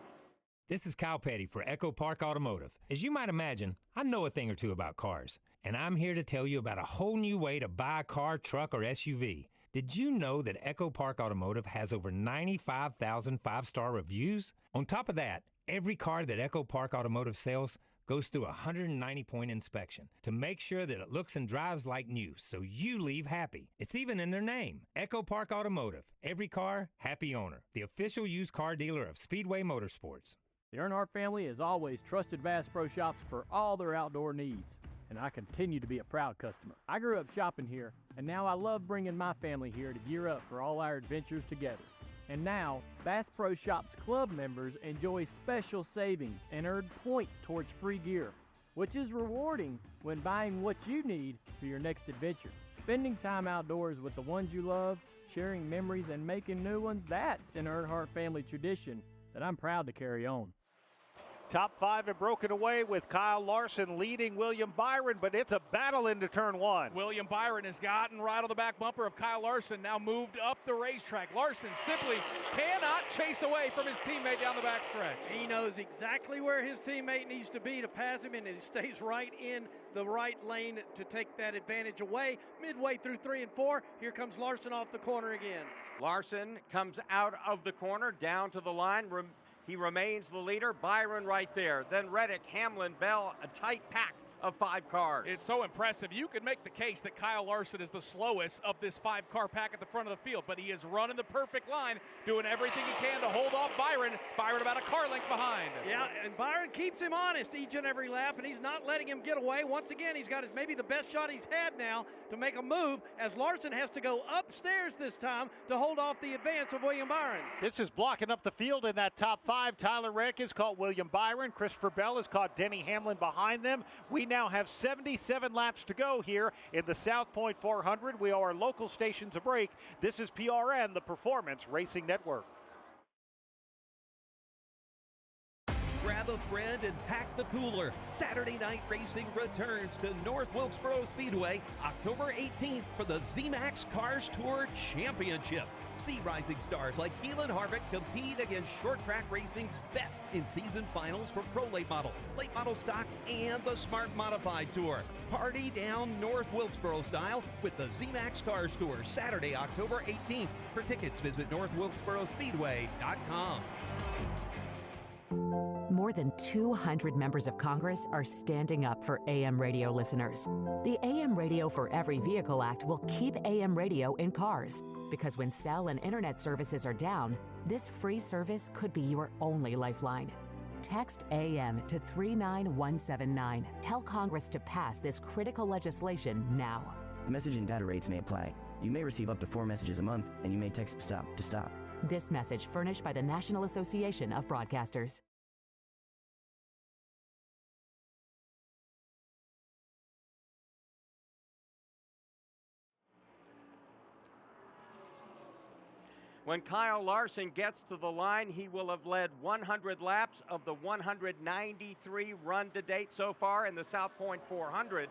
This is Kyle Petty for Echo Park Automotive. As you might imagine, I know a thing or two about cars, and I'm here to tell you about a whole new way to buy a car, truck, or SUV. Did you know that Echo Park Automotive has over 95,000 5-star reviews? On top of that, every car that Echo Park Automotive sells goes through a 190-point inspection to make sure that it looks and drives like new, so you leave happy. It's even in their name, Echo Park Automotive. Every car, happy owner. The official used car dealer of Speedway Motorsports. The Earnhardt family has always trusted Bass Pro Shops for all their outdoor needs, and I continue to be a proud customer. I grew up shopping here, and now I love bringing my family here to gear up for all our adventures together. And now, Bass Pro Shops Club members enjoy special savings and earn points towards free gear, which is rewarding when buying what you need for your next adventure. Spending time outdoors with the ones you love, sharing memories and making new ones, that's an Earnhardt family tradition that I'm proud to carry on. Top 5 have broken away with Kyle Larson leading William Byron, but it's a battle into turn 1. William Byron has gotten right on the back bumper of Kyle Larson, now moved up the racetrack. Larson simply cannot chase away from his teammate down the backstretch. He knows exactly where his teammate needs to be to pass him, and he stays right in the right lane to take that advantage away. Midway through 3 and 4, here comes Larson off the corner again. Larson comes out of the corner, down to the line. He remains the leader. Byron right there. Then Reddick, Hamlin, Bell, a tight pack of 5 cars. It's so impressive. You could make the case that Kyle Larson is the slowest of this 5-car pack at the front of the field, but he is running the perfect line, doing everything he can to hold off Byron. Byron about a car length behind. Yeah, and Byron keeps him honest each and every lap, and he's not letting him get away. Once again, he's got maybe the best shot he's had now to make a move, as Larson has to go upstairs this time to hold off the advance of William Byron. This is blocking up the field in that top 5. Tyler Reddick has caught William Byron. Christopher Bell has caught Denny Hamlin behind them. We now have 77 laps to go here in the South Point 400. We owe our local stations a break. This is PRN, the Performance Racing Network. Grab a friend and pack the cooler. Saturday Night Racing returns to North Wilkesboro Speedway October 18th for the ZMAX Cars Tour Championship. See rising stars like Keelan Harvick compete against short track racing's best in season finals for Pro Late Model, Late Model Stock, and the Smart Modified Tour. Party down North Wilkesboro style with the ZMAX Cars Tour Saturday, October 18th. For tickets, visit NorthWilkesboroSpeedway.com. More than 200 members of Congress are standing up for AM radio listeners. The AM Radio for Every Vehicle Act will keep AM radio in cars, because when cell and internet services are down, this free service could be your only lifeline. Text AM to 39179. Tell Congress to pass this critical legislation now. The message and data rates may apply. You may receive up to 4 messages a month, and you may text STOP to stop. This message furnished by the National Association of Broadcasters. When Kyle Larson gets to the line, he will have led 100 laps of the 193 run to date so far in the South Point 400.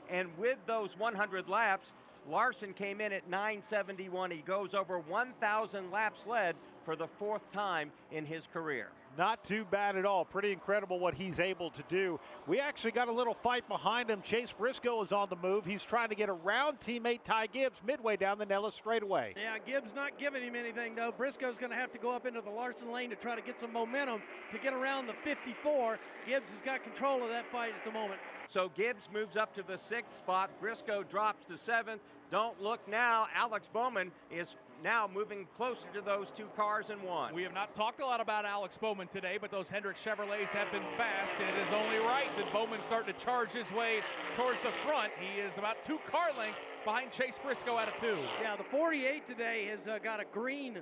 And with those 100 laps, Larson came in at 971. He goes over 1,000 laps led for the 4th time in his career. Not too bad at all. Pretty incredible what he's able to do. We actually got a little fight behind him. Chase Briscoe is on the move. He's trying to get around teammate Ty Gibbs midway down the Nellis straightaway. Yeah, Gibbs not giving him anything, though. Briscoe's going to have to go up into the Larson lane to try to get some momentum to get around the 54. Gibbs has got control of that fight at the moment. So Gibbs moves up to the 6th spot. Briscoe drops to 7th. Don't look now. Alex Bowman is now moving closer to those 2 cars in one. We have not talked a lot about Alex Bowman today, but those Hendrick Chevrolets have been fast, and it is only right that Bowman's starting to charge his way towards the front. He is about 2 car lengths behind Chase Briscoe out of 2. Yeah, the 48 today has got a green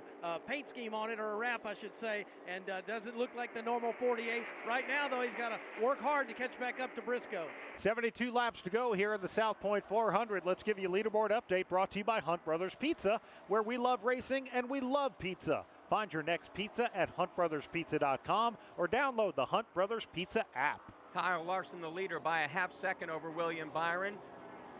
paint scheme on it, or a wrap, I should say, and doesn't look like the normal 48. Right now, though, he's got to work hard to catch back up to Briscoe. 72 laps to go here in the South Point 400. Let's give you a leaderboard update brought to you by Hunt Brothers Pizza, where we love racing and we love pizza. Find your next pizza at huntbrotherspizza.com or download the Hunt Brothers Pizza app. Kyle Larson the leader by a half second over William Byron.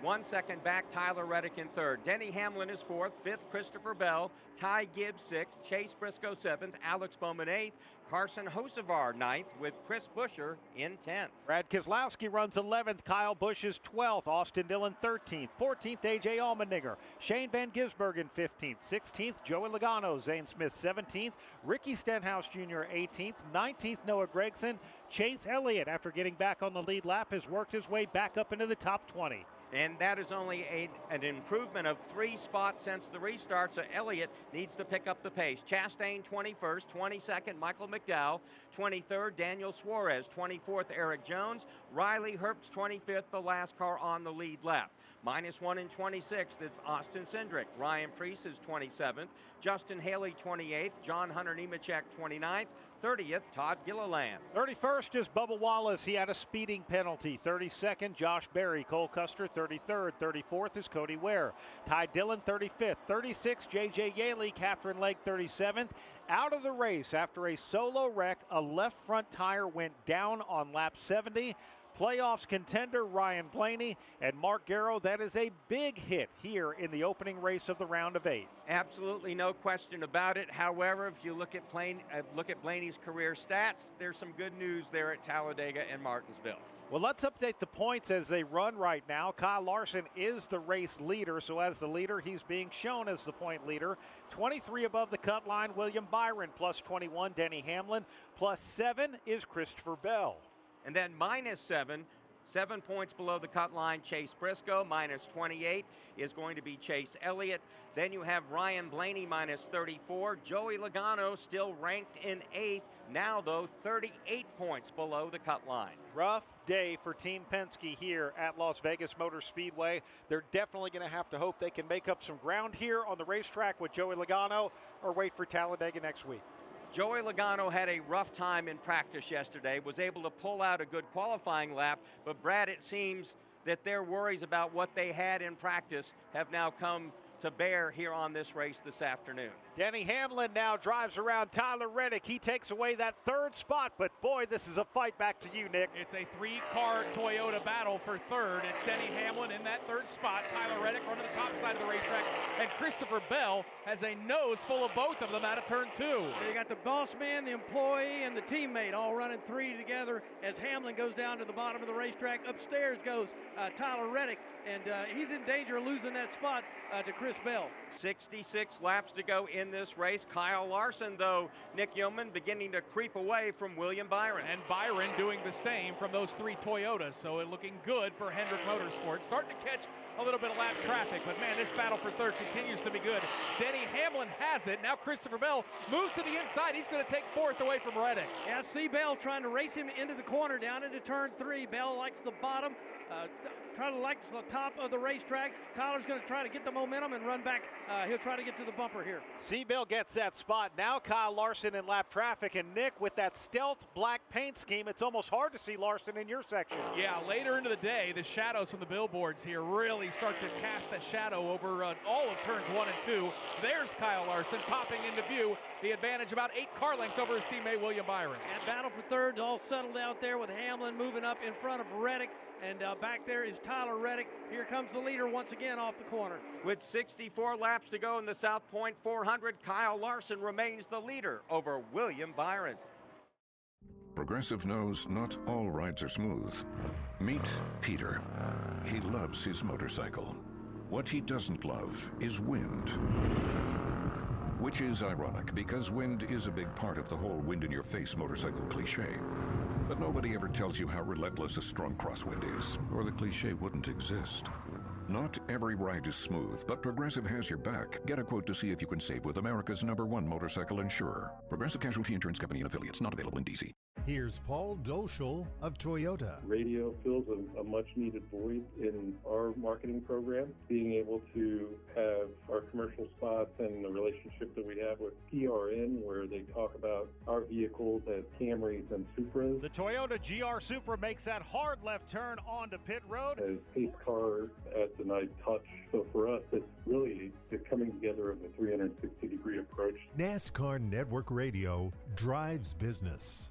1 second back, Tyler Reddick in 3rd. Denny Hamlin is 4th. 5th, Christopher Bell. Ty Gibbs 6th. Chase Briscoe 7th. Alex Bowman 8th. Carson Hocevar 9th, with Chris Buescher in 10th. Brad Keselowski runs 11th. Kyle Busch is 12th. Austin Dillon 13th. 14th, A.J. Allmendinger. Shane Van Gisbergen 15th. 16th, Joey Logano. Zane Smith 17th. Ricky Stenhouse Jr. 18th. 19th, Noah Gragson. Chase Elliott, after getting back on the lead lap, has worked his way back up into the top 20. And that is only an improvement of 3 spots since the restart, so Elliott needs to pick up the pace. Chastain 21st, 22nd, Michael McDowell, 23rd, Daniel Suarez, 24th, Eric Jones, Riley Herbst, 25th, the last car on the lead lap. -1 in 26th, it's Austin Cindric. Ryan Preece is 27th, Justin Haley 28th, John Hunter Nemechek 29th, 30th, Todd Gilliland. 31st is Bubba Wallace. He had a speeding penalty. 32nd, Josh Berry. Cole Custer, 33rd. 34th is Cody Ware. Ty Dillon, 35th. 36th, J.J. Yaley. Catherine Lake, 37th. Out of the race after a solo wreck, a left front tire went down on lap 70. Playoffs contender Ryan Blaney and Mark Garrow. That is a big hit here in the opening race of the round of 8. Absolutely no question about it. However, if you look at Blaney's career stats, there's some good news there at Talladega and Martinsville. Well, let's update the points as they run right now. Kyle Larson is the race leader, so as the leader, he's being shown as the point leader. 23 above the cut line, William Byron, plus 21, Denny Hamlin, plus 7 is Christopher Bell. And then -7, 7 points below the cut line, Chase Briscoe. -28 is going to be Chase Elliott. Then you have Ryan Blaney, -34. Joey Logano still ranked in 8th. Now, though, 38 points below the cut line. Rough day for Team Penske here at Las Vegas Motor Speedway. They're definitely going to have to hope they can make up some ground here on the racetrack with Joey Logano or wait for Talladega next week. Joey Logano had a rough time in practice yesterday, was able to pull out a good qualifying lap, but Brad, it seems that their worries about what they had in practice have now come to bear here on this race this afternoon. Denny Hamlin now drives around Tyler Reddick. He takes away that 3rd spot, but boy, this is a fight. Back to you, Nick. It's a 3-car Toyota battle for 3rd. It's Denny Hamlin in that 3rd spot. Tyler Reddick running the top side of the racetrack, and Christopher Bell has a nose full of both of them out of turn 2. You got the boss man, the employee, and the teammate all running 3 together as Hamlin goes down to the bottom of the racetrack. Upstairs goes Tyler Reddick, and he's in danger of losing that spot to Chris Bell. 66 laps to go in this race. Kyle Larson, though, Nick Yeoman beginning to creep away from William Byron. And Byron doing the same from those 3 Toyotas, so it looking good for Hendrick Motorsports. Starting to catch a little bit of lap traffic. But, man, this battle for third continues to be good. Denny Hamlin has it. Now Christopher Bell moves to the inside. He's going to take fourth away from Reddick. Yeah, see Bell trying to race him into the corner down into turn 3. Bell likes the bottom. Try to like the top of the racetrack. Tyler's going to try to get the momentum and run back. He'll try to get to the bumper here. Seabell gets that spot. Now Kyle Larson in lap traffic. And Nick, with that stealth black paint scheme, it's almost hard to see Larson in your section. Yeah, later into the day, the shadows from the billboards here really start to cast that shadow over all of turns 1 and 2. There's Kyle Larson popping into view. The advantage about 8 car lengths over his teammate William Byron. And battle for third all settled out there with Hamlin moving up in front of Reddick. And back there is Tyler Reddick. Here comes the leader once again off the corner. With 64 laps to go in the South Point 400, Kyle Larson remains the leader over William Byron. Progressive knows not all rides are smooth. Meet Peter. He loves his motorcycle. What he doesn't love is wind. Which is ironic, because wind is a big part of the whole wind-in-your-face motorcycle cliche. But nobody ever tells you how relentless a strong crosswind is, or the cliche wouldn't exist. Not every ride is smooth, but Progressive has your back. Get a quote to see if you can save with America's #1 motorcycle insurer. Progressive Casualty Insurance Company and affiliates, not available in D.C. Here's Paul Doschel of Toyota. Radio fills a much-needed void in our marketing program. Being able to have our commercial spots and the relationship that we have with PRN, where they talk about our vehicles as Camrys and Supras. The Toyota GR Supra makes that hard left turn onto pit road. As pace car at the night touch. So for us, it's really the coming together of a 360-degree approach. NASCAR Network Radio drives business.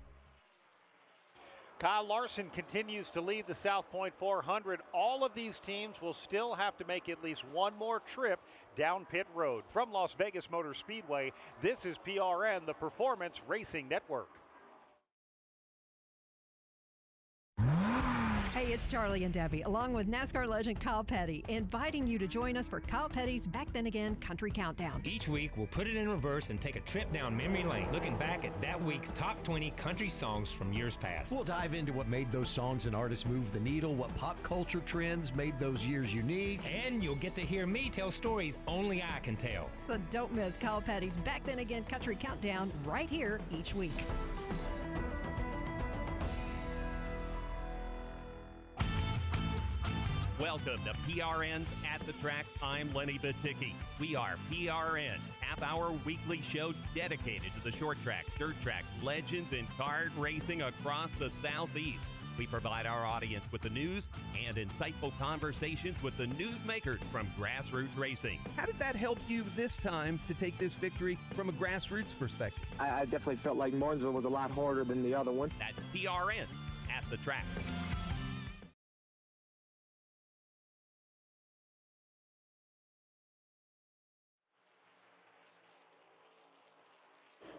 Kyle Larson continues to lead the South Point 400. All of these teams will still have to make at least one more trip down pit road. From Las Vegas Motor Speedway, this is PRN, the Performance Racing Network. Hey, it's Charlie and Debbie, along with NASCAR legend Kyle Petty, inviting you to join us for Kyle Petty's Back Then Again Country Countdown. Each week, we'll put it in reverse and take a trip down memory lane, looking back at that week's top 20 country songs from years past. We'll dive into what made those songs and artists move the needle, what pop culture trends made those years unique. And you'll get to hear me tell stories only I can tell. So don't miss Kyle Petty's Back Then Again Country Countdown right here each week. Welcome to PRN's At the Track. I'm Lenny Baticki. We are PRN's half-hour weekly show dedicated to the short track, dirt track, legends, and kart racing across the Southeast. We provide our audience with the news and insightful conversations with the newsmakers from grassroots racing. How did that help you this time to take this victory from a grassroots perspective? I definitely felt like Martinsville was a lot harder than the other one. That's PRN's At the Track.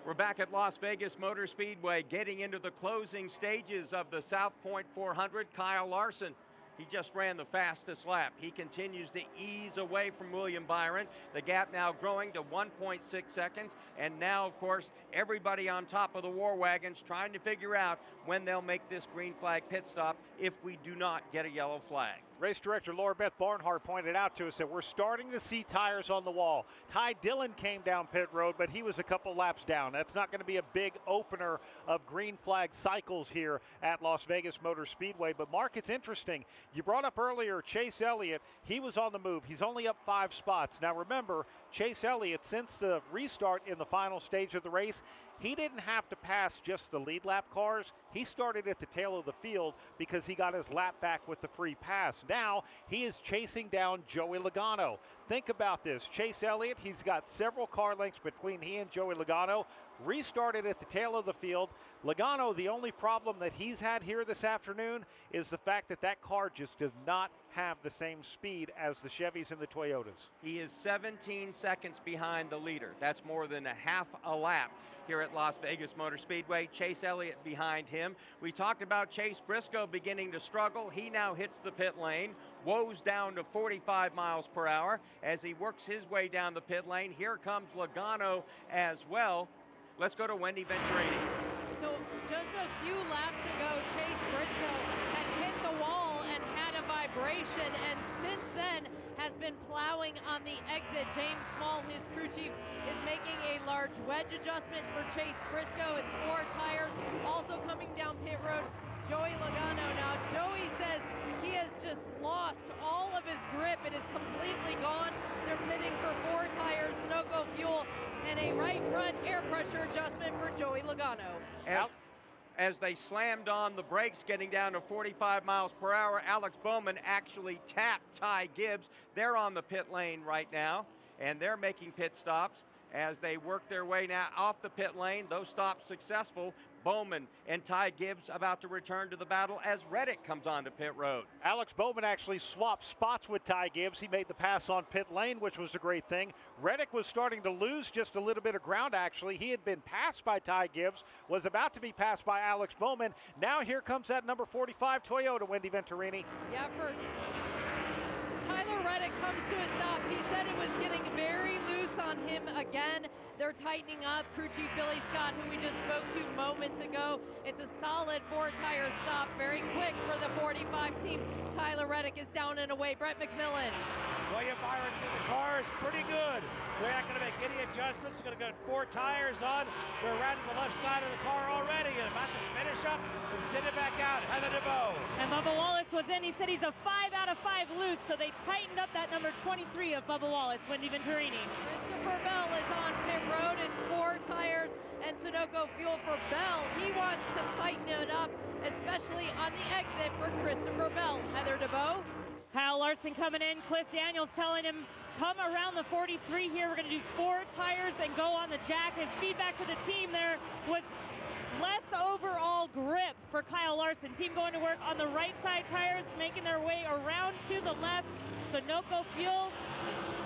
We're back at Las Vegas Motor Speedway, getting into the closing stages of the South Point 400. Kyle Larson, he just ran the fastest lap. He continues to ease away from William Byron. The gap now growing to 1.6 seconds. And now, of course, everybody on top of the war wagons trying to figure out when they'll make this green flag pit stop if we do not get a yellow flag. Race director Laura Beth Barnhart pointed out to us that we're starting to see tires on the wall. Ty Dillon came down pit road, but he was a couple laps down. That's not going to be a big opener of green flag cycles here at Las Vegas Motor Speedway. But, Mark, it's interesting. You brought up earlier Chase Elliott. He was on the move. He's only up 5 spots. Now, remember, Chase Elliott, since the restart in the final stage of the race, he didn't have to pass just the lead lap cars. He started at the tail of the field because he got his lap back with the free pass. Now he is chasing down Joey Logano. Think about this. Chase Elliott, he's got several car lengths between he and Joey Logano. Restarted at the tail of the field. Logano, the only problem that he's had here this afternoon is the fact that that car just does not have the same speed as the Chevys and the Toyotas. He is 17 seconds behind the leader. That's more than a half a lap here at Las Vegas Motor Speedway. Chase Elliott behind him. We talked about Chase Briscoe beginning to struggle. He now hits the pit lane, woes down to 45 miles per hour as he works his way down the pit lane. Here comes Logano as well. Let's go to Wendy Venturini. So just a few laps ago, Chase Briscoe had hit the wall and had a vibration, and since then has been plowing on the exit. James Small, his crew chief, is making a large wedge adjustment for Chase Briscoe. It's 4 tires. Also coming down pit road, Joey Logano. Now, Joey says he has just lost all of his grip. It is completely gone. They're pitting for 4 tires, Sunoco fuel, and a right front air pressure adjustment for Joey Logano. As they slammed on the brakes getting down to 45 miles per hour, Alex Bowman actually tapped Ty Gibbs. They're on the pit lane right now, and they're making pit stops as they work their way now off the pit lane. Those stops successful. Bowman and Ty Gibbs about to return to the battle as Reddick comes onto pit road. Alex Bowman actually swapped spots with Ty Gibbs. He made the pass on pit lane, which was a great thing. Reddick was starting to lose just a little bit of ground, actually. He had been passed by Ty Gibbs, was about to be passed by Alex Bowman. Now here comes that number 45 Toyota, Wendy Venturini. Yeah, Tyler Reddick comes to a stop. He said it was getting very loose on him again. They're tightening up. Crew Chief Billy Scott, who we just spoke to moments ago. It's a solid 4-tire stop. Very quick for the 45 team. Tyler Reddick is down and away. Brett McMillan. William Byron's in the car is pretty good. They're not going to make any adjustments. Going to get 4 tires on. They're around the left side of the car already and about to finish up and send it back out. Heather DeVoe. And Bubba Wallace was in. He said he's a 5 out of 5 loose, so they tightened up that number 23 of Bubba Wallace, Wendy Venturini. Christopher Bell is on pit road. It's 4 tires and Sunoco fuel for Bell. He wants to tighten it up, especially on the exit for Christopher Bell. Heather DeVoe. Kyle Larson coming in. Cliff Daniels telling him, come around the 43 here. We're going to do 4 tires and go on the jack. His feedback to the team there was less overall grip for Kyle Larson. Team going to work on the right side tires, making their way around to the left. Sunoco fuel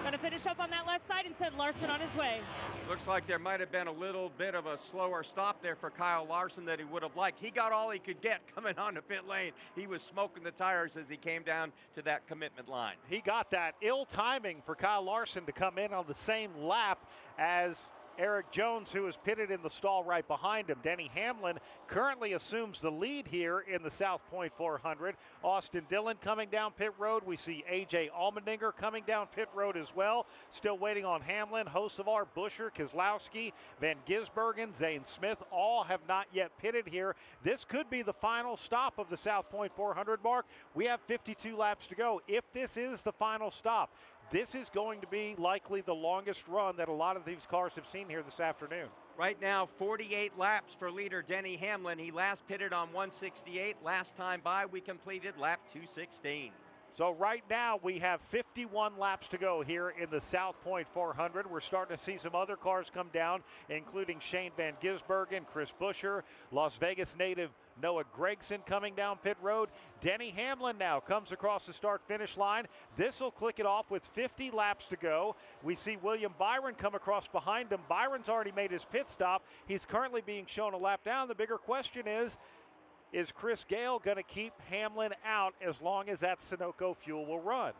going to finish up on that left side and send Larson on his way. Looks like there might have been a little bit of a slower stop there for Kyle Larson that he would have liked. He got all he could get coming on the pit lane. He was smoking the tires as he came down to that commitment line. He got that. Ill timing for Kyle Larson to come in on the same lap as Eric Jones, who is pitted in the stall right behind him. Denny Hamlin currently assumes the lead here in the South Point 400. Austin Dillon coming down pit road. We see A.J. Allmendinger coming down pit road as well. Still waiting on Hamlin. Hocevar, Buscher, Keselowski, Van Gisbergen, Zane Smith, all have not yet pitted here. This could be the final stop of the South Point 400 mark. We have 52 laps to go. If this is the final stop, this is going to be likely the longest run that a lot of these cars have seen here this afternoon. Right now, 48 laps for leader Denny Hamlin. He last pitted on 168. Last time by, we completed lap 216. So right now we have 51 laps to go here in the South Point 400. We're starting to see some other cars come down, including Shane Van Gisbergen, Chris Buscher, Las Vegas native Noah Gragson coming down pit road. Denny Hamlin now comes across the start-finish line. This will click it off with 50 laps to go. We see William Byron come across behind him. Byron's already made his pit stop. He's currently being shown a lap down. The bigger question is Chris Gale going to keep Hamlin out as long as that Sunoco fuel will run?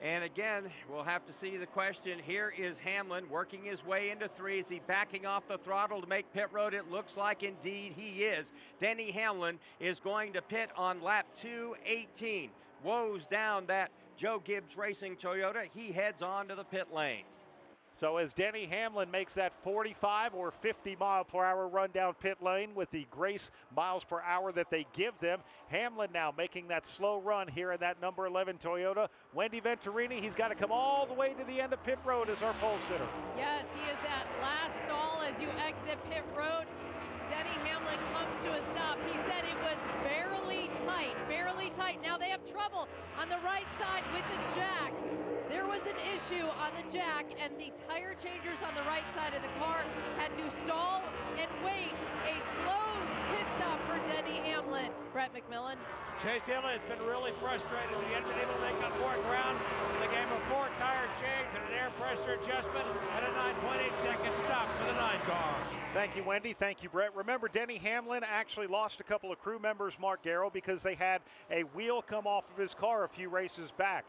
And again, we'll have to see the question. Here is Hamlin working his way into 3. Is he backing off the throttle to make pit road? It looks like indeed he is. Denny Hamlin is going to pit on lap 218. Woes down that Joe Gibbs Racing Toyota. He heads on to the pit lane. So as Denny Hamlin makes that 45 or 50 mile per hour run down pit lane with the grace miles per hour that they give them, Hamlin now making that slow run here in that number 11 Toyota. Wendy Venturini, he's got to come all the way to the end of pit road as our pole sitter. Yes, he is that last stall as you exit pit road. Denny Hamlin comes to a stop. He said it was barely tight, barely tight. Now they have trouble on the right side with the jack. There was an issue on the jack, and the tire changers on the right side of the car had to stall and wait. A slow pit stop for Denny Hamlin. Brett McMillan. Chase Dillon has been really frustrated. He hasn't been able to make up more ground. They gave him a 4-tire change and an air pressure adjustment and a 9.8-second stop for the 9 car. Thank you, Wendy. Thank you, Brett. Remember, Denny Hamlin actually lost a couple of crew members, Mark Garrow, because they had a wheel come off of his car a few races back.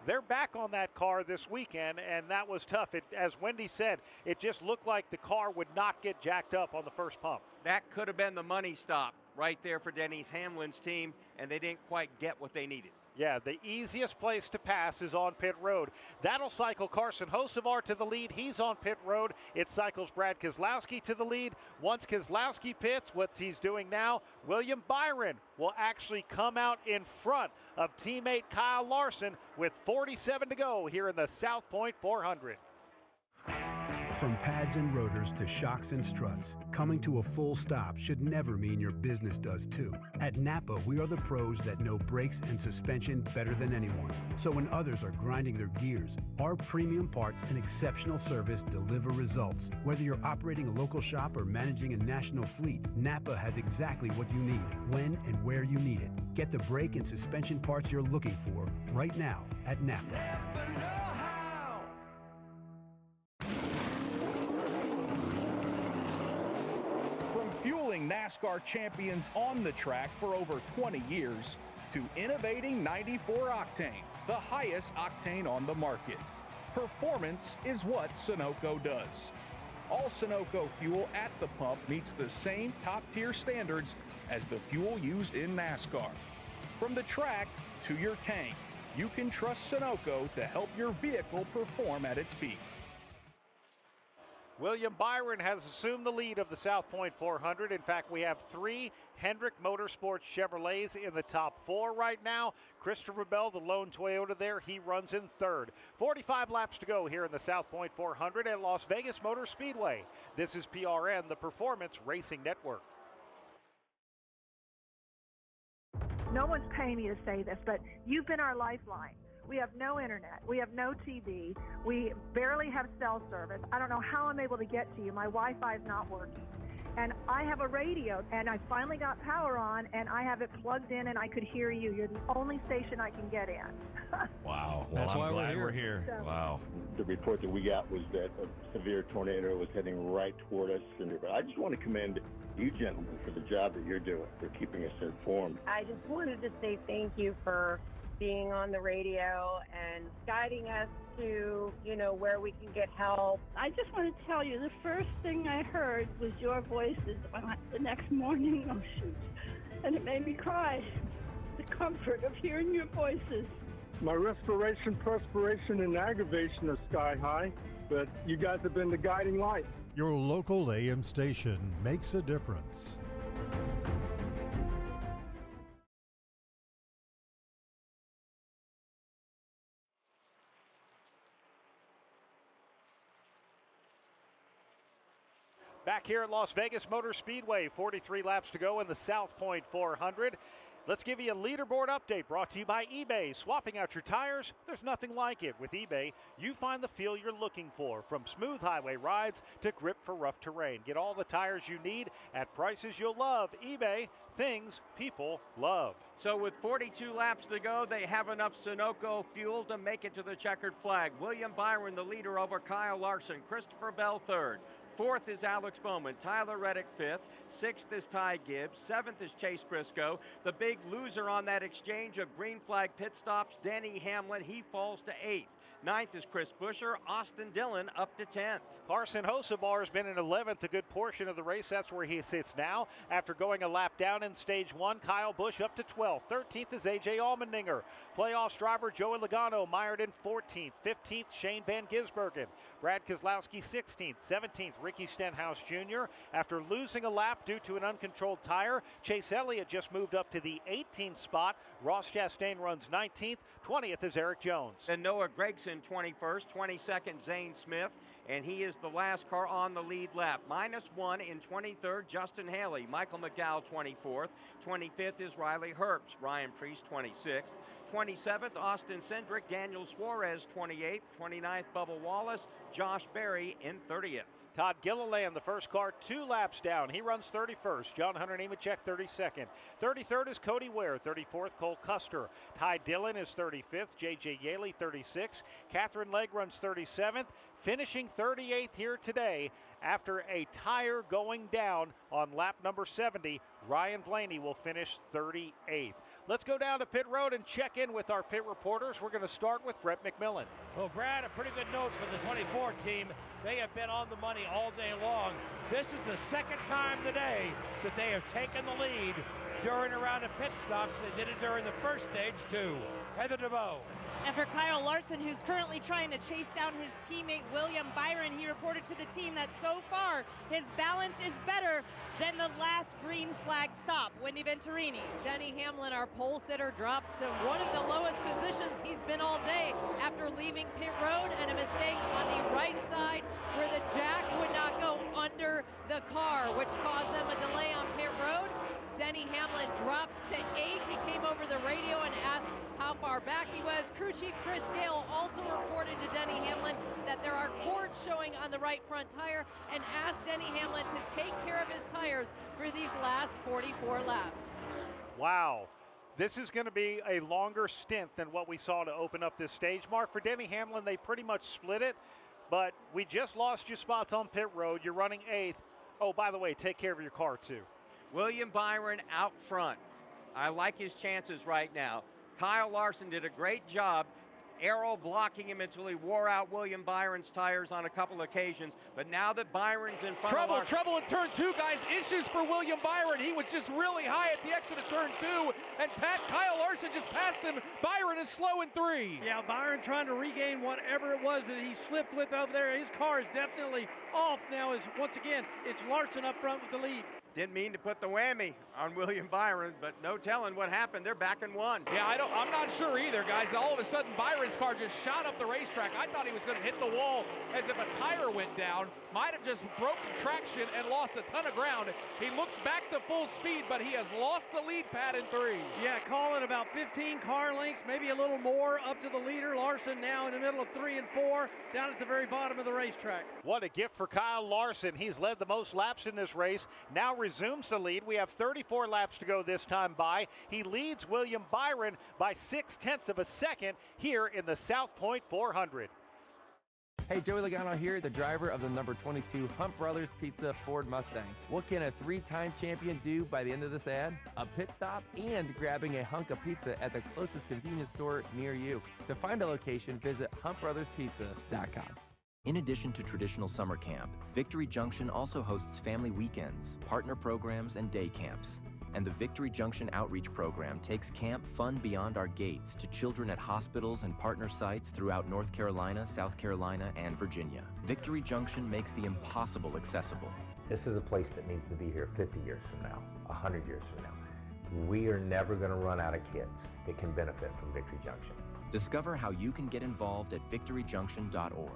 They're back on that car this weekend, and that was tough. As Wendy said, it just looked like the car would not get jacked up on the first pump. That could have been the money stop. right there for Denny Hamlin's team, and they didn't quite get what they needed. Yeah, the easiest place to pass is on pit road. That'll cycle Carson Hocevar to the lead. He's on pit road. It cycles Brad Keselowski to the lead. Once Keselowski pits, what he's doing now, William Byron will actually come out in front of teammate Kyle Larson with 47 to go here in the South Point 400. From pads and rotors to shocks and struts, coming to a full stop should never mean your business does too. At Napa, we are the pros that know brakes and suspension better than anyone. So when others are grinding their gears, our premium parts and exceptional service deliver results. Whether you're operating a local shop or managing a national fleet, Napa has exactly what you need, when and where you need it. Get the brake and suspension parts you're looking for right now at Napa. Fueling NASCAR champions on the track for over 20 years to innovating 94 octane, the highest octane on the market. Performance is what Sunoco does. All Sunoco fuel at the pump meets the same top-tier standards as the fuel used in NASCAR. From the track to your tank, you can trust Sunoco to help your vehicle perform at its peak. William Byron has assumed the lead of the South Point 400. In fact, we have 3 Hendrick Motorsports Chevrolets in the top 4 right now. Christopher Bell, the lone Toyota there, he runs in third. 45 laps to go here in the South Point 400 at Las Vegas Motor Speedway. This is PRN, the Performance Racing Network. No one's paying me to say this, but you've been our lifeline. We have no internet. We have no TV. We barely have cell service. I don't know how I'm able to get to you. My Wi-Fi is not working. And I have a radio, and I finally got power on, and I have it plugged in, and I could hear you. You're the only station I can get in. Wow. Well, That's why I'm glad we're here. So, wow. The report that we got was that a severe tornado was heading right toward us. And I just want to commend you gentlemen for the job that you're doing, for keeping us informed. I just wanted to say thank you for being on the radio and guiding us to, where we can get help. I just want to tell you, the first thing I heard was your voices the next morning. Oh, shoot. And it made me cry. The comfort of hearing your voices. My respiration, perspiration, and aggravation are sky high, but you guys have been the guiding light. Your local AM station makes a difference. Back here at Las Vegas Motor Speedway, 43 laps to go in the South Point 400. Let's give you a leaderboard update brought to you by eBay. Swapping out your tires, there's nothing like it. With eBay, you find the feel you're looking for, from smooth highway rides to grip for rough terrain. Get all the tires you need at prices you'll love. eBay, things people love. So with 42 laps to go, they have enough Sunoco fuel to make it to the checkered flag. William Byron, the leader, over Kyle Larson. Christopher Bell, third. Fourth is Alex Bowman. Tyler Reddick, fifth. Sixth is Ty Gibbs. Seventh is Chase Briscoe. The big loser on that exchange of green flag pit stops, Denny Hamlin, he falls to eighth. Ninth is Chris Buescher. Austin Dillon up to 10th. Carson Hocevar has been in 11th a good portion of the race. That's where he sits now. After going a lap down in stage 1, Kyle Busch up to 12th. 13th is A.J. Allmendinger. Playoffs driver Joey Logano mired in 14th. 15th, Shane Van Gisbergen. Brad Keselowski 16th. 17th, Ricky Stenhouse Jr. After losing a lap due to an uncontrolled tire, Chase Elliott just moved up to the 18th spot. Ross Chastain runs 19th. 20th is Eric Jones. And Noah Gragson 21st. 22nd, Zane Smith. And he is the last car on the lead lap. -1 in 23rd, Justin Haley. Michael McDowell 24th. 25th is Riley Herbst. Ryan Preece 26th. 27th, Austin Cindric. Daniel Suarez 28th. 29th, Bubba Wallace. Josh Berry in 30th. Todd Gilliland, the first car, 2 laps down. He runs 31st. John Hunter Nemechek, 32nd. 33rd is Cody Ware. 34th, Cole Custer. Ty Dillon is 35th. J.J. Yaley, 36th. Catherine Legg runs 37th. Finishing 38th here today after a tire going down on lap number 70. Ryan Blaney will finish 38th. Let's go down to pit road and check in with our pit reporters. We're going to start with Brett McMillan. Well, Brad, a pretty good note for the 24 team. They have been on the money all day long. This is the second time today that they have taken the lead during a round of pit stops. They did it during the first stage, too. Heather DeVoe. And for Kyle Larson, who's currently trying to chase down his teammate William Byron, he reported to the team that so far his balance is better than the last green flag stop. Wendy Venturini. Denny Hamlin, our pole sitter, drops to one of the lowest positions he's been all day after leaving pit road, and a mistake on the right side where the jack would not go under the car, which caused them a delay on pit road. Denny Hamlin drops to 8th. He came over the radio and asked how far back he was. Crew Chief Chris Gale also reported to Denny Hamlin that there are cords showing on the right front tire and asked Denny Hamlin to take care of his tires for these last 44 laps. Wow. This is going to be a longer stint than what we saw to open up this stage. Mark, for Denny Hamlin, they pretty much split it, but we just lost you spots on pit road. You're running 8th. Oh, by the way, take care of your car, too. William Byron out front. I like his chances right now. Kyle Larson did a great job aero blocking him until he wore out William Byron's tires on a couple occasions. But now that Byron's in front of Larson. Trouble in turn 2, guys. Issues for William Byron. He was just really high at the exit of turn 2. And Kyle Larson just passed him. Byron is slow in 3. Yeah, Byron trying to regain whatever it was that he slipped with over there. His car is definitely off now. Once again, it's Larson up front with the lead. Didn't mean to put the whammy on William Byron, but no telling what happened. They're back in 1. Yeah, I'm not sure either, guys. All of a sudden, Byron's car just shot up the racetrack. I thought he was going to hit the wall as if a tire went down. Might have just broken traction and lost a ton of ground. He looks back to full speed, but he has lost the lead pad in 3. Yeah, call it about 15 car lengths, maybe a little more up to the leader. Larson now in the middle of 3 and 4, down at the very bottom of the racetrack. What a gift for Kyle Larson. He's led the most laps in this race. Now resumes the lead. We have 34 laps to go this time by. He leads William Byron by 0.6 of a second here in the South Point 400. Hey, Joey Logano here, the driver of the number 22 Hunt Brothers Pizza Ford Mustang. What can a 3-time champion do by the end of this ad? A pit stop and grabbing a hunk of pizza at the closest convenience store near you. To find a location, visit huntbrotherspizza.com. In addition to traditional summer camp, Victory Junction also hosts family weekends, partner programs, and day camps. And the Victory Junction Outreach Program takes camp fun beyond our gates to children at hospitals and partner sites throughout North Carolina, South Carolina, and Virginia. Victory Junction makes the impossible accessible. This is a place that needs to be here 50 years from now, 100 years from now. We are never going to run out of kids that can benefit from Victory Junction. Discover how you can get involved at victoryjunction.org.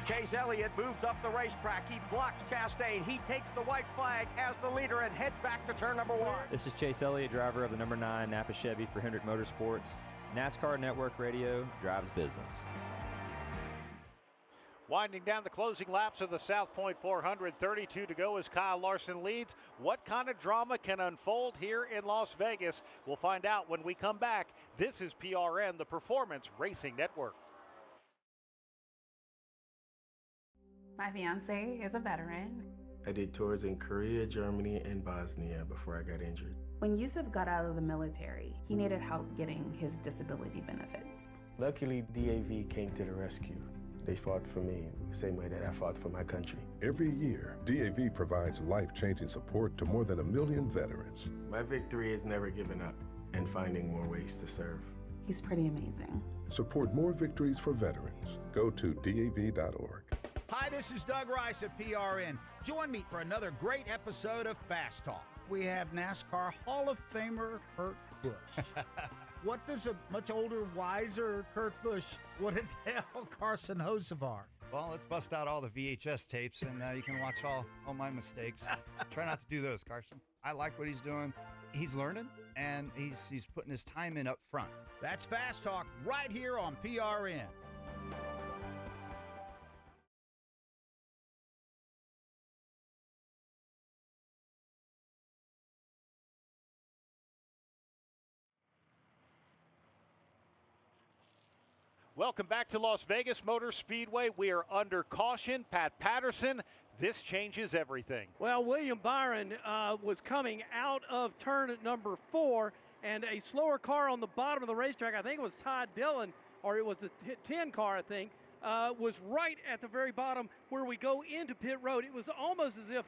Chase Elliott moves up the racetrack. He blocks Chastain. He takes the white flag as the leader and heads back to turn number 1. This is Chase Elliott, driver of the number 9 Napa Chevy for Hendrick Motorsports. NASCAR Network Radio drives business. Winding down the closing laps of the South Point 400, 32 to go as Kyle Larson leads. What kind of drama can unfold here in Las Vegas? We'll find out when we come back. This is PRN, the Performance Racing Network. My fiance is a veteran. I did tours in Korea, Germany, and Bosnia before I got injured. When Yusuf got out of the military, he needed help getting his disability benefits. Luckily, DAV came to the rescue. They fought for me the same way that I fought for my country. Every year, DAV provides life-changing support to more than 1 million veterans. My victory is never giving up and finding more ways to serve. He's pretty amazing. Support more victories for veterans. Go to DAV.org. Hi, this is Doug Rice at PRN. Join me for another great episode of Fast Talk. We have NASCAR Hall of Famer Kurt Busch. What does a much older, wiser Kurt Busch want to tell Carson Hocevar? Well, let's bust out all the VHS tapes and you can watch all my mistakes. Try not to do those, Carson. I like what he's doing. He's learning, and he's putting his time in up front. That's Fast Talk right here on PRN. Welcome back to Las Vegas Motor Speedway. We are under caution. Pat Patterson, This changes everything. Well, William Byron was coming out of turn at number 4, and a slower car on the bottom of the racetrack, I think it was Todd Dillon, or it was the 10 car, I think, was right at the very bottom where we go into pit road. It was almost as if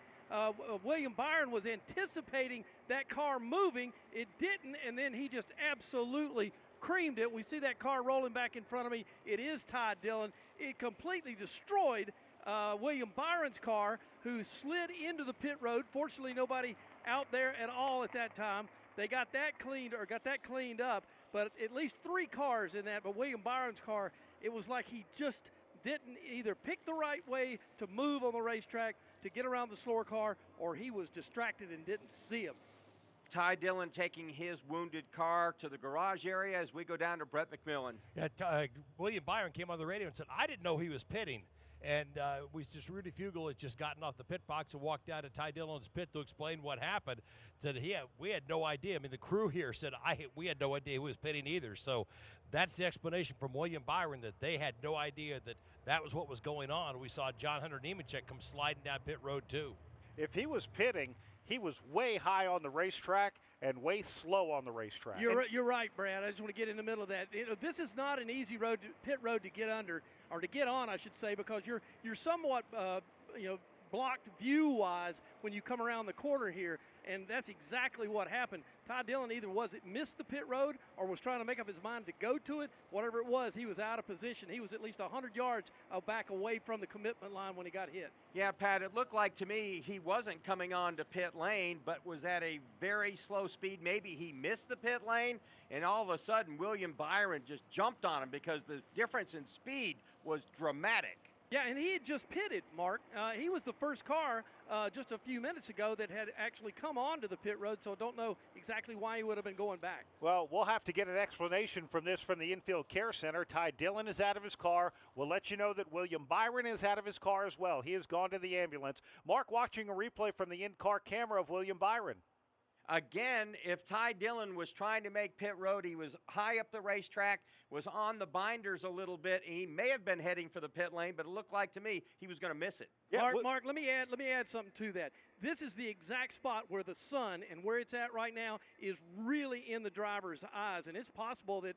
William Byron was anticipating that car moving. It didn't, and then he just absolutely creamed it. We see that car rolling back in front of me. It is Todd Dillon. It completely destroyed William Byron's car, who slid into the pit road. Fortunately, nobody out there at all at that time. They got that cleaned up, but at least 3 cars in that. But William Byron's car, it was like he just didn't either pick the right way to move on the racetrack to get around the slower car, or he was distracted and didn't see him. Ty Dillon taking his wounded car to the garage area as we go down to Brett McMillan. Yeah, William Byron came on the radio and said, I didn't know he was pitting. And was just Rudy Fugle had just gotten off the pit box and walked out of Ty Dillon's pit to explain what happened. Said we had no idea. I mean, the crew here said we had no idea who was pitting either. So that's the explanation from William Byron, that they had no idea that was what was going on. We saw John Hunter Nemechek come sliding down pit road too. If he was pitting, he was way high on the racetrack and way slow on the racetrack. You're right, Brad. I just want to get in the middle of that. This is not an easy pit road to get under, or to get on, I should say, because you're somewhat blocked view-wise when you come around the corner here, and that's exactly what happened. Ty Dillon either missed the pit road or was trying to make up his mind to go to it. Whatever it was, he was out of position. He was at least 100 yards back away from the commitment line when he got hit. Yeah, Pat, it looked like to me he wasn't coming on to pit lane, but was at a very slow speed. Maybe he missed the pit lane, and all of a sudden William Byron just jumped on him because the difference in speed was dramatic. Yeah, and he had just pitted, Mark. He was the first car just a few minutes ago that had actually come onto the pit road, so I don't know exactly why he would have been going back. Well, we'll have to get an explanation from the Infield Care Center. Ty Dillon is out of his car. We'll let you know that William Byron is out of his car as well. He has gone to the ambulance. Mark, watching a replay from the in-car camera of William Byron. Again, if Ty Dillon was trying to make pit road, he was high up the racetrack, was on the binders a little bit. He may have been heading for the pit lane, but it looked like to me he was going to miss it. Yeah, Mark, let me add something to that. This is the exact spot where the sun and where it's at right now is really in the driver's eyes, and it's possible that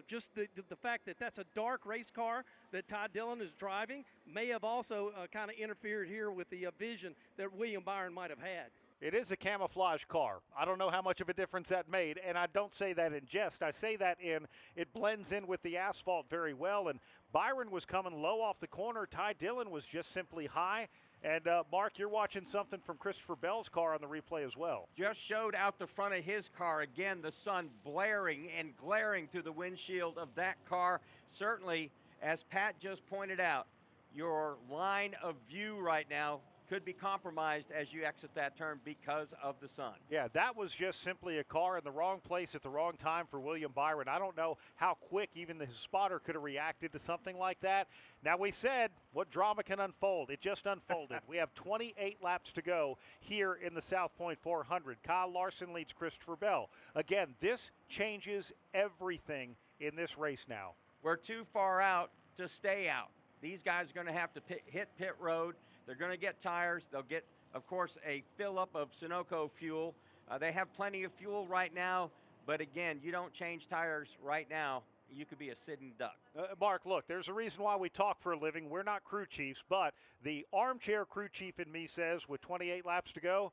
just the fact that that's a dark race car that Ty Dillon is driving may have also kind of interfered here with the vision that William Byron might have had. It is a camouflage car. I don't know how much of a difference that made, and I don't say that in jest. I say that it blends in with the asphalt very well, and Byron was coming low off the corner. Ty Dillon was just simply high. And, Mark, you're watching something from Christopher Bell's car on the replay as well. Just showed out the front of his car. Again, the sun blaring and glaring through the windshield of that car. Certainly, as Pat just pointed out, your line of view right now could be compromised as you exit that turn because of the sun. Yeah, that was just simply a car in the wrong place at the wrong time for William Byron. I don't know how quick even the spotter could have reacted to something like that. Now, we said what drama can unfold. It just unfolded. We have 28 laps to go here in the South Point 400. Kyle Larson leads Christopher Bell. Again, this changes everything in this race now. We're too far out to stay out. These guys are going to have to hit pit road. They're going to get tires. They'll get, of course, a fill-up of Sunoco fuel. They have plenty of fuel right now, but again, you don't change tires right now. You could be a sitting duck. Mark, look, there's a reason why we talk for a living. We're not crew chiefs, but the armchair crew chief in me says with 28 laps to go,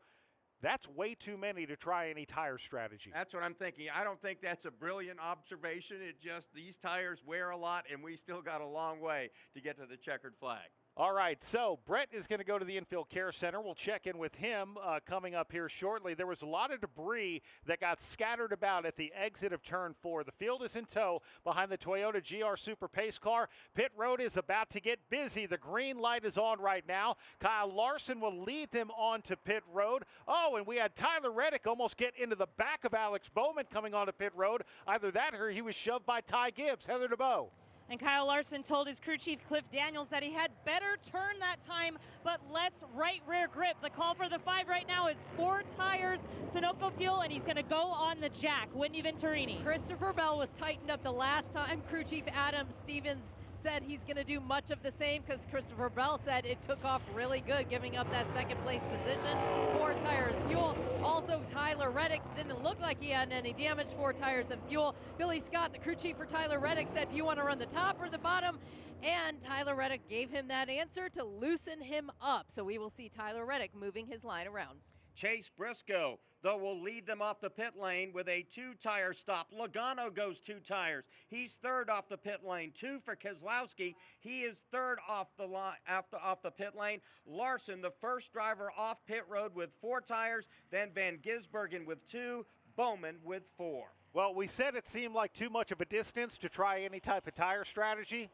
that's way too many to try any tire strategy. That's what I'm thinking. I don't think that's a brilliant observation. It just, these tires wear a lot, and we still got a long way to get to the checkered flag. All right, so Brett is going to go to the Infield Care Center. We'll check in with him coming up here shortly. There was a lot of debris that got scattered about at the exit of Turn 4. The field is in tow behind the Toyota GR Super Pace car. Pit road is about to get busy. The green light is on right now. Kyle Larson will lead them onto pit road. Oh, and we had Tyler Reddick almost get into the back of Alex Bowman coming onto pit road. Either that or he was shoved by Ty Gibbs. Heather DeBow. And Kyle Larson told his crew chief, Cliff Daniels, that he had better turn that time, but less right rear grip. The call for the 5 right now is 4 tires, Sunoco fuel, and he's going to go on the jack. Whitney Venturini. Christopher Bell was tightened up the last time. Crew chief Adam Stevens said he's going to do much of the same because Christopher Bell said it took off really good, giving up that second place position. 4 tires fuel. Also, Tyler Reddick didn't look like he had any damage. 4 tires and fuel. Billy Scott, the crew chief for Tyler Reddick, said, do you want to run the top or the bottom? And Tyler Reddick gave him that answer to loosen him up. So we will see Tyler Reddick moving his line around. Chase Briscoe, though, will lead them off the pit lane with a 2-tire stop. Logano goes 2 tires. He's third off the pit lane. 2 for Keselowski. He is third off the line off the pit lane. Larson, the first driver off pit road with 4 tires. Then Van Gisbergen with 2. Bowman with 4. Well, we said it seemed like too much of a distance to try any type of tire strategy.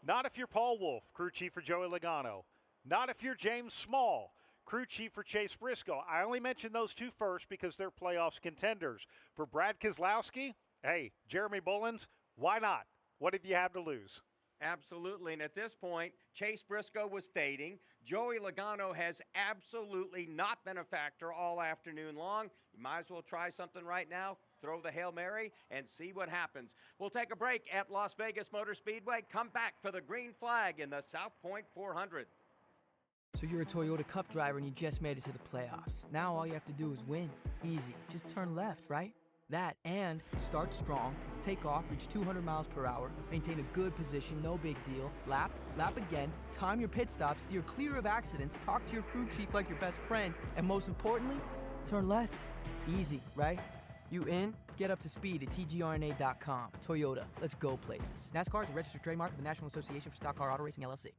Not if you're Paul Wolfe, crew chief for Joey Logano. Not if you're James Small, crew chief for Chase Briscoe. I only mentioned those 2 first because they're playoffs contenders. For Brad Keselowski, hey, Jeremy Bullins, why not? What have you had to lose? Absolutely, and at this point, Chase Briscoe was fading. Joey Logano has absolutely not been a factor all afternoon long. You might as well try something right now. Throw the Hail Mary and see what happens. We'll take a break at Las Vegas Motor Speedway. Come back for the green flag in the South Point 400. So you're a Toyota Cup driver and you just made it to the playoffs. Now all you have to do is win. Easy. Just turn left, right? That and start strong, take off, reach 200 miles per hour, maintain a good position, no big deal, lap again, time your pit stops, steer clear of accidents, talk to your crew chief like your best friend, and most importantly, turn left. Easy, right? You in? Get up to speed at tgrna.com. Toyota, let's go places. NASCAR is a registered trademark of the National Association for Stock Car Auto Racing, LLC.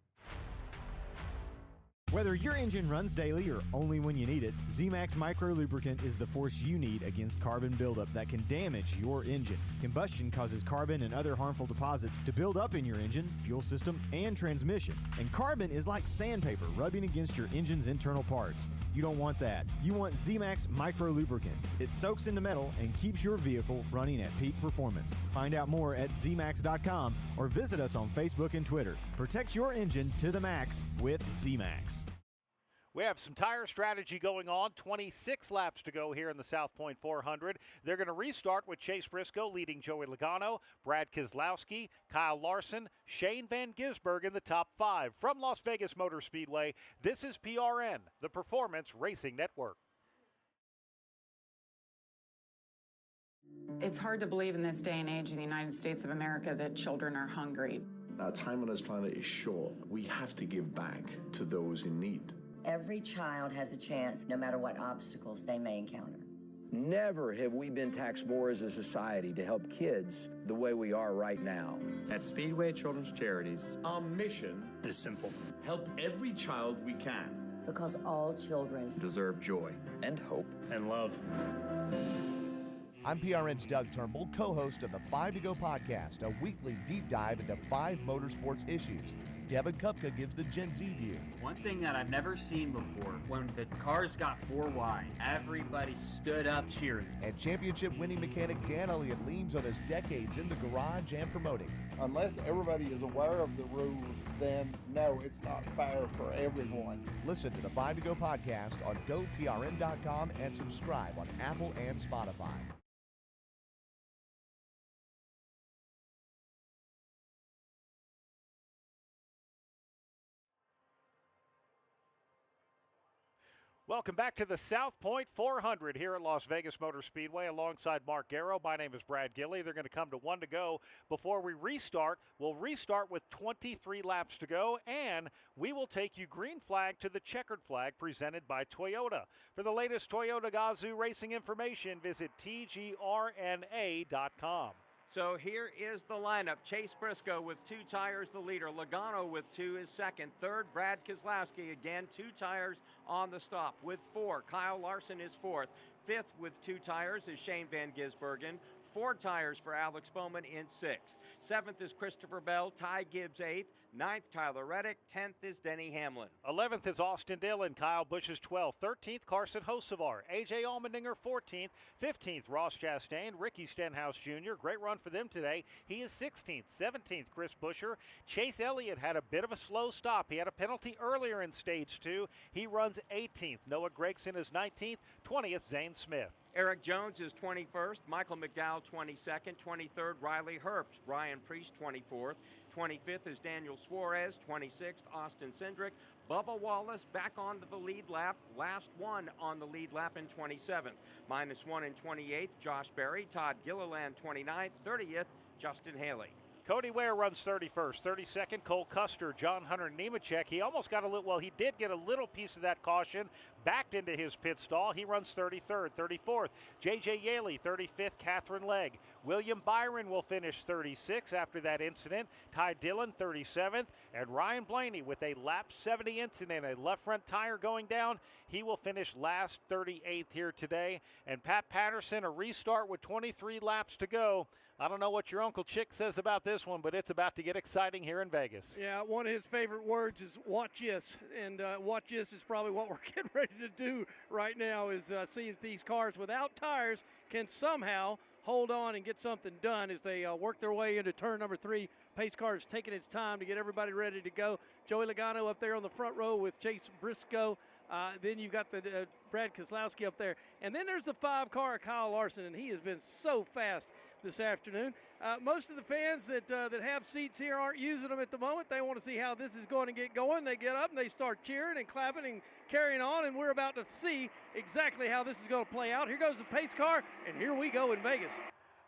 Whether your engine runs daily or only when you need it, Z-Max Micro Lubricant is the force you need against carbon buildup that can damage your engine. Combustion causes carbon and other harmful deposits to build up in your engine, fuel system, and transmission. And carbon is like sandpaper rubbing against your engine's internal parts. You don't want that. You want Z-Max Micro Lubricant. It soaks into metal and keeps your vehicle running at peak performance. Find out more at zmax.com or visit us on Facebook and Twitter. Protect your engine to the max with Z-Max. We have some tire strategy going on. 26 laps to go here in the South Point 400. They're going to restart with Chase Briscoe leading Joey Logano, Brad Keselowski, Kyle Larson, Shane Van Gisbergen in the top 5. From Las Vegas Motor Speedway, this is PRN, the Performance Racing Network. It's hard to believe in this day and age in the United States of America that children are hungry. Our time on this planet is short. We have to give back to those in need. Every child has a chance, no matter what obstacles they may encounter. Never have we been taxed more as a society to help kids the way we are right now. At Speedway Children's Charities, our mission is simple. Help every child we can. Because all children deserve joy and hope and love. I'm PRN's Doug Turnbull, co-host of the 5 to Go podcast, a weekly deep dive into 5 motorsports issues. Devin Kupka gives the Gen Z view. One thing that I've never seen before, when the cars got 4 wide, everybody stood up cheering. And championship-winning mechanic Dan Elliott leans on his decades in the garage and promoting. Unless everybody is aware of the rules, then no, it's not fair for everyone. Listen to the 5 to Go podcast on GoPRN.com and subscribe on Apple and Spotify. Welcome back to the South Point 400 here at Las Vegas Motor Speedway alongside Mark Garrow. My name is Brad Gilley. They're going to come to 1 to go before we restart. We'll restart with 23 laps to go, and we will take you green flag to the checkered flag presented by Toyota. For the latest Toyota Gazoo racing information, visit tgrna.com. So here is the lineup. Chase Briscoe with 2 tires, the leader. Logano with 2 is second. Third, Brad Keselowski, again, 2 tires on the stop with 4. Kyle Larson is fourth. Fifth with 2 tires is Shane Van Gisbergen. 4 tires for Alex Bowman in 6th. 7th is Christopher Bell. Ty Gibbs 8th. 9th, Tyler Reddick. 10th is Denny Hamlin. 11th is Austin Dillon. Kyle Busch is 12th. 13th, Carson Hocevar. A.J. Allmendinger, 14th. 15th, Ross Chastain. Ricky Stenhouse Jr. Great run for them today. He is 16th. 17th, Chris Buescher. Chase Elliott had a bit of a slow stop. He had a penalty earlier in Stage 2. He runs 18th. Noah Gragson is 19th. 20th, Zane Smith. Eric Jones is 21st, Michael McDowell 22nd, 23rd Riley Herbst, Brian Priest 24th, 25th is Daniel Suarez, 26th Austin Cindric, Bubba Wallace back onto the lead lap, last one on the lead lap in 27th. -1 in 28th, Josh Berry, Todd Gilliland 29th, 30th, Justin Haley. Cody Ware runs 31st. 32nd, Cole Custer, John Hunter Nemechek. He almost got a little, well, he did get a little piece of that caution, backed into his pit stall. He runs 33rd. 34th, J.J. Yaley. 35th, Catherine Legg. William Byron will finish 36th after that incident. Ty Dillon, 37th. And Ryan Blaney with a lap 70 incident, a left front tire going down. He will finish last, 38th here today. And Pat Patterson, a restart with 23 laps to go. I don't know what your Uncle Chick says about this one, but it's about to get exciting here in Vegas. Yeah, one of his favorite words is watch this, and watch this is probably what we're getting ready to do right now is see if these cars without tires can somehow hold on and get something done as they work their way into turn number 3. Pace car is taking its time to get everybody ready to go. Joey Logano up there on the front row with Chase Briscoe. Then you've got the Brad Keselowski up there. And then there's the 5 car of Kyle Larson, and he has been so fast this afternoon. Most of the fans that have seats here aren't using them at the moment. They want to see how this is going to get going. They get up and they start cheering and clapping and carrying on, and we're about to see exactly how this is going to play out. Here goes the pace car, and here we go in Vegas.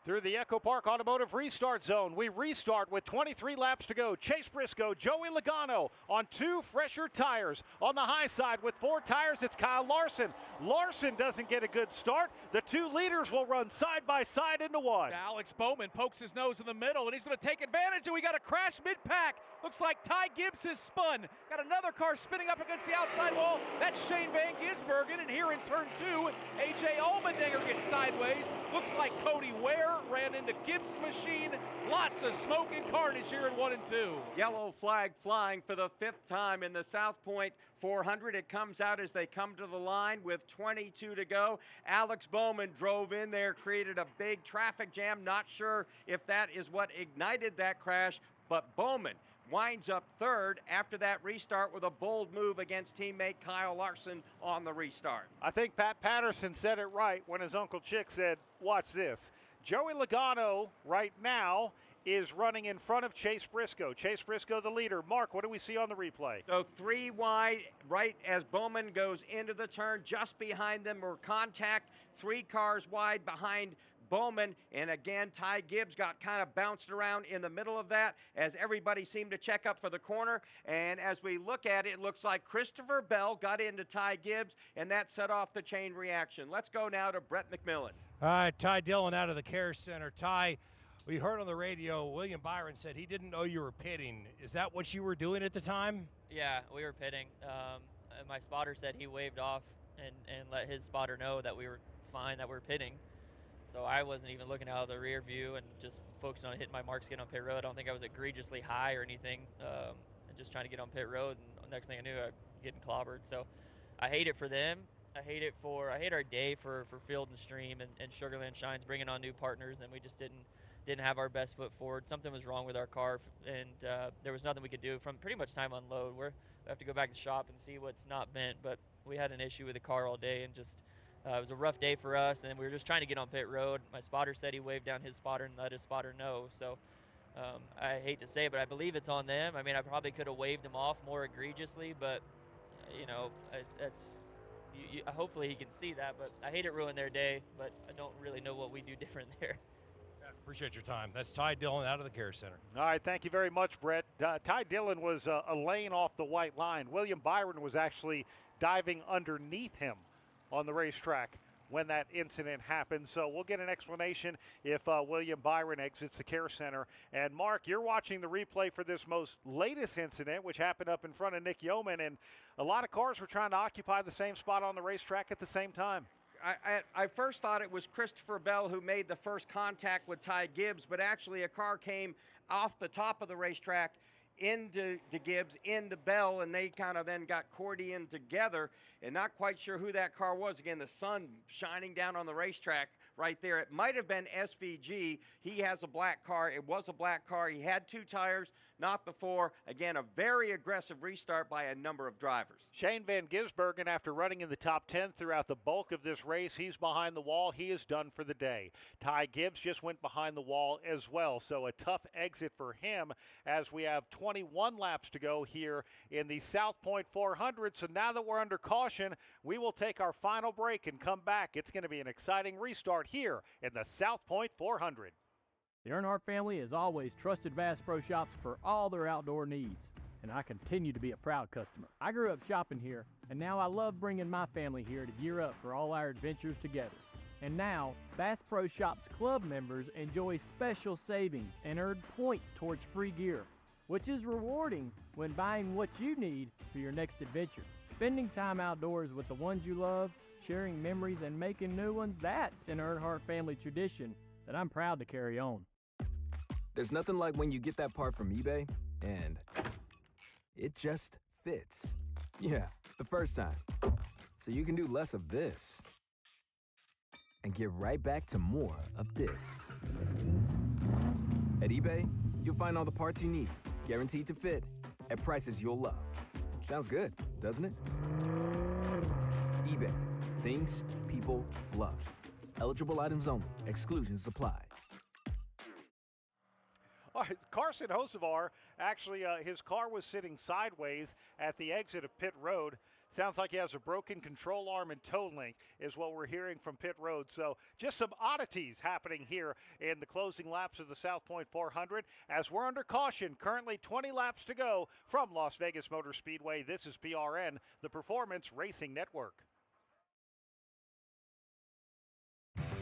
Through the Echo Park Automotive Restart Zone, we restart with 23 laps to go. Chase Briscoe, Joey Logano on 2 fresher tires. On the high side with 4 tires, it's Kyle Larson. Larson doesn't get a good start. The 2 leaders will run side by side into one. Alex Bowman pokes his nose in the middle, and he's going to take advantage, and we got a crash mid-pack. Looks like Ty Gibbs has spun. Got another car spinning up against the outside wall. That's Shane Van Gisbergen, and here in turn 2, A.J. Allmendinger gets sideways. Looks like Cody Ware ran into Gibbs' machine. Lots of smoke and carnage here in 1 and 2. Yellow flag flying for the 5th time in the South Point 400. It comes out as they come to the line with 22 to go. Alex Bowman drove in there, created a big traffic jam. Not sure if that is what ignited that crash, but Bowman winds up 3rd after that restart with a bold move against teammate Kyle Larson on the restart. I think Pat Patterson said it right when his Uncle Chick said, watch this. Joey Logano right now is running in front of Chase Briscoe. Chase Briscoe the leader. Mark, what do we see on the replay? So 3 wide right as Bowman goes into the turn. Just behind them were contact. 3 cars wide behind Bowman, and again, Ty Gibbs got kind of bounced around in the middle of that as everybody seemed to check up for the corner. And as we look at it, it looks like Christopher Bell got into Ty Gibbs, and that set off the chain reaction. Let's go now to Brett McMillan. All right, Ty Dillon out of the Care Center. Ty, we heard on the radio, William Byron said he didn't know you were pitting. Is that what you were doing at the time? Yeah, we were pitting. My spotter said he waved off and let his spotter know that we were fine, that we were pitting. So I wasn't even looking out of the rear view and just focused on hitting my marks, getting on pit road. I don't think I was egregiously high or anything. And just trying to get on pit road, and next thing I knew, I was getting clobbered. So I hate it for them. I hate our day for Field and Stream and Sugarland Shines bringing on new partners, and we just didn't have our best foot forward. Something was wrong with our car, and there was nothing we could do from pretty much time on load. We have to go back to the shop and see what's not bent, but we had an issue with the car all day, and just it was a rough day for us, and we were just trying to get on pit road. My spotter said he waved down his spotter and let his spotter know. So I hate to say it, but I believe it's on them. I mean, I probably could have waved him off more egregiously, but, you know, hopefully he can see that. But I hate it ruined their day, but I don't really know what we do different there. Appreciate your time. That's Ty Dillon out of the Care Center. All right, thank you very much, Brett. Ty Dillon was a lane off the white line. William Byron was actually diving underneath him on the racetrack when that incident happened. So we'll get an explanation if William Byron exits the Care Center. And Mark, you're watching the replay for this most latest incident, which happened up in front of Nick Yeoman, and a lot of cars were trying to occupy the same spot on the racetrack at the same time. I first thought it was Christopher Bell who made the first contact with Ty Gibbs, but actually a car came off the top of the racetrack into Gibbs, into Bell, and they kind of then got accordioned together, and not quite sure who that car was. Again, the sun shining down on the racetrack right there. It might have been SVG. He has a black car. It was a black car. He had 2 tires. not the 4. Again, a very aggressive restart by a number of drivers. Shane Van Gisbergen, after running in the top 10 throughout the bulk of this race, he's behind the wall. He is done for the day. Ty Gibbs just went behind the wall as well, so a tough exit for him as we have 21 laps to go here in the South Point 400. So now that we're under caution, we will take our final break and come back. It's going to be an exciting restart here in the South Point 400. The Earnhardt family has always trusted Bass Pro Shops for all their outdoor needs, and I continue to be a proud customer. I grew up shopping here, and now I love bringing my family here to gear up for all our adventures together. And now, Bass Pro Shops Club members enjoy special savings and earn points towards free gear, which is rewarding when buying what you need for your next adventure. Spending time outdoors with the ones you love, sharing memories, and making new ones, that's an Earnhardt family tradition that I'm proud to carry on. There's nothing like when you get that part from eBay and it just fits. Yeah, the first time. So you can do less of this and get right back to more of this. At eBay, you'll find all the parts you need, guaranteed to fit, at prices you'll love. Sounds good, doesn't it? eBay. Things people love. Eligible items only. Exclusions apply. All right, Carson Hocevar, actually, his car was sitting sideways at the exit of pit road. Sounds like he has a broken control arm and toe link is what we're hearing from pit road. So just some oddities happening here in the closing laps of the South Point 400 as we're under caution. Currently 20 laps to go from Las Vegas Motor Speedway. This is PRN, the Performance Racing Network.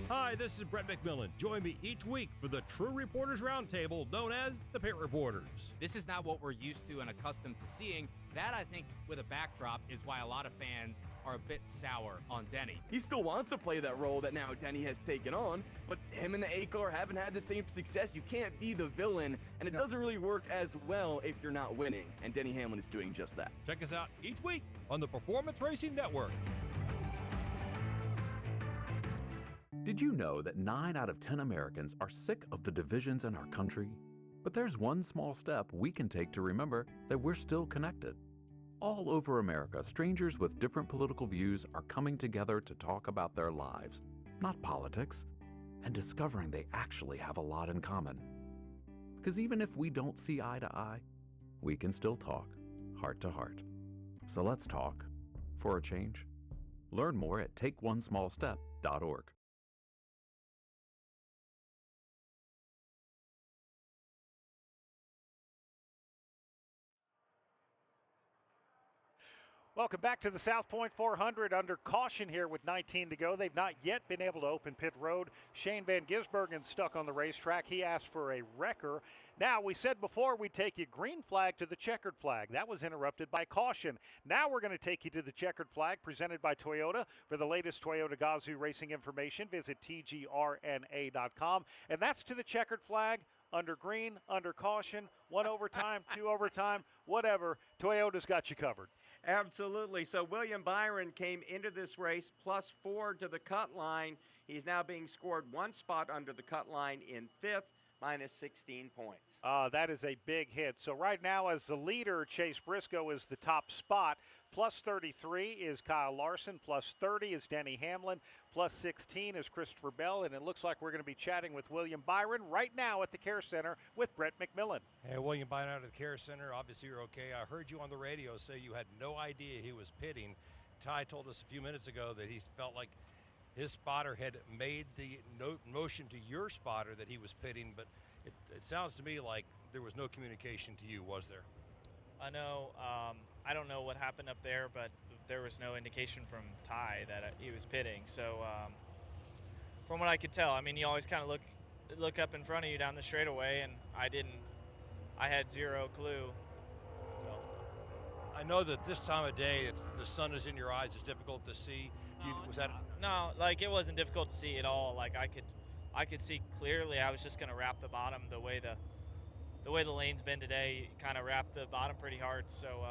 Hi, this is Brett McMillan. Join me each week for the True Reporters Roundtable, known as the Pit Reporters. This is not what we're used to and accustomed to seeing. That, I think, with a backdrop, is why a lot of fans are a bit sour on Denny. He still wants to play that role that now Denny has taken on, but him and the A-car haven't had the same success. You can't be the villain, and it doesn't really work as well if you're not winning, and Denny Hamlin is doing just that. Check us out each week on the Performance Racing Network. Did you know that 9 out of 10 Americans are sick of the divisions in our country? But there's one small step we can take to remember that we're still connected. All over America, strangers with different political views are coming together to talk about their lives, not politics, and discovering they actually have a lot in common. Because even if we don't see eye to eye, we can still talk heart to heart. So let's talk for a change. Learn more at takeonesmallstep.org. Welcome back to the South Point 400 under caution here with 19 to go. They've not yet been able to open pit road. Shane Van Gisbergen's stuck on the racetrack. He asked for a wrecker. Now, we said before we'd take you green flag to the checkered flag. That was interrupted by caution. Now we're going to take you to the checkered flag presented by Toyota. For the latest Toyota Gazoo racing information, visit tgrna.com. And that's to the checkered flag. Under green, under caution, 1 overtime, 2 overtime, whatever. Toyota's got you covered. Absolutely. So William Byron came into this race +4 to the cut line. He's now being scored 1 spot under the cut line in 5th, minus 16 points. That is a big hit. So right now, as the leader, Chase Briscoe is the top spot. +33 is Kyle Larson. +30 is Denny Hamlin. +16 is Christopher Bell. And it looks like we're going to be chatting with William Byron right now at the Care Center with Brett McMillan. Hey, William Byron out of the Care Center. Obviously, you're okay. I heard you on the radio say you had no idea he was pitting. Ty told us a few minutes ago that he felt like his spotter had made the motion to your spotter that he was pitting, but it sounds to me like there was no communication to you, was there? I know. I don't know what happened up there, but there was no indication from Ty that he was pitting. So from what I could tell, I mean, you always kind of look up in front of you down the straightaway, and I didn't. I had zero clue. So I know that this time of day, the sun is in your eyes. It's difficult to see. Was that? No, like it wasn't difficult to see at all. Like I could see clearly. I was just going to wrap the bottom the way the lane's been today. Kind of wrapped the bottom pretty hard. So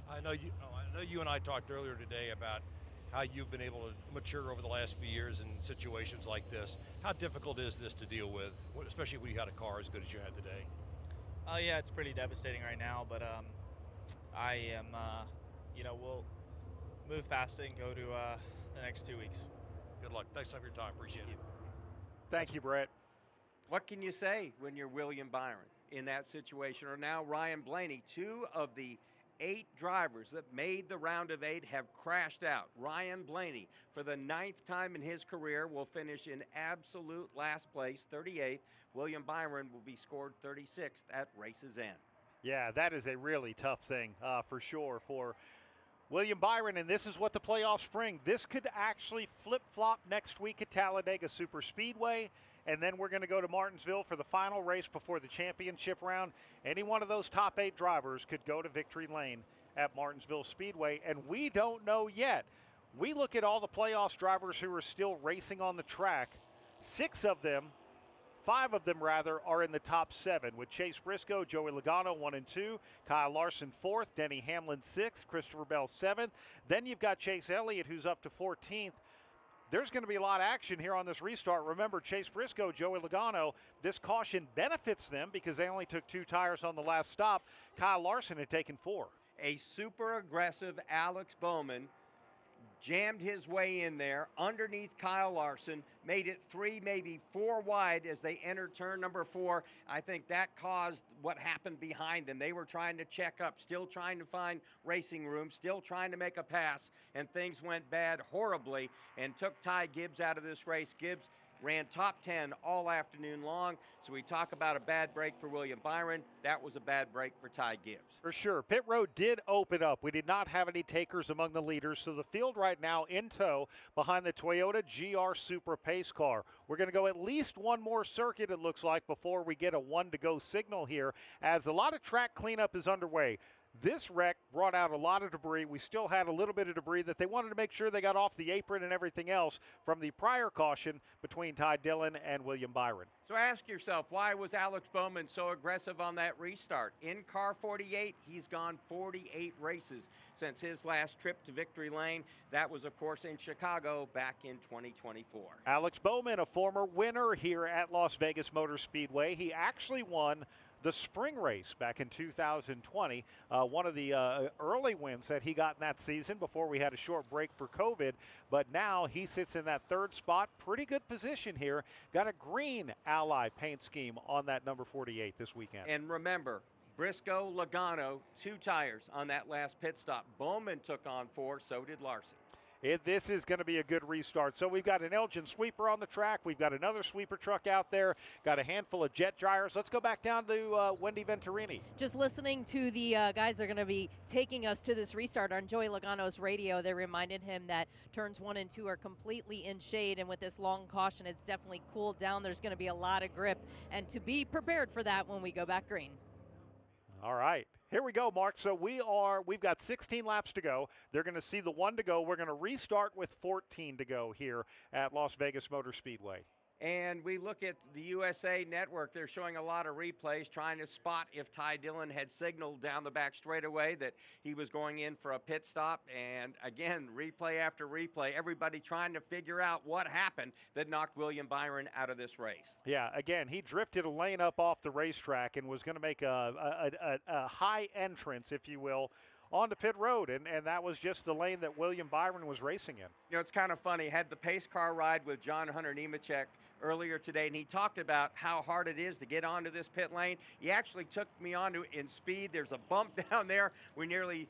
I know you and I talked earlier today about how you've been able to mature over the last few years in situations like this. How difficult is this to deal with, especially when you had a car as good as you had today? Oh yeah, it's pretty devastating right now, but I am, we'll move past it and go to the next 2 weeks. Good luck. Thanks for your time. Appreciate it. Thank you, Brett. What can you say when you're William Byron in that situation? Or now Ryan Blaney, 2 of the 8 drivers that made the round of 8 have crashed out. Ryan Blaney, for the 9th time in his career, will finish in absolute last place, 38th. William Byron will be scored 36th at race's end. Yeah, that is a really tough thing for sure for William Byron, and this is what the playoffs bring. This could actually flip-flop next week at Talladega Superspeedway, and then we're going to go to Martinsville for the final race before the championship round. Any one of those top 8 drivers could go to victory lane at Martinsville Speedway, and we don't know yet. We look at all the playoffs drivers who are still racing on the track. 5 of them are in the top 7, with Chase Briscoe, Joey Logano 1 and 2, Kyle Larson 4th, Denny Hamlin 6th, Christopher Bell 7th. Then you've got Chase Elliott, who's up to 14th. There's going to be a lot of action here on this restart. Remember, Chase Briscoe, Joey Logano, this caution benefits them because they only took 2 tires on the last stop. Kyle Larson had taken 4. A super aggressive Alex Bowman jammed his way in there underneath Kyle Larson, made it 3, maybe 4 wide as they entered turn number 4. I think that caused what happened behind them. They were trying to check up, still trying to find racing room, still trying to make a pass, and things went bad horribly and took Ty Gibbs out of this race. Gibbs ran top 10 all afternoon long. So we talk about a bad break for William Byron. That was a bad break for Ty Gibbs. For sure. Pit road did open up. We did not have any takers among the leaders. So the field right now in tow behind the Toyota GR Supra pace car. We're going to go at least one more circuit, it looks like, before we get a 1 to go signal here, as a lot of track cleanup is underway. This wreck brought out a lot of debris. We still had a little bit of debris that they wanted to make sure they got off the apron and everything else from the prior caution between Ty Dillon and William Byron. So ask yourself, why was Alex Bowman so aggressive on that restart? In car 48, he's gone 48 races since his last trip to victory lane. That was, of course, in Chicago back in 2024. Alex Bowman, a former winner here at Las Vegas Motor Speedway. He actually won the spring race back in 2020, one of the early wins that he got in that season before we had a short break for COVID. But now he sits in that 3rd spot. Pretty good position here. Got a green Ally paint scheme on that number 48 this weekend. And remember, Briscoe, Logano, 2 tires on that last pit stop. Bowman took on 4, so did Larson. This is going to be a good restart. So we've got an Elgin sweeper on the track. We've got another sweeper truck out there. Got a handful of jet dryers. Let's go back down to Wendy Venturini. Just listening to the guys that are going to be taking us to this restart on Joey Logano's radio, they reminded him that turns 1 and 2 are completely in shade, and with this long caution, it's definitely cooled down. There's going to be a lot of grip, and to be prepared for that when we go back green. All right. Here we go, Mark. So we've got 16 laps to go. They're going to see the 1 to go. We're going to restart with 14 to go here at Las Vegas Motor Speedway. And we look at the USA Network. They're showing a lot of replays, trying to spot if Ty Dillon had signaled down the back straightaway that he was going in for a pit stop. And again, replay after replay, everybody trying to figure out what happened that knocked William Byron out of this race. Yeah, again, he drifted a lane up off the racetrack and was going to make a high entrance, if you will, onto pit road, and that was just the lane that William Byron was racing in. You know, it's kind of funny. Had the pace car ride with John Hunter Nemechek earlier today, and he talked about how hard it is to get onto this pit lane. He actually took me onto it in speed. There's a bump down there. We nearly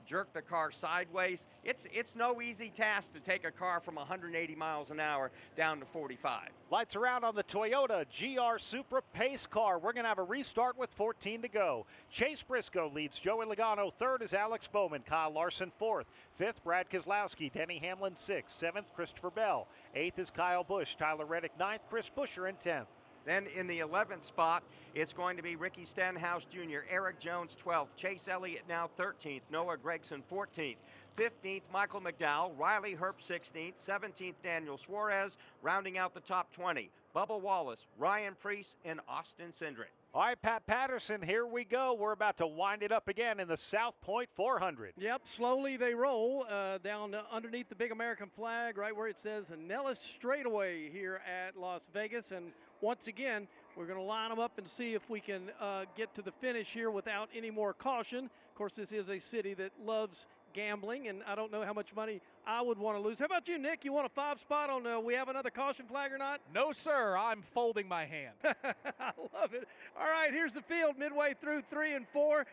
jerked the car sideways. It's no easy task to take a car from 180 miles an hour down to 45. Lights are out on the Toyota GR Supra pace car. We're going to have a restart with 14 to go. Chase Briscoe leads Joey Logano. 3rd is Alex Bowman. Kyle Larson 4th. 5th, Brad Keselowski. Denny Hamlin 6th. 7th, Christopher Bell. 8th is Kyle Busch. Tyler Reddick 9th. Chris Buescher in 10th. Then in the 11th spot, it's going to be Ricky Stenhouse Jr., Eric Jones 12th, Chase Elliott now 13th, Noah Gragson 14th, 15th, Michael McDowell, Riley Herb 16th, 17th, Daniel Suarez, rounding out the top 20, Bubba Wallace, Ryan Preece, and Austin Cindric. All right, Pat Patterson, here we go. We're about to wind it up again in the South Point 400. Yep, slowly they roll down underneath the big American flag, right where it says Nellis Straightaway here at Las Vegas. And once again, we're going to line them up and see if we can get to the finish here without any more caution. Of course, this is a city that loves gambling, and I don't know how much money I would want to lose. How about you, Nick? You want a 5 spot on we have another caution flag or not? No, sir. I'm folding my hand. I love it. All right, here's the field midway through 3 and 4.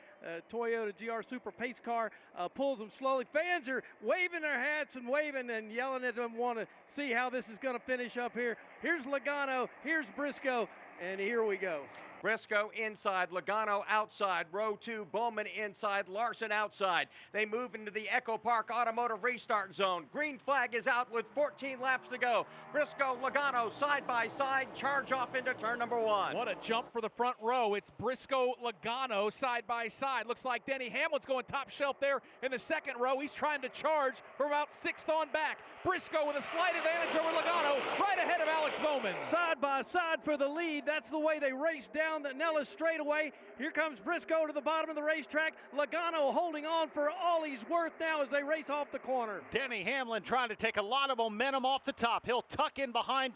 Toyota GR Super Pace car pulls them slowly. Fans are waving their hats and waving and yelling at them, want to see how this is going to finish up here. Here's Logano, here's Briscoe, and here we go. Briscoe inside, Logano outside, row 2, Bowman inside, Larson outside. They move into the Echo Park Automotive restart zone. Green flag is out with 14 laps to go. Briscoe, Logano side by side, charge off into turn number 1. What a jump for the front row. It's Briscoe, Logano side by side. Looks like Denny Hamlin's going top shelf there in the second row. He's trying to charge from about 6th on back. Briscoe with a slight advantage over Logano, right ahead of Alex Bowman. Side by side for the lead. That's the way they race down the Nellis straightaway. Here comes Briscoe to the bottom of the racetrack. Logano holding on for all he's worth now as they race off the corner. Denny Hamlin trying to take a lot of momentum off the top. He'll tuck in behind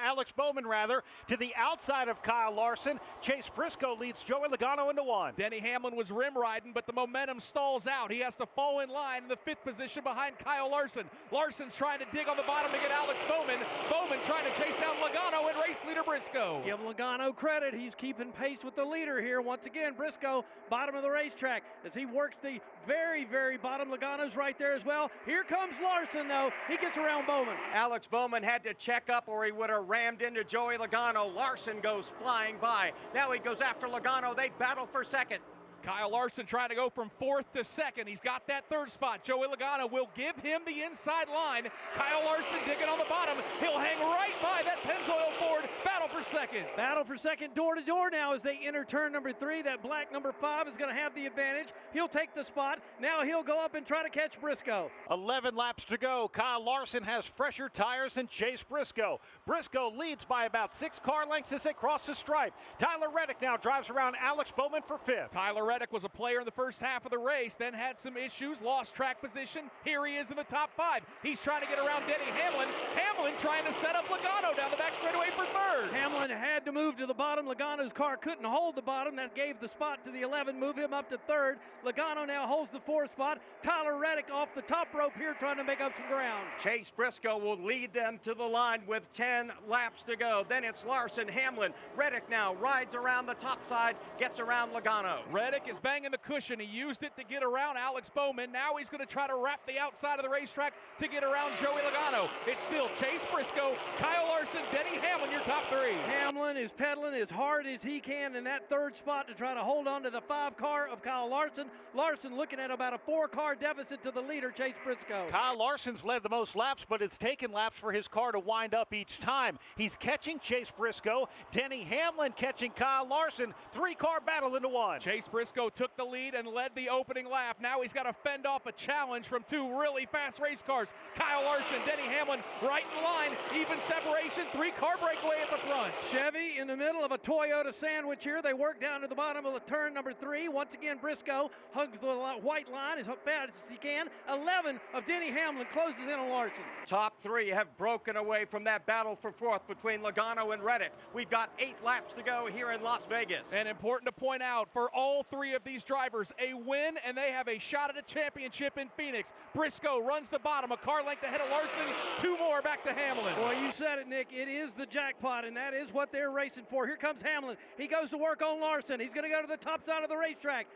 Alex Bowman to the outside of Kyle Larson. Chase Briscoe leads Joey Logano into 1. Denny Hamlin was rim riding, but the momentum stalls out. He has to fall in line in the 5th position behind Kyle Larson. Larson's trying to dig on the bottom to get Alex Bowman. Bowman trying to chase down Logano and race leader Briscoe. Give Logano credit. He's keeping pace with the leader here. Once again, Briscoe, bottom of the racetrack as he works the very, very bottom. Logano's right there as well. Here comes Larson, though. He gets around Bowman. Alex Bowman had to check up or he would have rammed into Joey Logano. Larson goes flying by. Now he goes after Logano. They battle for second. Kyle Larson trying to go from 4th to 2nd. He's got that 3rd spot. Joey Logano will give him the inside line. Kyle Larson digging on the bottom. He'll hang right by that Pennzoil Ford. Battle for second. Battle for second, door to door now as they enter turn number 3. That black number 5 is going to have the advantage. He'll take the spot. Now he'll go up and try to catch Briscoe. 11 laps to go. Kyle Larson has fresher tires than Chase Briscoe. Briscoe leads by about 6 car lengths as they cross the stripe. Tyler Reddick now drives around Alex Bowman for 5th. Tyler Reddick was a player in the first half of the race, then had some issues, lost track position. Here he is in the top 5. He's trying to get around Denny Hamlin. Hamlin trying to set up Logano down the back straightaway for 3rd. Hamlin had to move to the bottom. Logano's car couldn't hold the bottom. That gave the spot to the 11, move him up to 3rd. Logano now holds the 4th spot. Tyler Reddick off the top rope here trying to make up some ground. Chase Briscoe will lead them to the line with 10 laps to go. Then it's Larson, Hamlin. Reddick now rides around the top side, gets around Logano. Reddick is banging the cushion. He used it to get around Alex Bowman. Now he's going to try to wrap the outside of the racetrack to get around Joey Logano. It's still Chase Briscoe, Kyle Larson, Denny Hamlin, your top 3. Hamlin is pedaling as hard as he can in that 3rd spot to try to hold on to the 5 car of Kyle Larson. Larson looking at about a 4-car deficit to the leader, Chase Briscoe. Kyle Larson's led the most laps, but it's taken laps for his car to wind up each time. He's catching Chase Briscoe. Denny Hamlin catching Kyle Larson. 3-car battle into 1. Chase Briscoe took the lead and led the opening lap. Now he's got to fend off a challenge from 2 really fast race cars. Kyle Larson, Denny Hamlin right in line. Even separation, 3-car breakaway at the front. Chevy in the middle of a Toyota sandwich here. They work down to the bottom of the turn number 3. Once again, Briscoe hugs the white line as fast as he can. 11 of Denny Hamlin closes in on Larson. Top 3 have broken away from that battle for 4th between Logano and Reddick. We've got 8 laps to go here in Las Vegas. And important to point out, for all 3 of these drivers, a win and they have a shot at a championship in Phoenix. Briscoe runs the bottom, a car length ahead of Larson. 2 more back to Hamlin. Boy, you said it, Nick. It is the jackpot, and that is what they're racing for. Here comes Hamlin. He goes to work on Larson. He's going to go to the top side of the racetrack.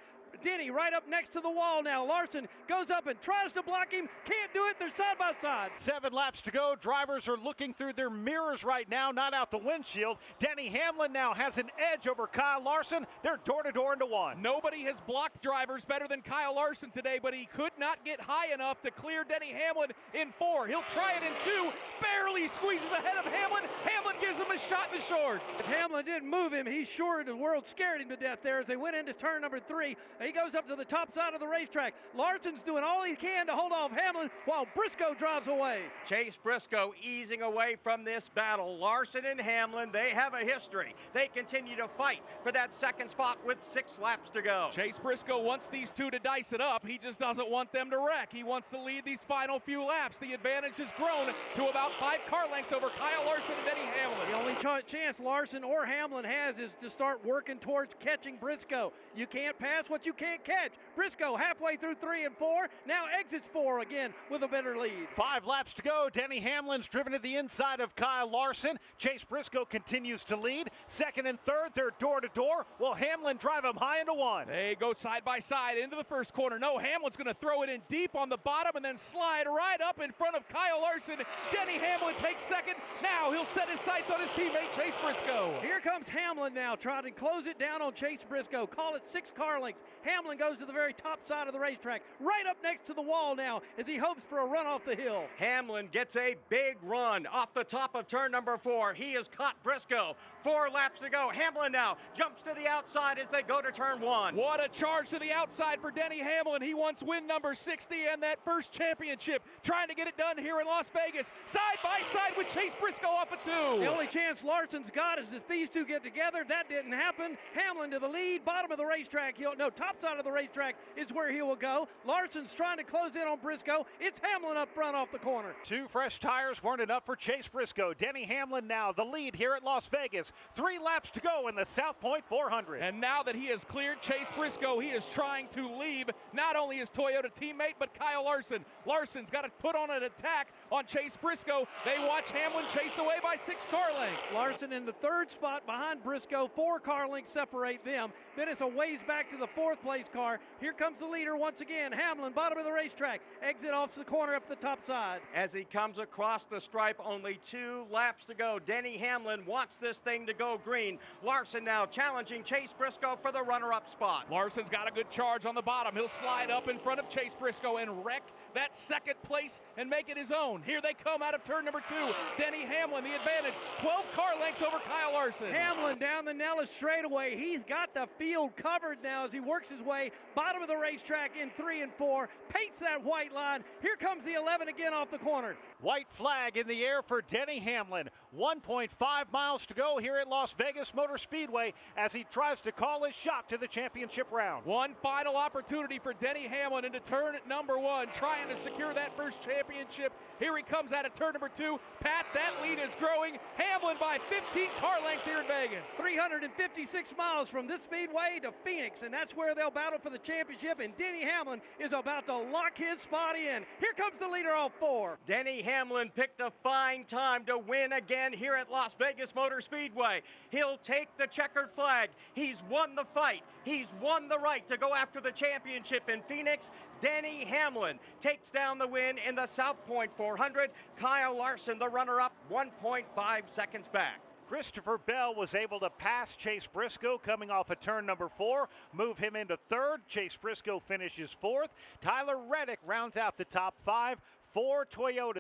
Denny right up next to the wall now. Larson goes up and tries to block him. Can't do it. They're side by side. 7 laps to go. Drivers are looking through their mirrors right now, not out the windshield. Denny Hamlin now has an edge over Kyle Larson. They're door to door into 1. Nobody has blocked drivers better than Kyle Larson today, but he could not get high enough to clear Denny Hamlin in 4. He'll try it in 2. Barely squeezes ahead of Hamlin. Hamlin gives him a shot in the shorts. If Hamlin didn't move him, he's sure the world scared him to death there as they went into turn number 3. He goes up to the top side of the racetrack. Larson's doing all he can to hold off Hamlin while Briscoe drives away. Chase Briscoe easing away from this battle. Larson and Hamlin, they have a history. They continue to fight for that second spot with 6 laps to go. Chase Briscoe wants these two to dice it up. He just doesn't want them to wreck. He wants to lead these final few laps. The advantage has grown to about 5 car lengths over Kyle Larson and Denny Hamlin. The only chance Larson or Hamlin has is to start working towards catching Briscoe. You can't pass what you can't catch. Briscoe halfway through 3 and 4, now exits 4 again with a better lead. 5 laps to go. Denny Hamlin's driven to the inside of Kyle Larson. Chase Briscoe continues to lead. Second and third, they're door to door. Will Hamlin drive him high into 1? They go side by side into the first corner. No, Hamlin's going to throw it in deep on the bottom and then slide right up in front of Kyle Larson. Denny Hamlin takes second. Now he'll set his sights on his teammate Chase Briscoe. Here comes Hamlin now, trying to close it down on Chase Briscoe. Call it 6 car lengths. Hamlin goes to the very top side of the racetrack, right up next to the wall now as he hopes for a run off the hill. Hamlin gets a big run off the top of turn number 4. He has caught Briscoe. 4 laps to go. Hamlin now jumps to the outside as they go to turn 1. What a charge to the outside for Denny Hamlin. He wants win number 60 and that first championship. Trying to get it done here in Las Vegas. Side by side with Chase Briscoe off of 2. The only chance Larson's got is if these two get together. That didn't happen. Hamlin to the lead. Bottom of the racetrack. Top side of the racetrack is where he will go. Larson's trying to close in on Briscoe. It's Hamlin up front off the corner. 2 fresh tires weren't enough for Chase Briscoe. Denny Hamlin now the lead here at Las Vegas. 3 laps to go in the South Point 400. And now that he has cleared Chase Briscoe, he is trying to leave not only his Toyota teammate, but Kyle Larson. Larson's got to put on an attack on Chase Briscoe. They watch Hamlin chase away by 6 car lengths. Larson in the 3rd spot behind Briscoe. 4 car lengths separate them. Then it's a ways back to the 4th place car. Here comes the leader once again. Hamlin, bottom of the racetrack. Exit off the corner up the top side. As he comes across the stripe, only 2 laps to go. Denny Hamlin wants this thing to go green. Larson now challenging Chase Briscoe for the runner-up spot. Larson's got a good charge on the bottom. He'll slide up in front of Chase Briscoe and wreck that 2nd place and make it his own. Here they come out of turn number 2. Denny Hamlin, the advantage. 12 car lengths over Kyle Larson. Hamlin down the Nellis straightaway. He's got the field covered now as he works his way bottom of the racetrack in 3 and 4. Paints that white line. Here comes the 11 again off the corner. White flag in the air for Denny Hamlin. 1.5 miles to go here at Las Vegas Motor Speedway as he tries to call his shot to the championship round. One final opportunity for Denny Hamlin into turn number 1, trying to secure that first championship. Here he comes out of turn number 2. Pat, that lead is growing. Hamlin by 15 car lengths here in Vegas. 356 miles from this speedway to Phoenix, and that's where they'll battle for the championship, and Denny Hamlin is about to lock his spot in. Here comes the leader off 4. Denny Hamlin picked a fine time to win again here at Las Vegas Motor Speedway. He'll take the checkered flag. He's won the fight. He's won the right to go after the championship in Phoenix. Denny Hamlin takes down the win in the South Point 400. Kyle Larson, the runner-up, 1.5 seconds back. Christopher Bell was able to pass Chase Briscoe coming off of turn number 4, move him into 3rd. Chase Briscoe finishes 4th. Tyler Reddick rounds out the top 5. 4 Toyota